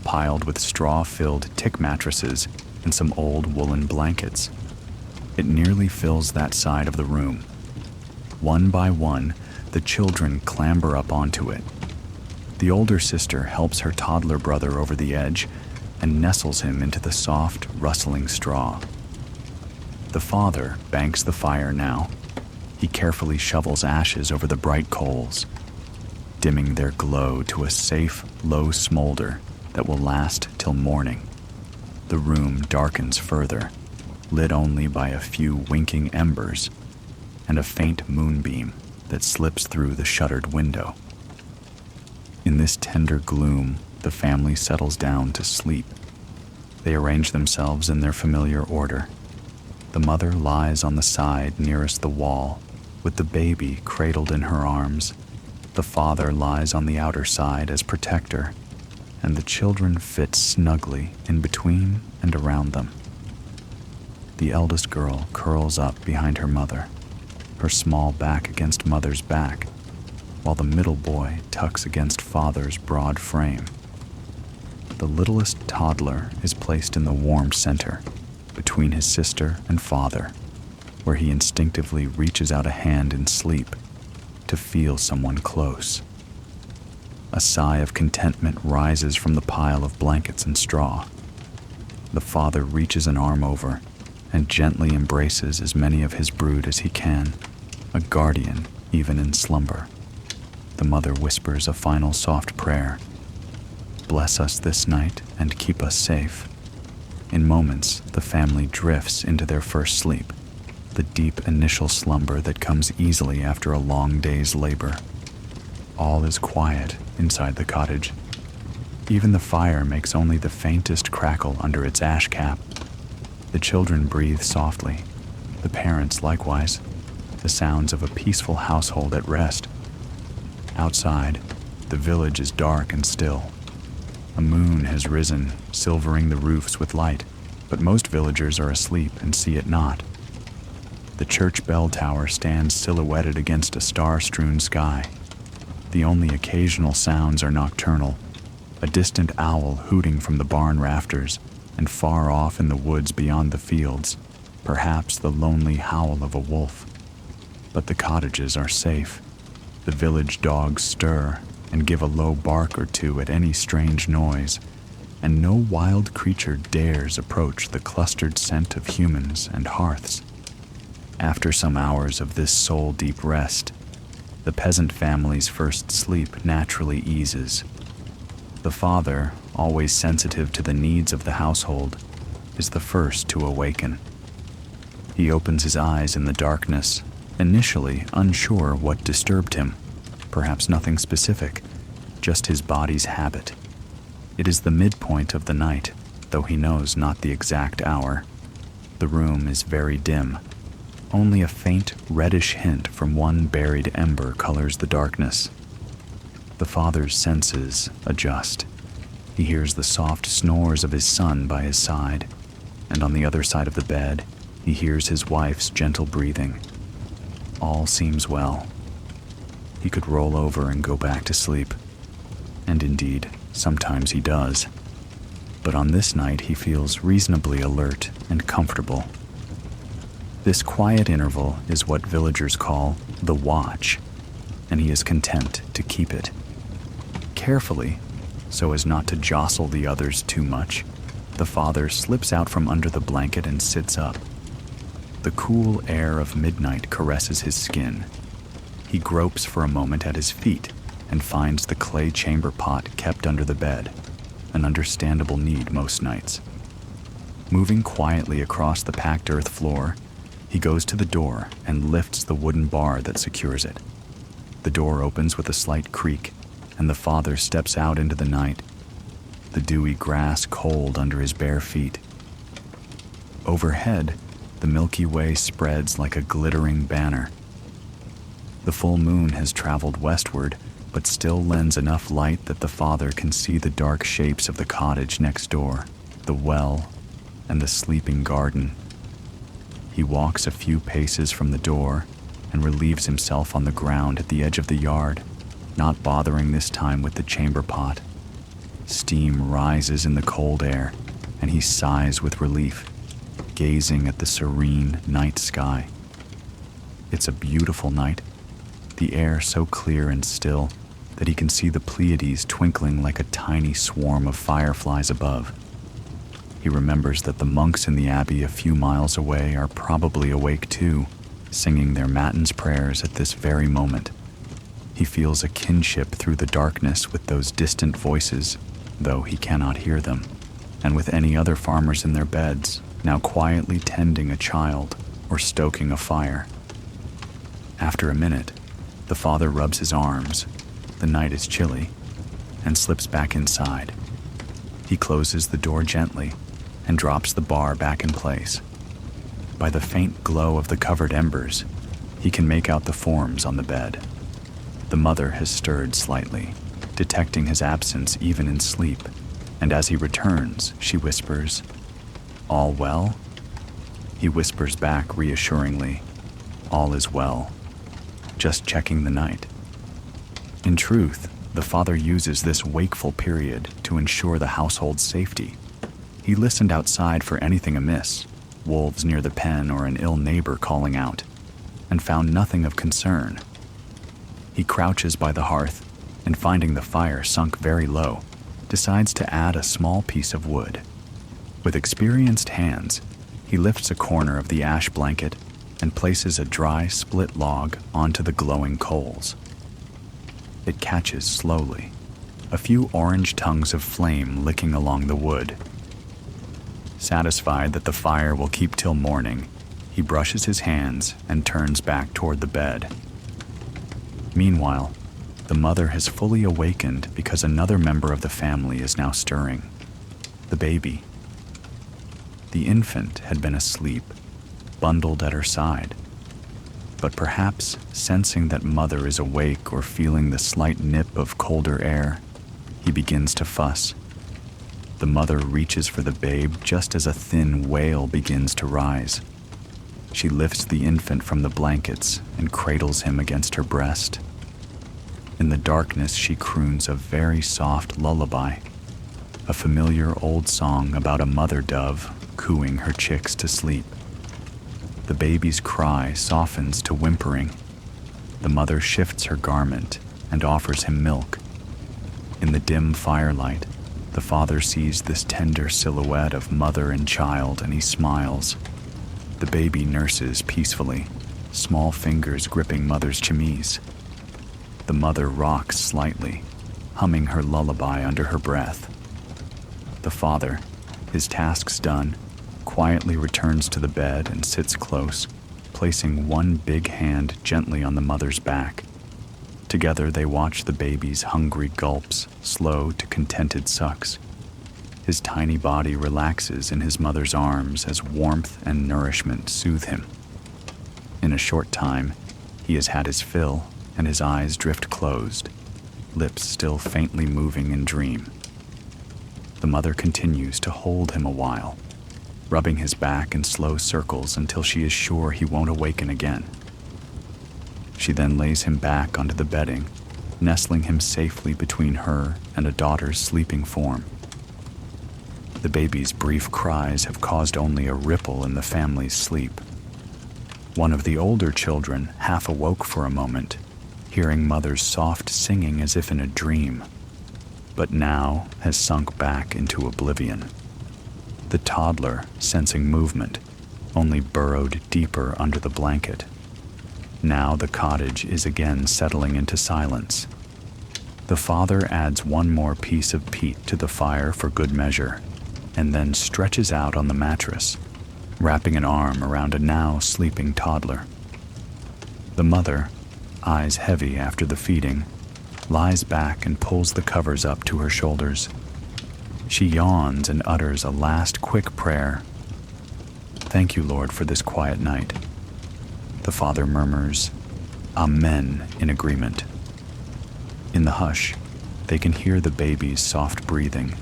piled with straw-filled tick mattresses and some old woolen blankets. It nearly fills that side of the room. One by one, the children clamber up onto it. The older sister helps her toddler brother over the edge and nestles him into the soft, rustling straw. The father banks the fire now. He carefully shovels ashes over the bright coals, dimming their glow to a safe, low smolder that will last till morning. The room darkens further, lit only by a few winking embers and a faint moonbeam that slips through the shuttered window. In this tender gloom, the family settles down to sleep. They arrange themselves in their familiar order. The mother lies on the side nearest the wall, with the baby cradled in her arms. The father lies on the outer side as protector, and the children fit snugly in between and around them. The eldest girl curls up behind her mother, her small back against mother's back, while the middle boy tucks against father's broad frame. The littlest toddler is placed in the warm center, between his sister and father, where he instinctively reaches out a hand in sleep to feel someone close. A sigh of contentment rises from the pile of blankets and straw. The father reaches an arm over and gently embraces as many of his brood as he can, a guardian even in slumber. The mother whispers a final soft prayer. Bless us this night and keep us safe. In moments, the family drifts into their first sleep, the deep initial slumber that comes easily after a long day's labor. All is quiet inside the cottage. Even the fire makes only the faintest crackle under its ash cap. The children breathe softly, the parents likewise, the sounds of a peaceful household at rest. Outside, the village is dark and still. A moon has risen, silvering the roofs with light, but most villagers are asleep and see it not. The church bell tower stands silhouetted against a star-strewn sky. The only occasional sounds are nocturnal, a distant owl hooting from the barn rafters, and far off in the woods beyond the fields, perhaps the lonely howl of a wolf. But the cottages are safe. The village dogs stir and give a low bark or two at any strange noise, and no wild creature dares approach the clustered scent of humans and hearths. After some hours of this soul-deep rest, the peasant family's first sleep naturally eases. The father, always sensitive to the needs of the household, is the first to awaken. He opens his eyes in the darkness, initially unsure what disturbed him. Perhaps nothing specific, just his body's habit. It is the midpoint of the night, though he knows not the exact hour. The room is very dim. Only a faint reddish hint from one buried ember colors the darkness. The father's senses adjust. He hears the soft snores of his son by his side, and on the other side of the bed, he hears his wife's gentle breathing. All seems well. He could roll over and go back to sleep. And indeed, sometimes he does. But on this night he feels reasonably alert and comfortable. This quiet interval is what villagers call the watch, and he is content to keep it. Carefully, so as not to jostle the others too much, the father slips out from under the blanket and sits up. The cool air of midnight caresses his skin. He gropes for a moment at his feet and finds the clay chamber pot kept under the bed, an understandable need most nights. Moving quietly across the packed earth floor, he goes to the door and lifts the wooden bar that secures it. The door opens with a slight creak, and the father steps out into the night, the dewy grass cold under his bare feet. Overhead, the Milky Way spreads like a glittering banner. The full moon has traveled westward, but still lends enough light that the father can see the dark shapes of the cottage next door, the well, and the sleeping garden. He walks a few paces from the door and relieves himself on the ground at the edge of the yard, not bothering this time with the chamber pot. Steam rises in the cold air, and he sighs with relief, gazing at the serene night sky. It's a beautiful night, the air so clear and still, that he can see the Pleiades twinkling like a tiny swarm of fireflies above. He remembers that the monks in the abbey a few miles away are probably awake too, singing their matins prayers at this very moment. He feels a kinship through the darkness with those distant voices, though he cannot hear them, and with any other farmers in their beds, now quietly tending a child or stoking a fire. After a minute, the father rubs his arms, the night is chilly, and slips back inside. He closes the door gently and drops the bar back in place. By the faint glow of the covered embers, he can make out the forms on the bed. The mother has stirred slightly, detecting his absence even in sleep, and as he returns, she whispers, "All well?" He whispers back reassuringly, "All is well. Just checking the night." In truth, the father uses this wakeful period to ensure the household's safety. He listened outside for anything amiss, wolves near the pen or an ill neighbor calling out, and found nothing of concern. He crouches by the hearth and, finding the fire sunk very low, decides to add a small piece of wood. With experienced hands, he lifts a corner of the ash blanket and places a dry split log onto the glowing coals. It catches slowly, a few orange tongues of flame licking along the wood. Satisfied that the fire will keep till morning, he brushes his hands and turns back toward the bed. Meanwhile, the mother has fully awakened because another member of the family is now stirring, the baby. The infant had been asleep, bundled at her side, but perhaps sensing that mother is awake or feeling the slight nip of colder air, he begins to fuss. The mother reaches for the babe just as a thin wail begins to rise. She lifts the infant from the blankets and cradles him against her breast. In the darkness, she croons a very soft lullaby, a familiar old song about a mother dove cooing her chicks to sleep. The baby's cry softens to whimpering. The mother shifts her garment and offers him milk. In the dim firelight, the father sees this tender silhouette of mother and child, and he smiles. The baby nurses peacefully, small fingers gripping mother's chemise. The mother rocks slightly, humming her lullaby under her breath. The father, his tasks done, quietly returns to the bed and sits close, placing one big hand gently on the mother's back. Together they watch the baby's hungry gulps slow to contented sucks. His tiny body relaxes in his mother's arms as warmth and nourishment soothe him. In a short time, he has had his fill, and his eyes drift closed, lips still faintly moving in dream. The mother continues to hold him a while, rubbing his back in slow circles until she is sure he won't awaken again. She then lays him back onto the bedding, nestling him safely between her and a daughter's sleeping form. The baby's brief cries have caused only a ripple in the family's sleep. One of the older children half awoke for a moment, hearing mother's soft singing as if in a dream, but now has sunk back into oblivion. The toddler, sensing movement, only burrowed deeper under the blanket. Now the cottage is again settling into silence. The father adds one more piece of peat to the fire for good measure, and then stretches out on the mattress, wrapping an arm around a now sleeping toddler. The mother, eyes heavy after the feeding, lies back and pulls the covers up to her shoulders. She yawns and utters a last quick prayer. "Thank you, Lord, for this quiet night." The father murmurs, "Amen," in agreement. In the hush, they can hear the baby's soft breathing,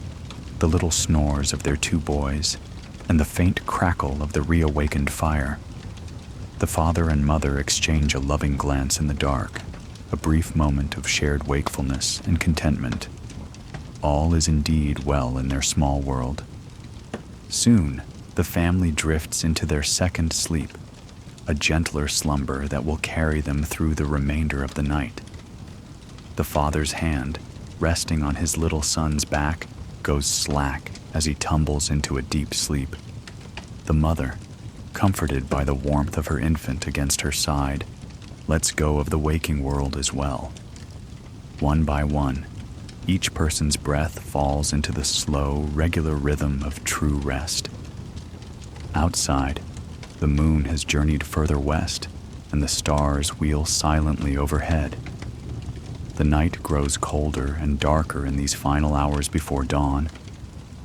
the little snores of their two boys, and the faint crackle of the reawakened fire. The father and mother exchange a loving glance in the dark, a brief moment of shared wakefulness and contentment. All is indeed well in their small world. Soon, the family drifts into their second sleep, a gentler slumber that will carry them through the remainder of the night. The father's hand, resting on his little son's back, goes slack as he tumbles into a deep sleep. The mother, comforted by the warmth of her infant against her side, lets go of the waking world as well. One by one, each person's breath falls into the slow, regular rhythm of true rest. Outside, the moon has journeyed further west, and the stars wheel silently overhead. The night grows colder and darker in these final hours before dawn,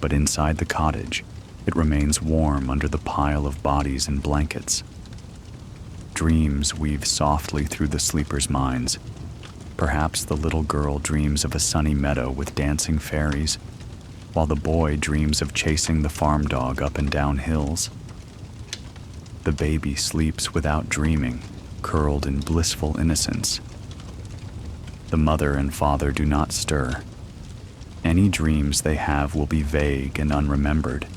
but inside the cottage, it remains warm under the pile of bodies and blankets. Dreams weave softly through the sleepers' minds. Perhaps the little girl dreams of a sunny meadow with dancing fairies, while the boy dreams of chasing the farm dog up and down hills. The baby sleeps without dreaming, curled in blissful innocence. The mother and father do not stir. Any dreams they have will be vague and unremembered,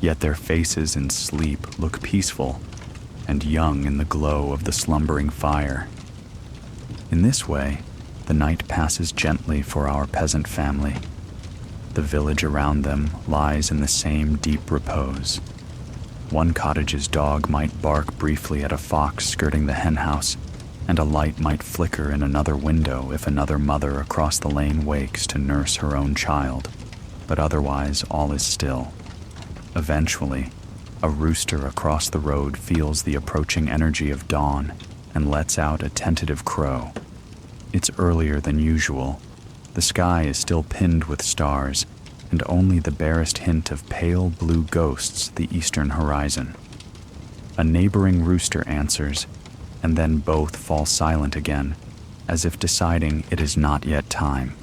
yet their faces in sleep look peaceful and young in the glow of the slumbering fire. In this way, the night passes gently for our peasant family. The village around them lies in the same deep repose. One cottage's dog might bark briefly at a fox skirting the henhouse, and a light might flicker in another window if another mother across the lane wakes to nurse her own child, but otherwise all is still. Eventually, a rooster across the road feels the approaching energy of dawn and lets out a tentative crow. It's earlier than usual. The sky is still pinned with stars, and only the barest hint of pale blue ghosts the eastern horizon. A neighboring rooster answers, and then both fall silent again, as if deciding it is not yet time.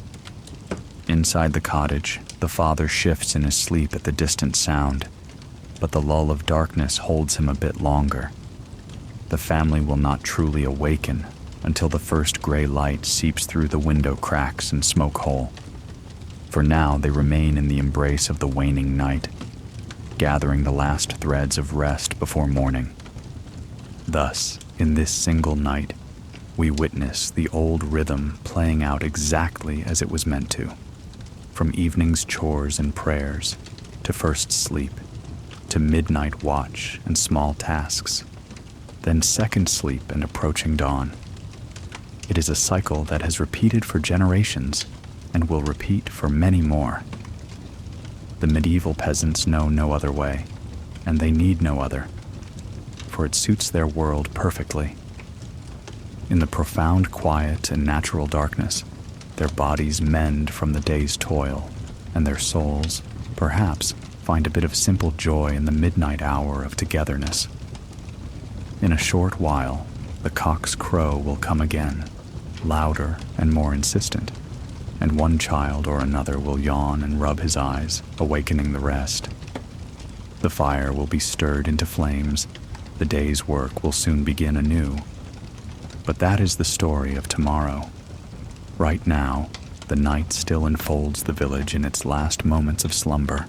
Inside the cottage, the father shifts in his sleep at the distant sound, but the lull of darkness holds him a bit longer. The family will not truly awaken until the first gray light seeps through the window cracks and smoke hole. For now, they remain in the embrace of the waning night, gathering the last threads of rest before morning. Thus, in this single night, we witness the old rhythm playing out exactly as it was meant to. From evening's chores and prayers, to first sleep, to midnight watch and small tasks, then second sleep and approaching dawn. It is a cycle that has repeated for generations and will repeat for many more. The medieval peasants know no other way, and they need no other, for it suits their world perfectly. In the profound quiet and natural darkness, their bodies mend from the day's toil, and their souls, perhaps, find a bit of simple joy in the midnight hour of togetherness. In a short while, the cock's crow will come again, louder and more insistent, and one child or another will yawn and rub his eyes, awakening the rest. The fire will be stirred into flames. The day's work will soon begin anew. But that is the story of tomorrow. Right now, the night still enfolds the village in its last moments of slumber.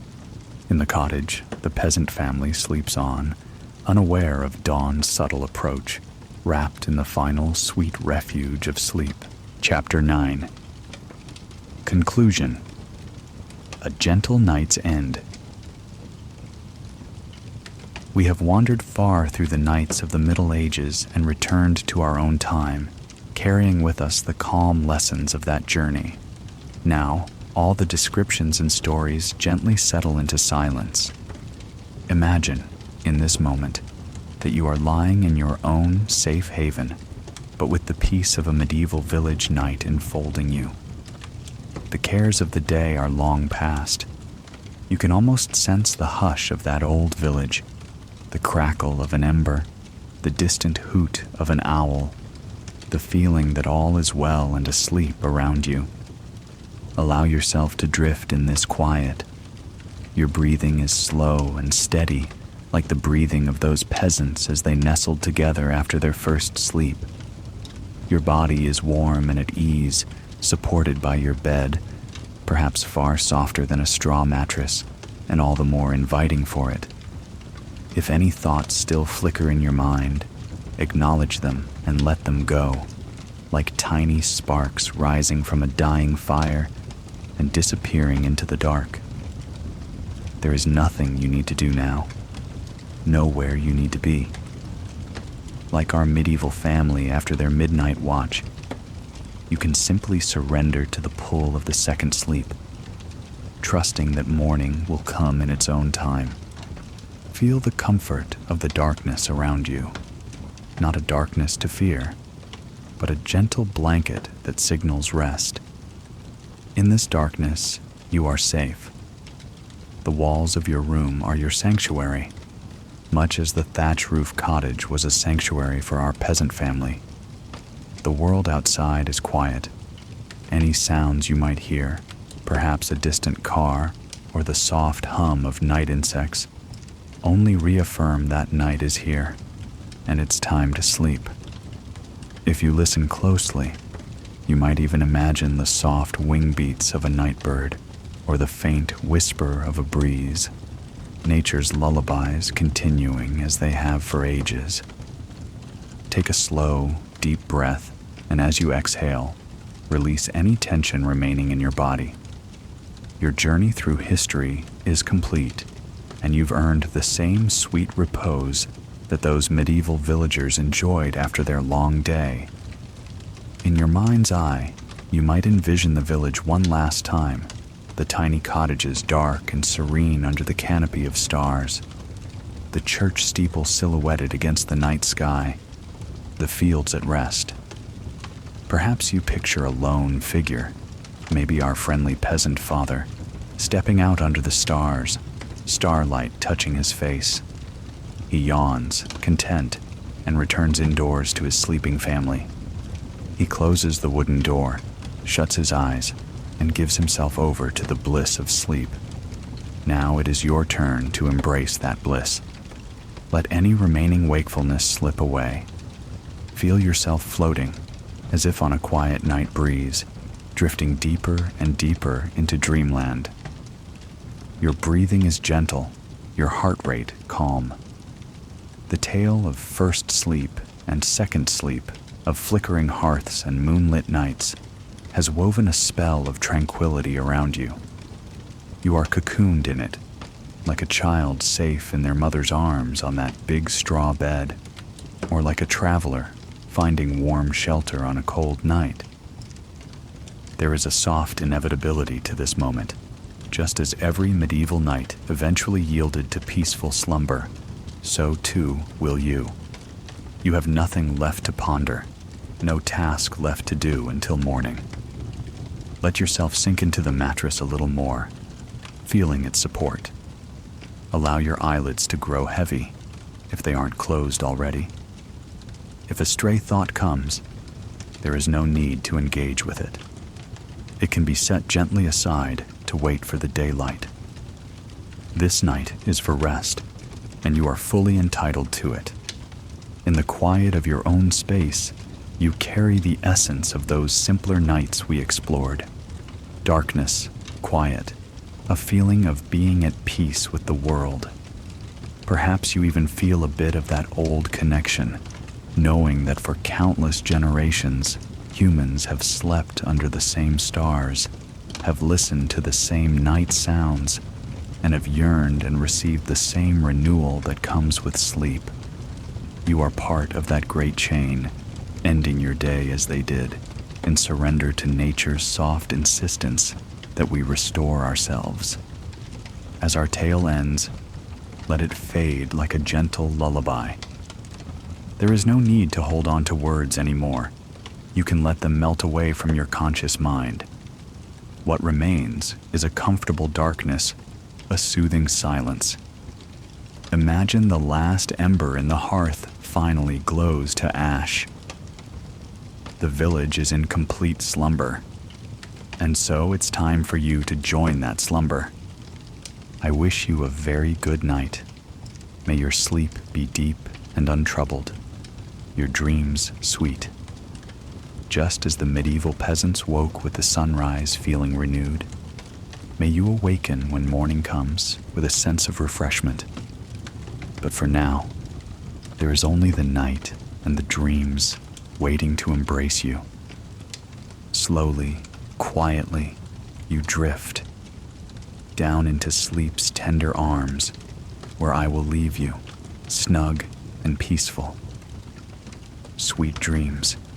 In the cottage, the peasant family sleeps on, unaware of dawn's subtle approach, wrapped in the final sweet refuge of sleep. Chapter 9. Conclusion. A gentle night's end. We have wandered far through the nights of the Middle Ages and returned to our own time, carrying with us the calm lessons of that journey. Now, all the descriptions and stories gently settle into silence. Imagine, in this moment, that you are lying in your own safe haven, but with the peace of a medieval village night enfolding you. The cares of the day are long past. You can almost sense the hush of that old village, the crackle of an ember, the distant hoot of an owl, the feeling that all is well and asleep around you. Allow yourself to drift in this quiet. Your breathing is slow and steady, like the breathing of those peasants as they nestled together after their first sleep. Your body is warm and at ease, supported by your bed, perhaps far softer than a straw mattress, and all the more inviting for it. If any thoughts still flicker in your mind, acknowledge them and let them go. like tiny sparks rising from a dying fire and disappearing into the dark. There is nothing you need to do now, nowhere you need to be. Like our medieval family after their midnight watch, you can simply surrender to the pull of the second sleep, trusting that morning will come in its own time. Feel the comfort of the darkness around you, not a darkness to fear, but a gentle blanket that signals rest. In this darkness, you are safe. The walls of your room are your sanctuary, much as the thatch roof cottage was a sanctuary for our peasant family. The world outside is quiet. Any sounds you might hear, perhaps a distant car or the soft hum of night insects, only reaffirm that night is here and it's time to sleep. If you listen closely, you might even imagine the soft wing beats of a night bird or the faint whisper of a breeze, nature's lullabies continuing as they have for ages. Take a slow, deep breath, and as you exhale, release any tension remaining in your body. Your journey through history is complete, and you've earned the same sweet repose that those medieval villagers enjoyed after their long day. In your mind's eye, you might envision the village one last time, the tiny cottages dark and serene under the canopy of stars, the church steeple silhouetted against the night sky, the fields at rest. Perhaps you picture a lone figure, maybe our friendly peasant father, stepping out under the stars, starlight touching his face. He yawns, content, and returns indoors to his sleeping family. He closes the wooden door, shuts his eyes, and gives himself over to the bliss of sleep. Now it is your turn to embrace that bliss. Let any remaining wakefulness slip away. Feel yourself floating, as if on a quiet night breeze, drifting deeper and deeper into dreamland. Your breathing is gentle, your heart rate calm. The tale of first sleep and second sleep, of flickering hearths and moonlit nights, has woven a spell of tranquility around you. You are cocooned in it, like a child safe in their mother's arms on that big straw bed, or like a traveler finding warm shelter on a cold night. There is a soft inevitability to this moment, just as every medieval night eventually yielded to peaceful slumber, so too will you. You have nothing left to ponder, no task left to do until morning. Let yourself sink into the mattress a little more, feeling its support. Allow your eyelids to grow heavy, if they aren't closed already. If a stray thought comes, there is no need to engage with it. It can be set gently aside to wait for the daylight. This night is for rest, and you are fully entitled to it. In the quiet of your own space, you carry the essence of those simpler nights we explored. Darkness, quiet, a feeling of being at peace with the world. Perhaps you even feel a bit of that old connection, knowing that for countless generations, humans have slept under the same stars, have listened to the same night sounds, and have yearned and received the same renewal that comes with sleep. You are part of that great chain, ending your day as they did, in surrender to nature's soft insistence that we restore ourselves. As our tale ends, let it fade like a gentle lullaby. There is no need to hold on to words anymore. You can let them melt away from your conscious mind. What remains is a comfortable darkness, a soothing silence. Imagine the last ember in the hearth finally glows to ash. The village is in complete slumber, and so it's time for you to join that slumber. I wish you a very good night. May your sleep be deep and untroubled, your dreams sweet. Just as the medieval peasants woke with the sunrise feeling renewed, may you awaken when morning comes with a sense of refreshment. But for now, there is only the night and the dreams waiting to embrace you. Slowly, quietly, you drift down into sleep's tender arms, where I will leave you, snug and peaceful. Sweet dreams.